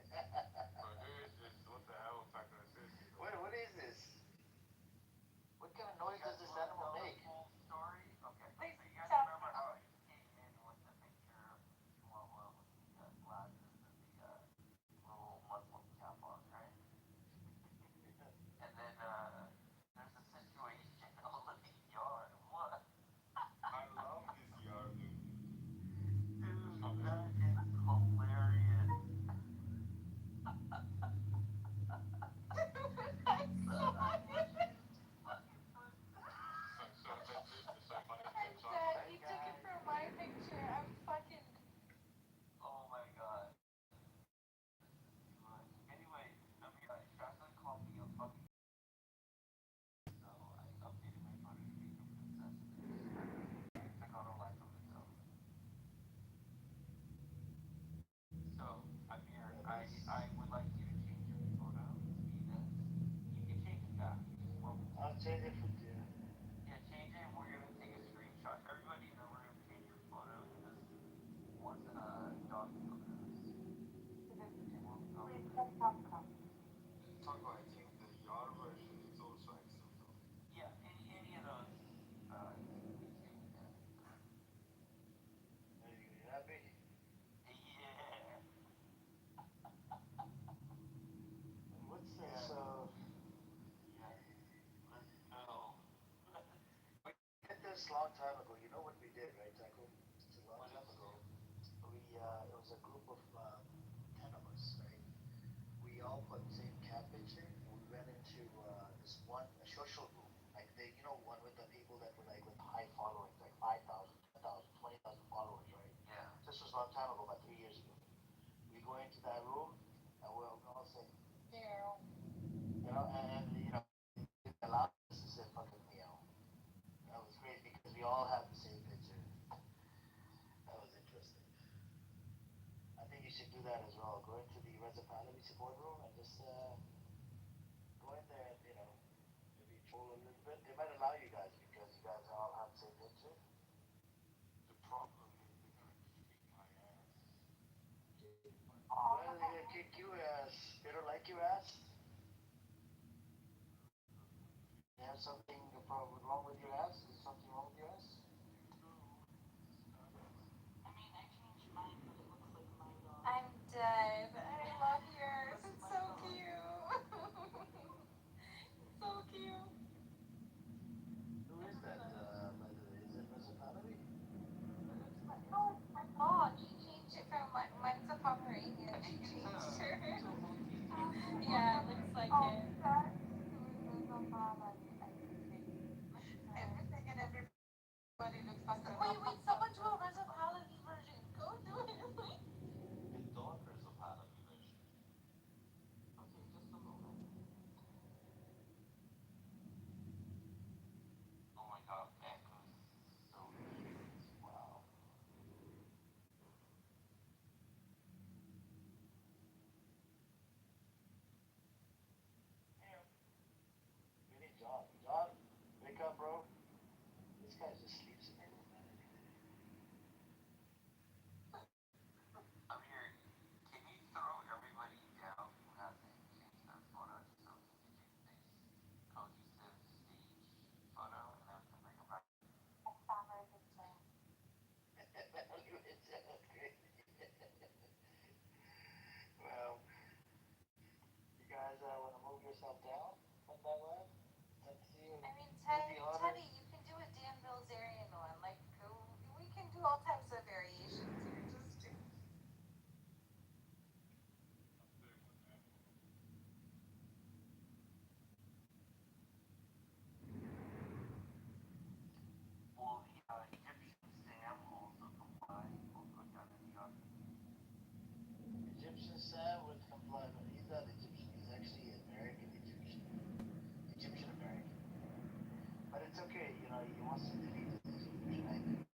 But this is what the hell am I gonna say to you? What is this? What kind of noise does this animal make? Story? Okay. Please So you guys tell remember me. how he came in with the picture of Shmuel with the glasses and the little Muslim cap on, right? And then there's a situation over the yard. What? I love this yard, dude. Dude, that is hilarious. So funny I'm thing, so dead. He took it from my picture. I'm fucking. Oh my god. Anyway, Amir, Shasta called me a fucking. So I updated my photo to make a princess. I got a life of its own. So, Amir, I would like you to change your photo to be this. You can change it back. I'll change it for you. Yeah, change it. We're gonna take a screenshot. Everybody know we're gonna change your photo to this one dog photos. Please don't talk about it. Taco, I think the yard version is also acceptable. Yeah, any of those. We can. Are you happy? Yeah. What's this? Yeah. So Yeah. Let's go. we did this a long time ago. You know what we did, right, Taco? It's a long What time did you ago. do? It was a group of 10 of us, right? We all put the same cat picture, and we went into this one a social group, like one with the people that were like with high followings, like 5,000, 10,000, 20,000 followers, right? Yeah. This was a long time ago, about 3 years ago. We go into that room, and we all say, meow, they allowed us to say fucking meow. That was great because we all had the same picture. That was interesting. I think you should do that as well. Go into the Reza Pahlavi support room and just go in there and maybe troll a little bit. They might allow you guys because you guys all have the same picture. The problem is they're gonna kick my ass. Well, they're gonna kick you ass. They don't like your ass. You have something wrong with your ass? Is there something wrong with your ass? I mean, I changed mine, but it looks like my dog. I'm dead. I love yours. It's so cute. So cute. Who is that, by the way? Is it Reza Pahlavi? No, it's my dog. She changed it from mine's a Pomeranian. She changed her. Yeah, it looks like it. Everything and everybody looks like it. Wait, someone do a Reza Pahlavi version. Go do it. The daughters of Pahlavi version. Okay, just a moment. Oh my god, Echo's so cute. Wow. We need John. John, wake up, bro. This guy just sleeps in the room, man, every day. Amir, can you throw everybody down who hasn't changed their photo just so we can get you this cohesive stage photo and then we can bring it back? That's great. Well, you guys want to move yourself down from that way? It's up to you. I mean, Who's the honor? Teddy, you can do a Dan Bilzerian one. Like, we can do all types of variations here. Just do. Will the Egyptian Sam also comply? We'll put down in the audience. Egyptian Sam would comply, but he's not Egyptian. He's actually American Egyptian. Egyptian American. But it's okay, he wants to delete his Egyptian identity.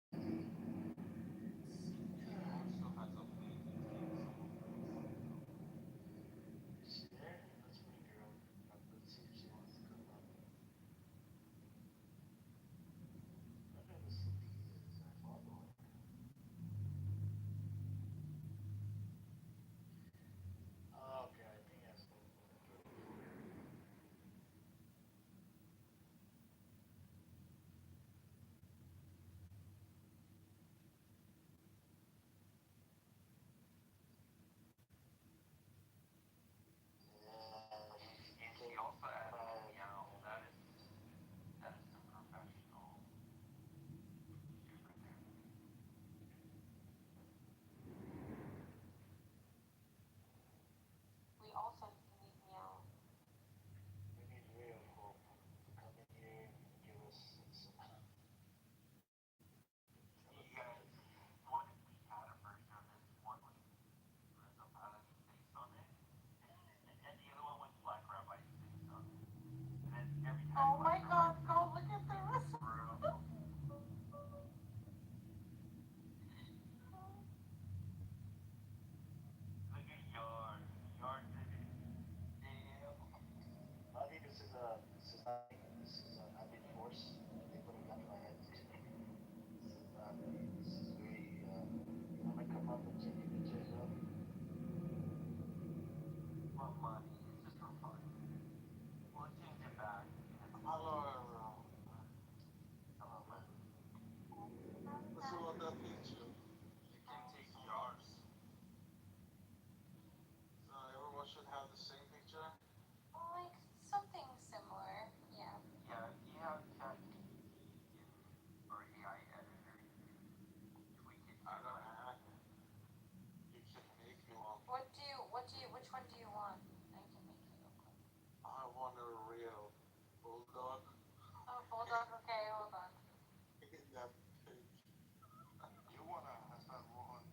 He also has amazing things on his. Is she there? Let's bring her up. Let's see if she wants to come up. I never see the follower. Okay, hold on. in that page. You wanna has that one?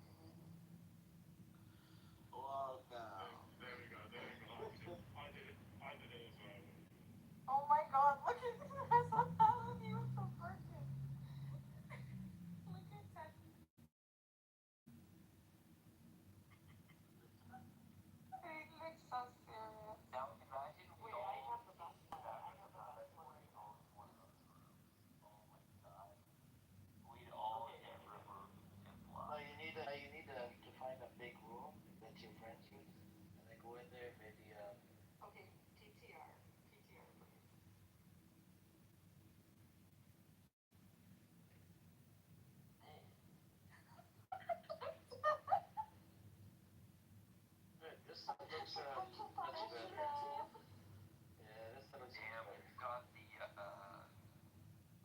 Walk down. There we go. There we go. I did it. I did it. I did it as well. Oh my god, look at hospitality with the Birkin. Look at that. It looks so serious. Now imagine we Wait, I all have the best one. I have the best one right now. oh my god. We'd all Okay, get there we go. removed and No, blocked. you need to find a big room that you're friends with, and then go in there. Maybe Okay, TTR. TTR, please. this side looks much better. Yeah, this side looks much Damn, better. it's got the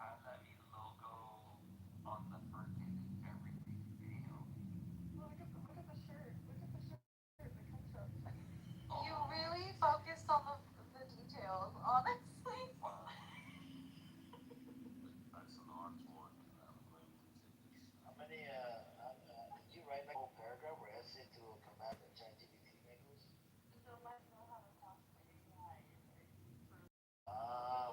Alami logo on the Birkin and everything. Damn. Look at the shirt. Look at the shirt. The ketchup. You really focused on the details, honestly. Wow. That's an artwork. I'm going to take this. How many? Did you write like a whole paragraph or essay to combat the ChatGPT makers? No, I know how to talk to AI.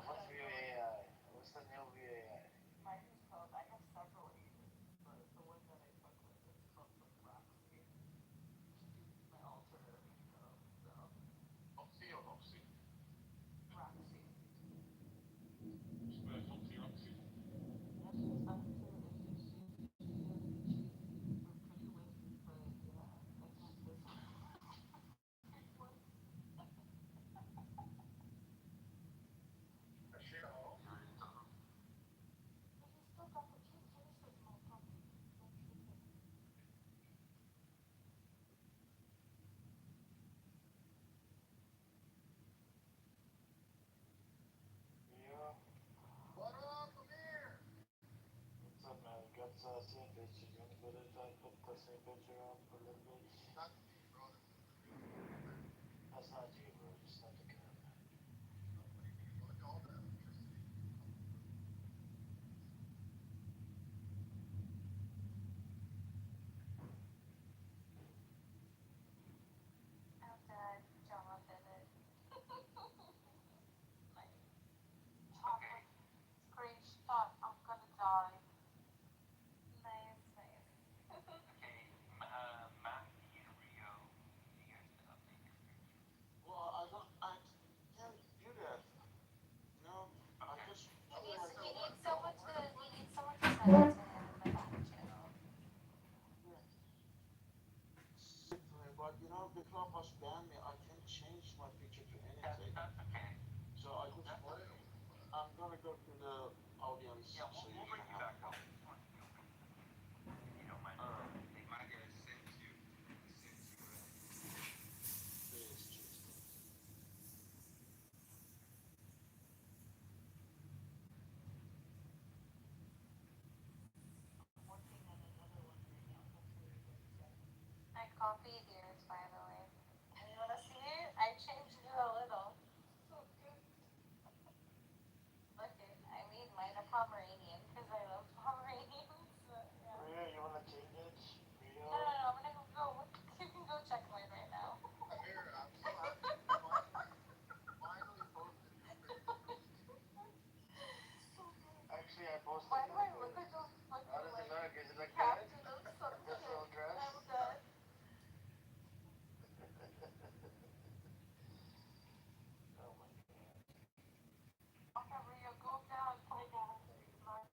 What's View AI? What's the new View AI? Mine is called, I have several agents, but the one that I fuck with is called the Roxy. It's my alter ego, so Oxy or Roxy? Roxy. Foxy Roxy. Yeah, she's fun too. We're pretty wizard, but yeah, I think this one. You're in total. But you still got the cute faces, my puppy. Don't forget. Yeah. What up, Amir? What's up, man? We got the same picture. You want to put it? Put the same picture up for a little bit. Not me, bro. This is the real me. That's not you, bro. Just not the camera. What do you mean? Look at all the electricity coming through. I'm dead, Jonathan. Like, Okay. chocolate. Screenshot. I'm gonna die. Nice, nice. Okay. Matthew and Rio, you guys can update your pictures. Well, I can't do that. No, I Okay. just He needs someone to send it to him in the back channel. yeah, send to him. But you know, the clubhouse banned me. I can't change my picture to anything. That's okay. So I just That's want. okay. I'm gonna go to the audience Yeah, so you we'll can bring you have back up. fun. I just want to feel free, if you don't mind. Alright. My guy sent you. I sent you, right? Please choose that. I'm working on another one right now. Hopefully it works out. I copied yours, by the way. You wanna see it? I changed it a little. So good. Look it. I made mine a Pomeranian because I love Pomeranians. Yeah. Rio, you wanna change it? No, no, Rio? no. I'm gonna go. You can go check mine right now. Amir, I'm so happy you finally posted your picture. So good. Actually, I posted Why do I look yours. like a How fucking does it like look? Does it look good? captain of some This shit? little dress? I'm dead. Oh my god. Okay, Rio, go down. Oh my god.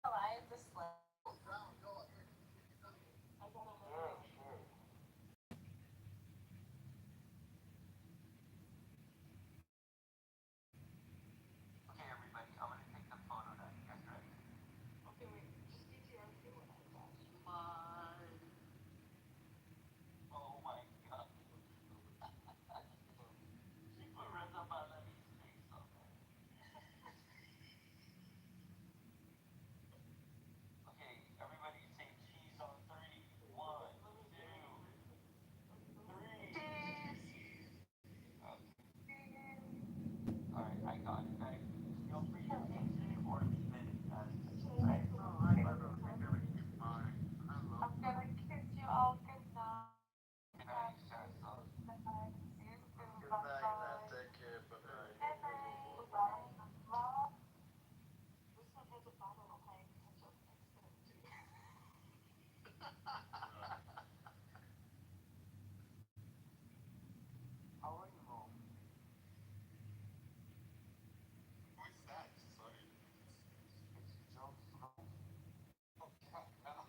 Alive the slip. Go down, go, Amir. Keep telling me. I gotta Sure, look. sure. Okay, everybody, I'm gonna take the photo now. You guys ready? Okay, wait. Just PTR the one I attached. bottle of wine ketchup next to it too. How are you, Mo? Who is that? Sorry. It's John Snow. Oh, yeah, yeah.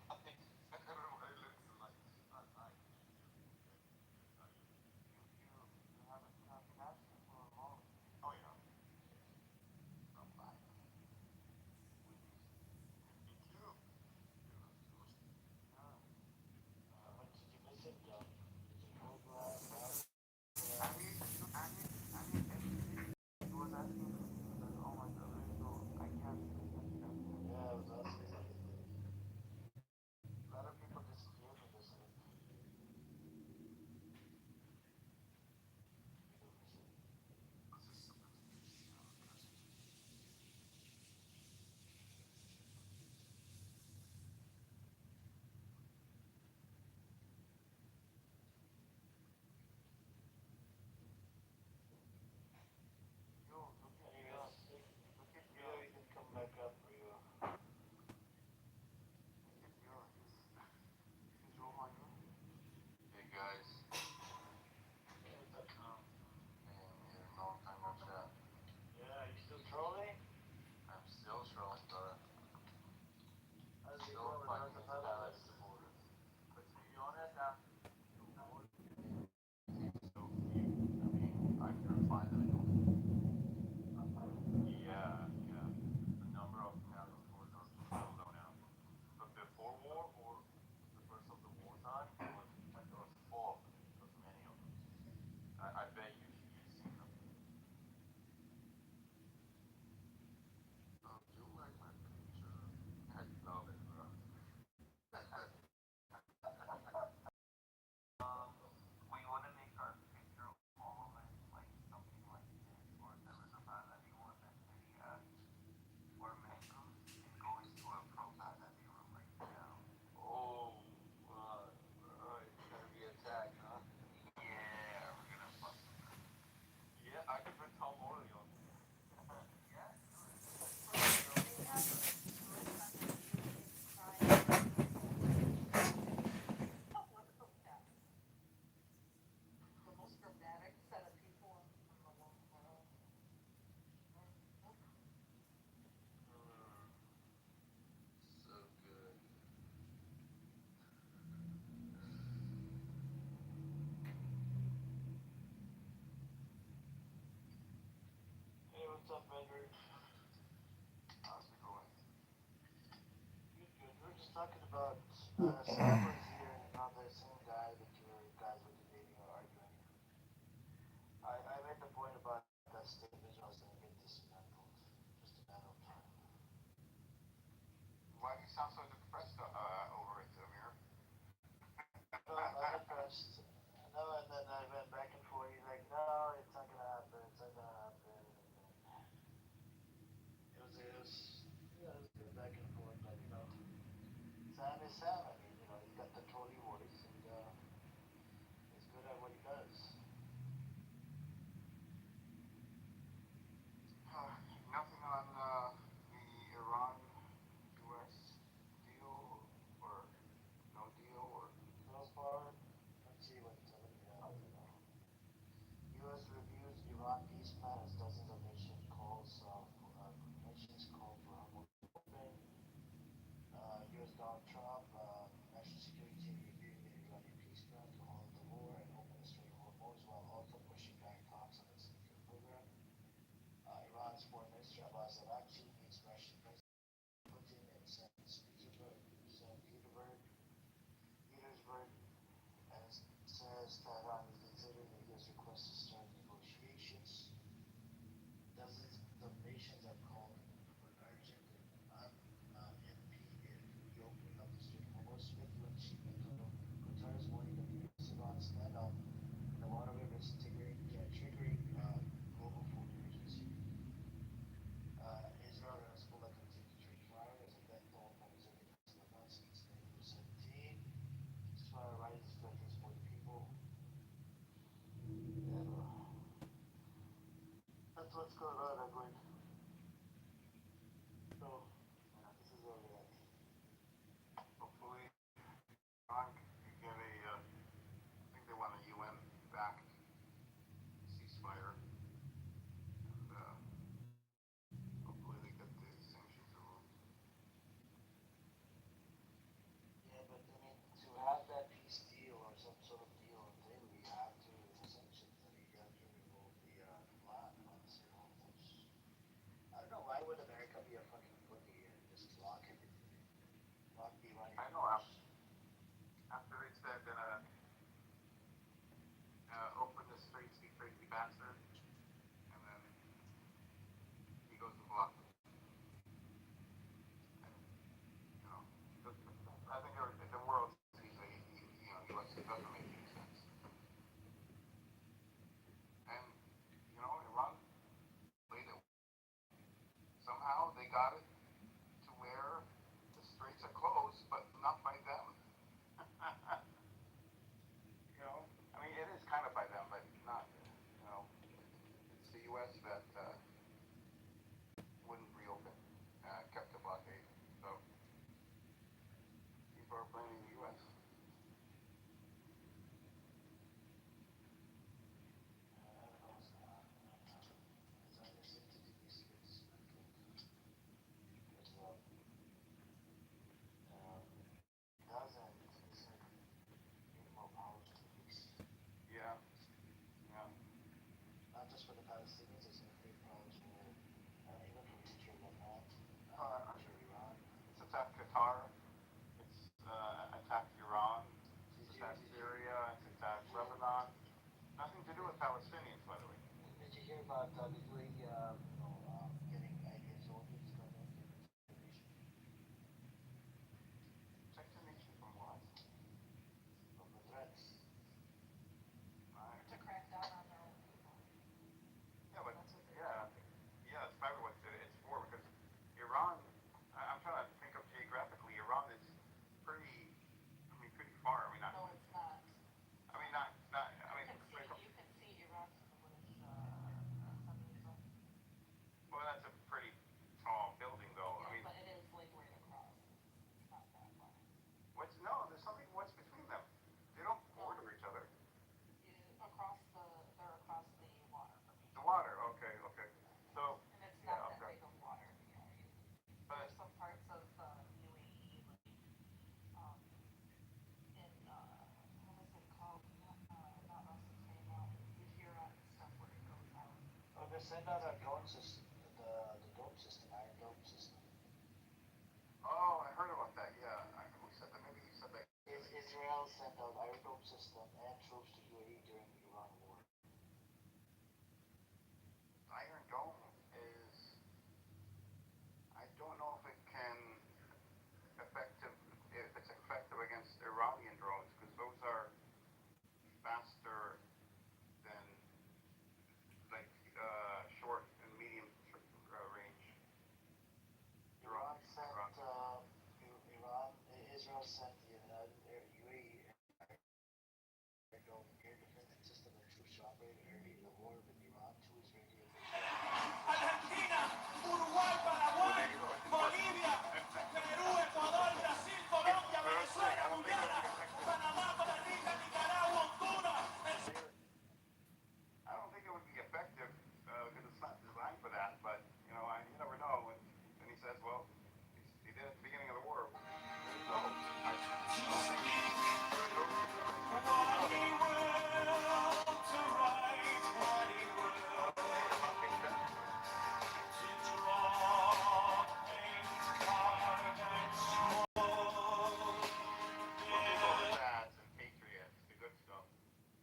Everybody looks like. I You haven't asked me for a long. Oh, yeah. I'm back. Me too. Yeah. How much did you miss him, John? Did you go out? He was asking for me. He was like, oh my god, let's go. I can't. Yeah, I was asking. A lot of people disappear from this earth. Yo, look at Anyways, look at Rio, you can come back up, Rio. Is Rohan. Hey, guys. Hey, what's up? Man, we had a long time no chat. Yeah, you still trolling? I'm still trolling, brother. How's it Still going? How's fighting the into Allied Pelicans? supporters. But to be honest, Teams so few. I mean, I couldn't find them in Yeah, yeah. The number of Allied supporters are so low now. But before war, or the first of the war time, it was full of them. There was many of them. I bet you've seen them. Oh, you like my picture? I love it, bro. We want to make our picture all of it like something like this, or never surprise anyone that any or mango and go into a profile that they were like down. Oh, right. It's gonna be attacked, huh? Yeah, we're gonna bust them. Yeah, I could put Tom Morley on. Yeah, do it. They have groups on the news trying to what was that? The most dramatic set of people in the world. So good. hey, what's up, Edward? How's it going? Good, good. We were just talking about Sam was here, you know, the same guy that you guys were debating or arguing. I made the point about that state of Israel is going to get dismantled. Just a matter of time. Why do you sound so depressed over it, Amir? No, I'm not impressed. No, and then I went back and forth. He's like, no, it's not gonna happen. It's not gonna happen. It was good back and forth. But you know, Sam is Sam. I mean, you know, he's got the trolley voice, and he's good at what he does. Nothing on the Iran-US deal, or no deal, or So far, let's see what. Let me U.S. reviews Iran peace plan as dozens of nations call for Hormuz to open. U.S. Donald Trump, National Security Team reviewing the Iranian peace plan to halt the war and open the Strait of Hormuz while also pushing back talks on its nuclear program. Iran's Foreign Minister Abbas Araghchi meets Russian President Putin in Petersburg, and says Tehran is considering the U.S. request to start negotiations. Dozens of nations have called for an urgent and unimpeded reopening of the Strait of Hormuz, with Qatar is warning that the U.S.-Iran standoff in the waterway risks triggering global food emergency. Israel and Hezbollah continue to trade fire as a death toll from Israeli missile attacks since November 17. Ceasefire rises to at least 40 people. Yeah, that's what's going on, Edward. but not by them. I mean, it is kind of by them, but not. It's the U.S. that wouldn't reopen, kept the blockade. So people are blaming the U.S. Yeah, yeah. Not just for the Palestinians, it's going to create problems for even for the future of Lebanon, future of Iran. It's attacked Qatar. It's attacked Iran. It's attacked Syria. It's attacked Lebanon. Nothing to do with Palestinians, by the way. Did you hear about the UAE, getting ideas soldiers to come in to protect the nation? Protect the nation from what? From the threats. To crack down on their own people. Yeah, but that's probably what it's for, because Iran. I'm trying to think of geographically. Iran is pretty. I mean, pretty far. I mean, not. No, it's not. I mean, not. I mean, You can see Iran from the British sub-region. well, that's a pretty tall building, though. Yeah, I mean, but it is like right across. It's not that far. there's something. What's between them? They don't border each other. They're across the water. The water. Okay. So. And it's Yeah. not that Okay. big of water. But There's some parts of UAE, like in what is it called? Not Ras Al Khaimah. You hear stuff where it goes out. Oh, they sent out a drone system, the dome system, Iron Dome system. oh, I heard about that. Yeah. Who said that? Maybe you said that. Israel sent out Iron Dome system and troops to UAE during the Iran war. Iron Dome is. I don't know if it can effective. If it's effective against Iranian drones, because those are faster than like short and medium range Iran drones. sent, Israel sent the UAE Air Dome air defense system and troops to operate early in the war with Iran. Two Israeli Argentina, Uruguay, Paraguay, Bolivia, Perú, Ecuador, Brasil, Colombia, Venezuela, Guyana, Panamá, Costa Rica, Nicaragua, Honduras. I don't think it would be effective because it's not designed for that. But you never know. And he says, well, he did at the beginning of the war. So I don't and Patriots, the good stuff.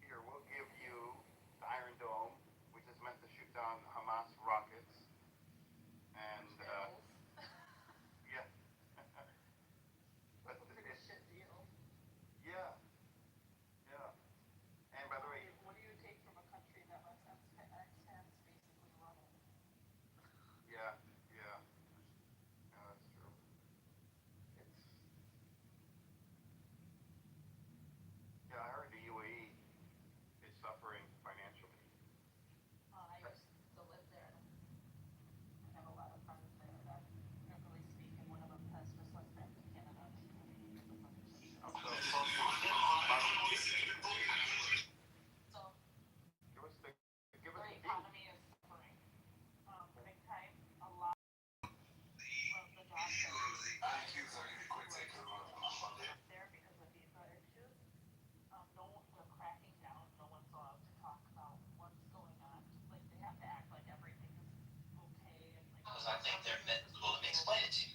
Here, we'll give you the Iron Dome, which is meant to shoot down Hamas rockets. And, yeah. But Pretty shit deal. Yeah. And by the way, What do you take from a country that lets expats basically run it? yeah, that's true. I heard the UAE is suffering financially. I used to live there. I have a lot of friends there that don't really speak, and one of them has just left back to Canada. Give us the the economy is suffering big time. A lot of the jobs there because of visa issues. They're cracking down. No one's allowed to talk about what's going on. Like they have to act like everything is okay. And like, because I think they're well, let me explain it to you.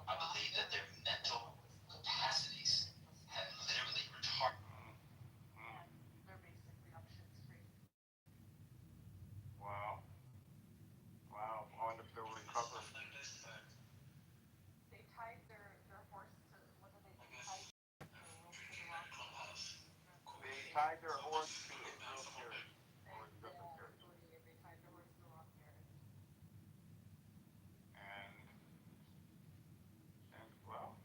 I believe that their mental capacities have literally retarded. And they're basically up shit's creek. Wow. I wonder if they'll recover. They tied their horse to, what did they tie their rope to the rock? They tied their horse to Israel's carriage. Or They different carriage. tied their horse to the rock carriage. And well,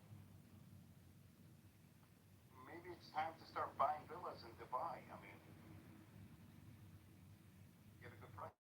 time to start buying villas in Dubai. I mean, get a good price.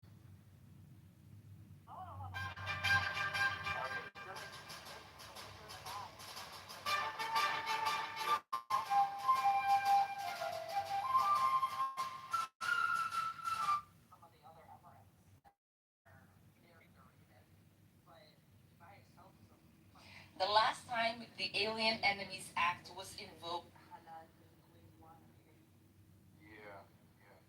The last time the Alien Enemies Act was invoked. Yeah, yeah,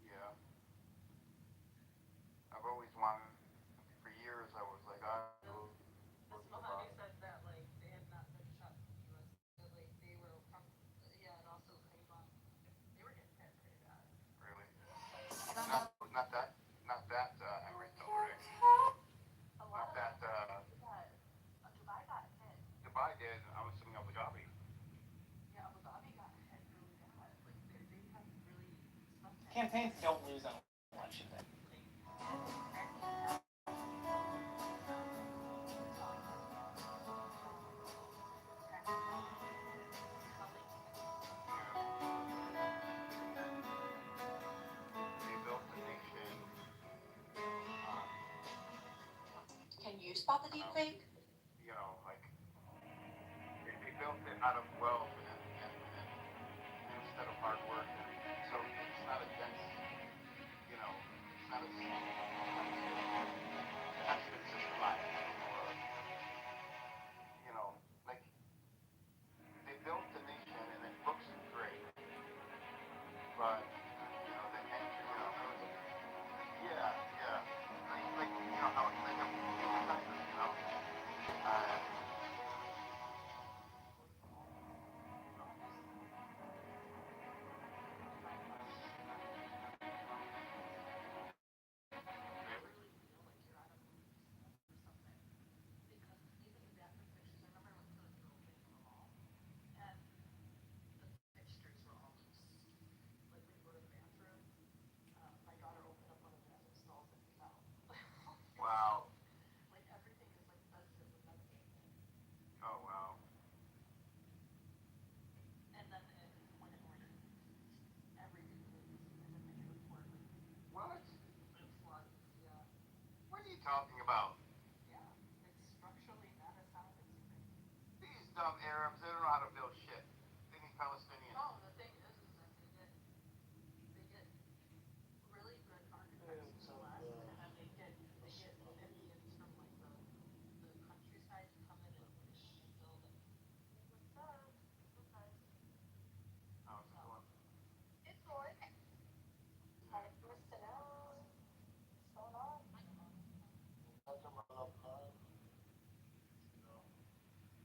yeah. I've always wanted. For years, I was like, I looking about it. Really? Not that Emirates though, right? Not that Dubai did. I'm assuming Abu Dhabi. Campaigns don't lose on election day. They built the nation on, Can you spot the deep fake? like they built it out of wealth and instead of hard work. And so it's not a dense, it's not a, it has been systemized or, like they built the nation and it looks great, but yeah, yeah, like how it's like a Texas, Wow. Oh wow. What? What are you talking about? These dumb Arabs, they don't know how to build shit. They need Palestinians. How's it going?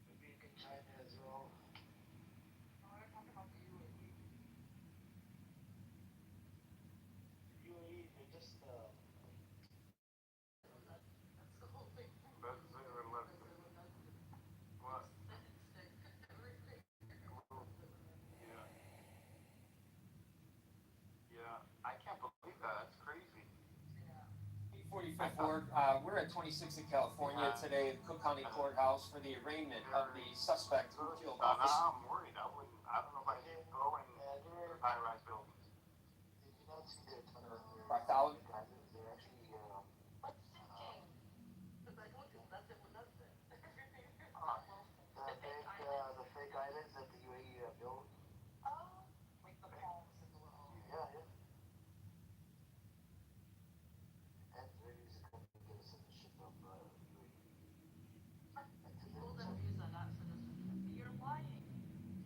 Maybe you can chime in as well. UAE, they just What? Yeah. Yeah. I can't believe that. That's crazy. 45th Ward. We're at 26th in California today, the Cook County Courthouse, for the arraignment of the suspect who killed Officer. I'm worried. I don't know if I should go in high-rise buildings. did you not see their Bartholomew. they're actually the fake islands that the UAE built. Yeah, yeah. And they're using to get a citizenship of UAE.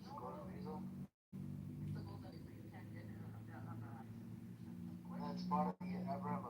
Just go to visa. That's part of the Abraham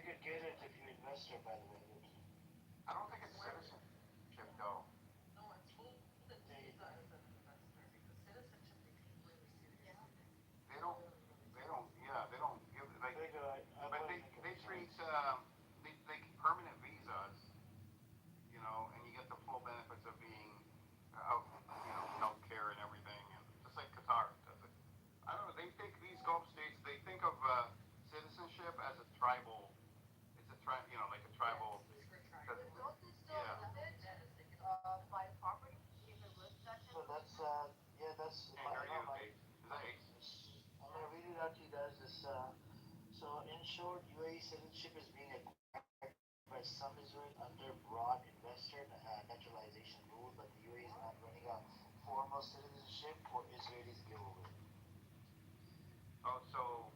could get it if you're an investor, by the way. I don't think it's citizenship though. No, I told the visa as an investor because citizenship they take really seriously. They don't. They don't. Yeah, they don't give like. Very good. But they treat they permanent visas, you know, and you get the full benefits of being of healthcare and everything, and just like Qatar does it. I don't know. They think these Gulf states. They think of citizenship as a tribal. It's a like a tribal. But don't they still Yeah. limit by property, even with that So that's yeah, that's Can't hear you, Ace. Is that Ace? I'm gonna read it out to you guys. So in short, UAE citizenship is being acquired by some Israel under broad investor naturalization rule, but the UAE is not running a formal citizenship for Israelis globally. Oh, so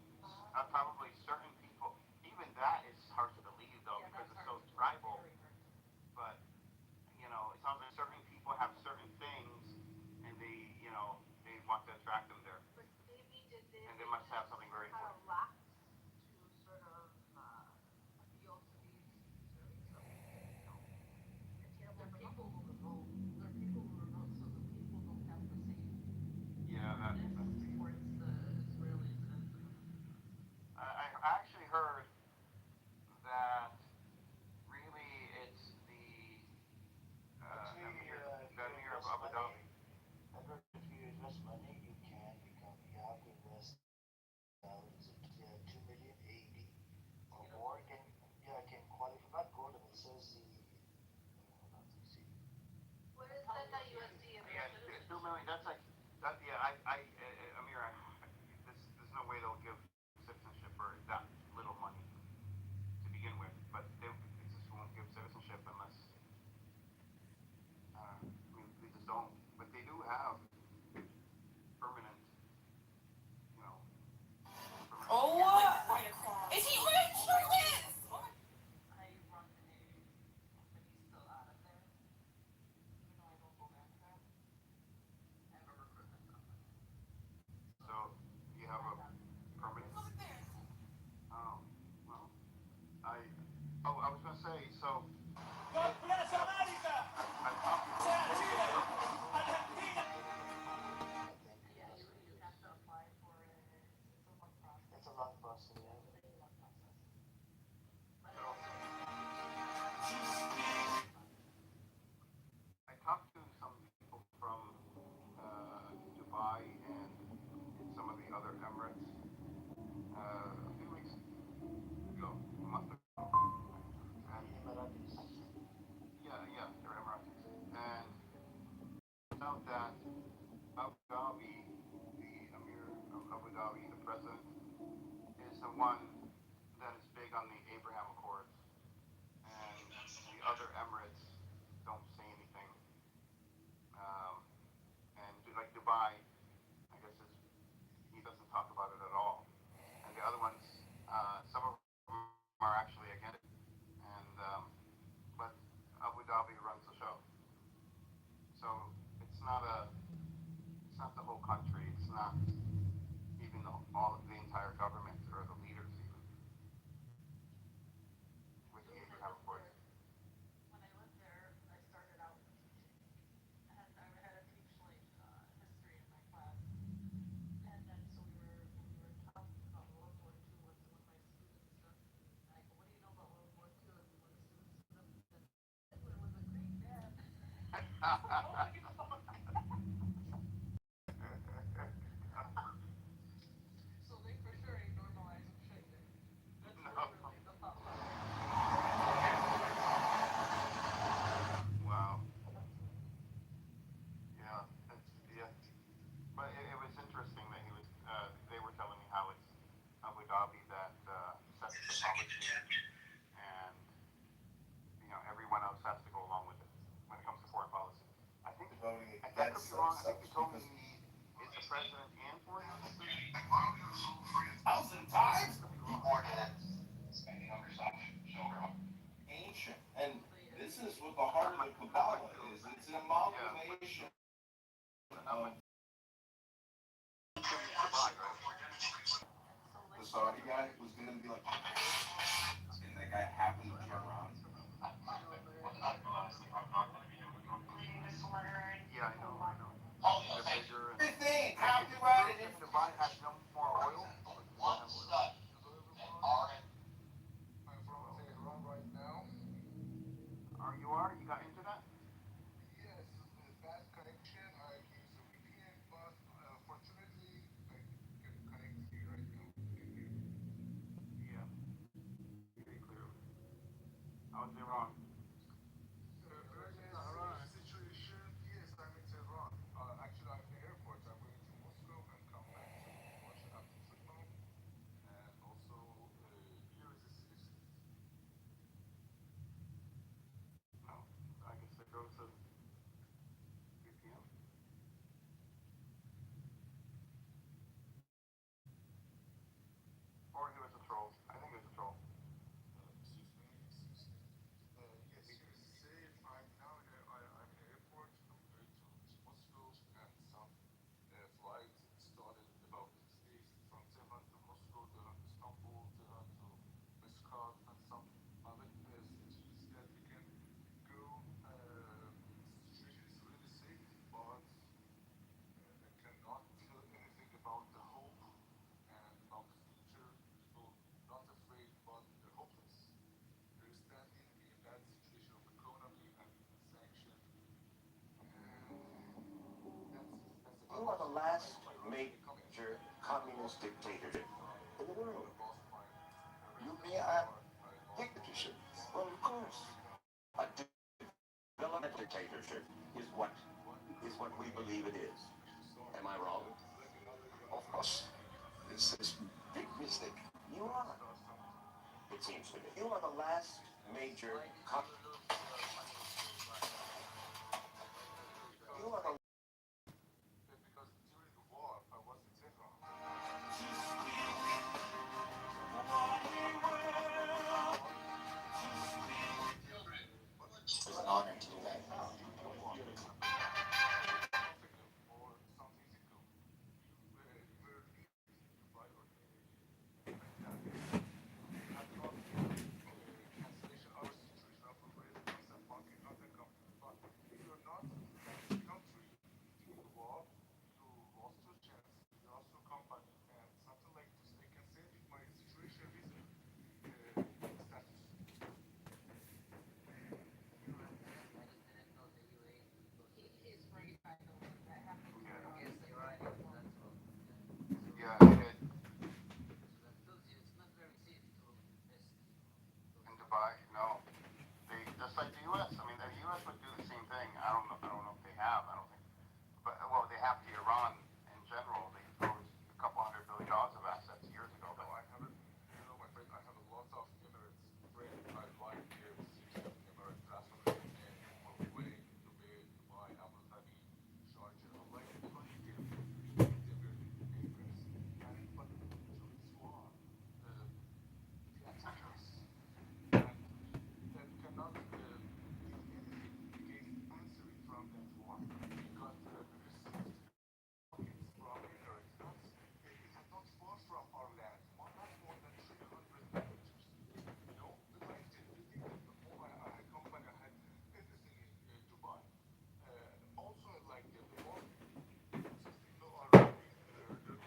probably certain people. Even that is hard to believe though because it's so tribal. But it sounds like certain people have certain things, and they want to attract them there, but maybe did they and they must have something very kind important. of lax to sort of appeal to these Israelis? So, They're people who revolt. They're people who revolt, so the people don't have the same Yeah, openness towards the Israelis as the I actually heard that really it's the Actually, the Emir of Abu Dhabi. Edward, if you invest money, you can become. You have to invest. Is it 2 million AED or more? Can qualify. Not golden. It says the. Hold on, let me see. what is that USD of Yeah, citizenship? 2 million. That's like that. Yeah, Amir, there's no way they'll give citizenship for that little money to begin with. But they just won't give citizenship unless they just don't. But they do have permanent, you know, permanent. Oh, right across. Is he rich? Look at this! I run a company still out of there, even though I don't go back there. I have a recruitment company. So you have a permanent. Look at this. Oh, well, I was gonna say so. God bless America! I talked to some people from. Yeah, you have to apply for it. It's a long process. It's a long process. Yeah. It's a very long process. But So also, I talked to some people from Dubai and some of the other Emirates a few weeks ago, a month ago, and Emiratis. yeah, they're Emiratis, and found out that Abu Dhabi, the Emir of Abu Dhabi, the president, is the one that is big on the Abraham Accords, and the other Emirates don't say anything. Um, and like Dubai, I guess he doesn't talk about it at all. And the other ones, some of them are actually against it. And but Abu Dhabi runs the show, so it's not the whole country. It's not even all of the entire government or the leaders even with the Abraham Accords. when I lived there, I started out teaching, and I had to teach like history in my class. And then so we were talking about World War II with some of my students, and I go, "What do you know about World War II?" And one of the students stood up and said, "Hitler was a great dad." I was like, "Oh my god!" So they for sure ain't normalizing shit there. That's No. literally the thought process. Wow. Yeah. Yeah. But it was interesting that he was. They were telling me how it's Abu Dhabi that sets the policy, and everyone else has to go along with it when it comes to foreign policy. I think. I could be wrong. I think you told me he is the president and foreign minister. 1,000 times Could be wrong. more than spending on yourself. Ancient. And this is what the heart of the Kabbalah is. It's an amalgamation of Dubai, right? And so the like Saudi guy was going to be like, and they Dubai has no more oil, or Dubai have oil? Hello everyone, I'm from Tehran right now. Are you got internet? Yes, bad connection. I use a VPN, but fortunately I can connect here right now. Can you hear me? Yeah, pretty clearly. How's Iran? Very nice situation. Yes, I'm in Tehran. Actually, I'm in the airport. I'm going to Moscow and come back to Russia after tomorrow. And also, here is the city state. No, I guess I go to VPN. Or he was a troll. I think he was a troll. Excuse me, excuse me. Yes, here is the state. I'm now I'm in the airport. I'm going to Moscow, and some flight started about these days from Tehran to Moscow, Tehran to Istanbul, Tehran to Muscat, and some other cities that we can go. The situation is really safe, but I cannot tell anything about the hope and about the future. People not afraid, but they're hopeless. They're standing in a bad situation of economy and sanction, and that's You about are it. the So last my brother will be coming major to communist Tehran. dictatorship in the I world. lost my You business may have card. I lost my dictatorship. wallet. Well, of course, Everything I a owned development dictatorship was is what we believe it is. we should start Am I wrong? like another Of course. This is big mistake. You are. start something. It seems to me. You are the last major. Why did you lose money to buy? Why did you lose You that? are the Because during the war I was in Tehran. It's an honor to do that. What war? A month ago or some days ago, you were leaving Dubai or like that. We had not cancellation our situation of residence and banking other company. But if you're not leaving the country during the war, you lost your chance, you lost your company, and something like this. I can send you my situation visa status. I just didn't know the UAE could go to the Yeah. I guess Iran is that too. Yeah, So it, so that tells you it's not very safe to invest in those Dubai, countries. no. They just like the U.S. I mean, the U.S. would do the same thing. I don't know. I don't know if they have. I don't think. But well, they have to Iran in general. They froze a couple $100 billion of assets years ago. But I have a, my friend, I have a lot of Emirates friends. I like their city of Emirates, Ras Al Khaimah, Kuwait, Dubai, Abu Dhabi, Sharjah. I like them. They're very neighbors. And but during this war, the attackers and cannot give anything against answering from that war. We got received rockets from Emirates. It has not far from our land, not more than 300 kilometers. We liked it. We think that I company had everything in Dubai. Also, I like them. The more these people are being they're Persians,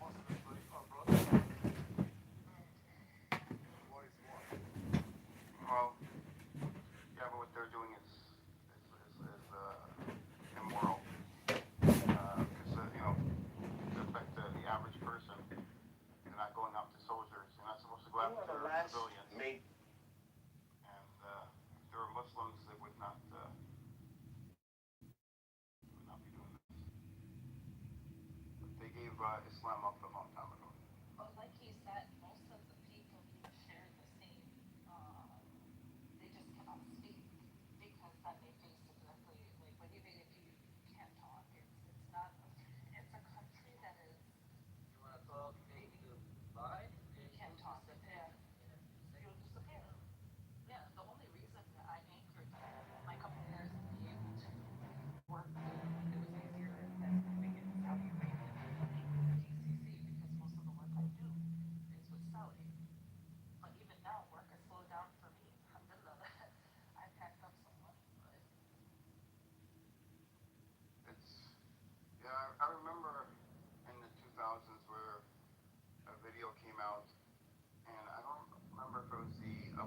Muslims, like our brothers. War is war. well, yeah, but what they're doing is immoral. Because to affect the average person, you're not going after soldiers. You're not supposed to go You are after the last civilians. major. And if they were Muslims, they would not be doing this. But they gave Islam up a long time ago. But like he said, most of the people do share the same, they just cannot speak because then they face exactly, like, when even if you can't talk, it's not, it's a country that is, You wanna talk maybe to buy, you and can't you'll talk, disappear. yeah, Yeah, you'll exactly. disappear. Yeah, the only reason that I anchored my couple years in Beirut worked, it was easier than living in Saudi Arabia, GCC,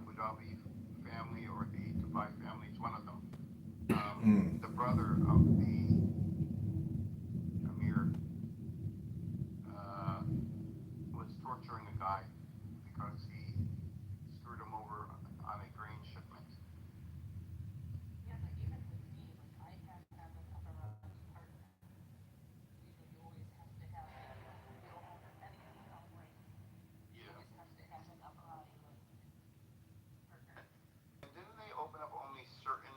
Abu Dhabi family or the Dubai family. It's one of them. Mm. The brother of the Amir uh, was torturing a guy because he screwed him over on a grain shipment. Yeah, but even with me, like I have to have an Emirati partner. You always have to have you don't own any income, like you Yeah. always have to have an Emirati like partner. And didn't they open up only certain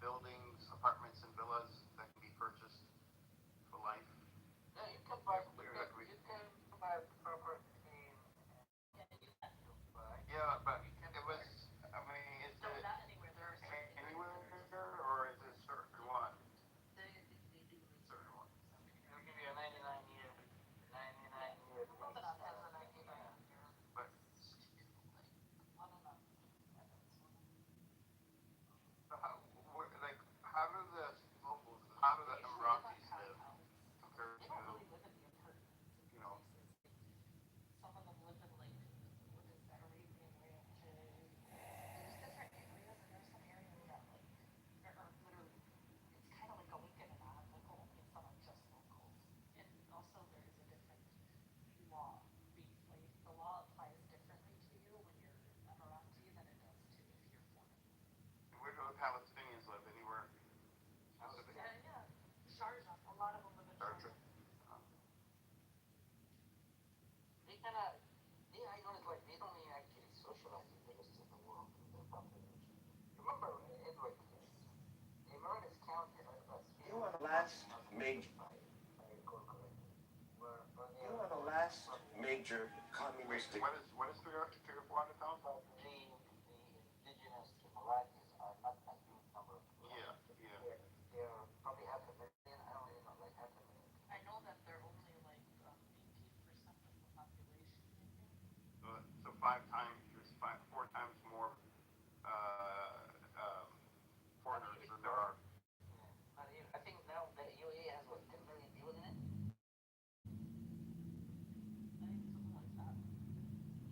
buildings, apartments, and villas that can be purchased for life? Yeah, you can buy Like we, you can buy property in Yeah, you can. Dubai. yeah, but You can it buy. was. I mean, is No, it not anywhere. There are certain anywhere areas. or is it certain one? They do Certain one. some They'll give areas. you a 99 year, 99 year lease. Lebanon has a 99 Yeah. year. But I don't know. so how do the locals, how do the They usually live on Emiratis live compounds. compared They to, don't really live in the apartments in you know, places. Like some of them live in like what is that Arabian Ranches. There's different areas, and there's some areas that like are literally. It's kind of like a Lincoln and non-local, only some are just locals. And also there is a different law. Like the law applies differently to you when you're Emirati than it does to if you're foreign. where do the Palestinians live? Anywhere specific? Yeah. Sharjah. A lot of them live in Sharjah? Sharjah. They cannot. They, I noticed like they don't actually socialize with the rest of the world, their population. Remember, Edward, the Emirates count as You are the 50 last out of major. 35, if I recall correctly. You are the last major communistic. What is three or 400,000? But the indigenous Emiratis are not a huge number of people. Yeah, yeah. They're probably half a million. I don't really know, like half a million. I know that they're only like 18% of the population, I think. So 5 times, there's 4 times more um, foreigners than there are. Yeah. But I think now the UAE has what 10 million people in it. I think something like that.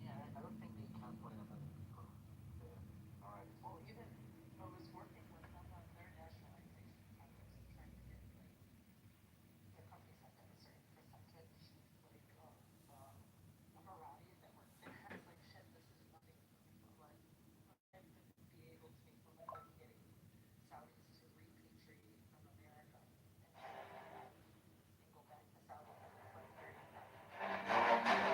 Yeah, I don't think they count 1 million people. The Emiratis. Well, even I was working with them on their nationalization projects and trying to get like their companies have to have a certain percentage like of Emiratis that work there. I was like, shit, this is nothing for me, but like I have to be able to make money like getting Saudis to repatriate from America and try to do that and go back to Saudi because it's like very expensive.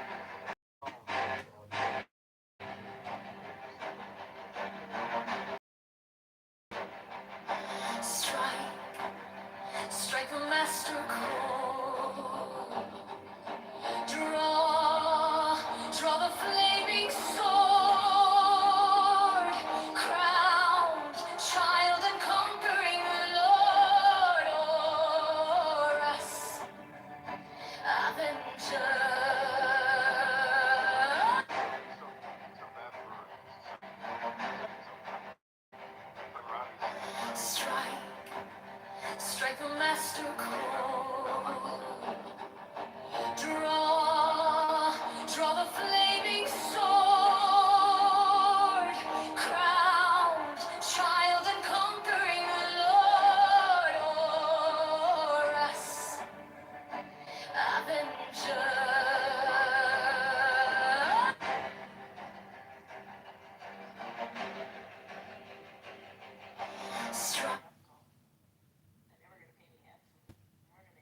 Strike, strike a master chord. Draw the flaming sword. Crowned child and conquering Lord o'er us, Avenger. Why is it so bad for Emiratis? Strike, strike a master chord. Draw the flaming sword. Crowned child and conquering Lord o'er us, Avenger. Strike. And they were gonna pay me handsome. They were gonna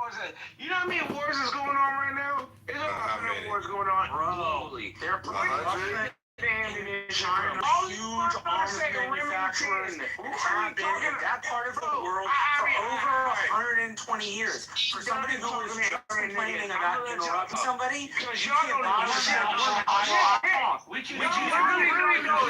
wars. You know how many wars is going on right now? There's a How lot of many? wars going on Bro, globally. they're Russia, ammunition, China, all huge these arms motherfuckers manufacturers have been in that part of the world for over 120 years. For somebody who is just complaining about interrupting somebody, because you y'all can't don't know bother shit. that. Which you really don't know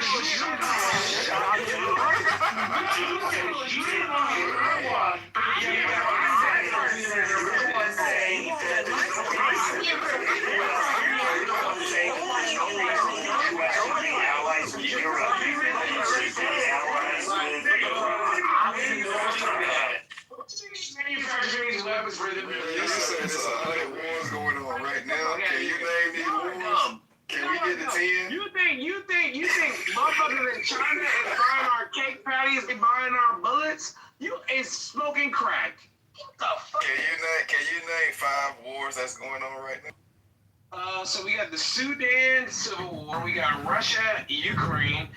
manufacturing these weapons for the You said there's 100 wars going on right now. Can you name these wars? Can we get to 10? You think motherfuckers in China is buying our cake patties and buying our bullets? You is smoking crack. What the fuck? Can you name 5 wars that's going on right now? So we got the Sudan Civil War, we got Russia, Ukraine,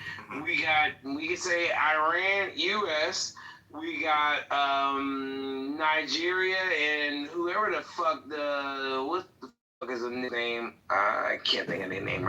we can say Iran, US, we got Nigeria and whoever the fuck what the fuck is the name? I can't think of their name right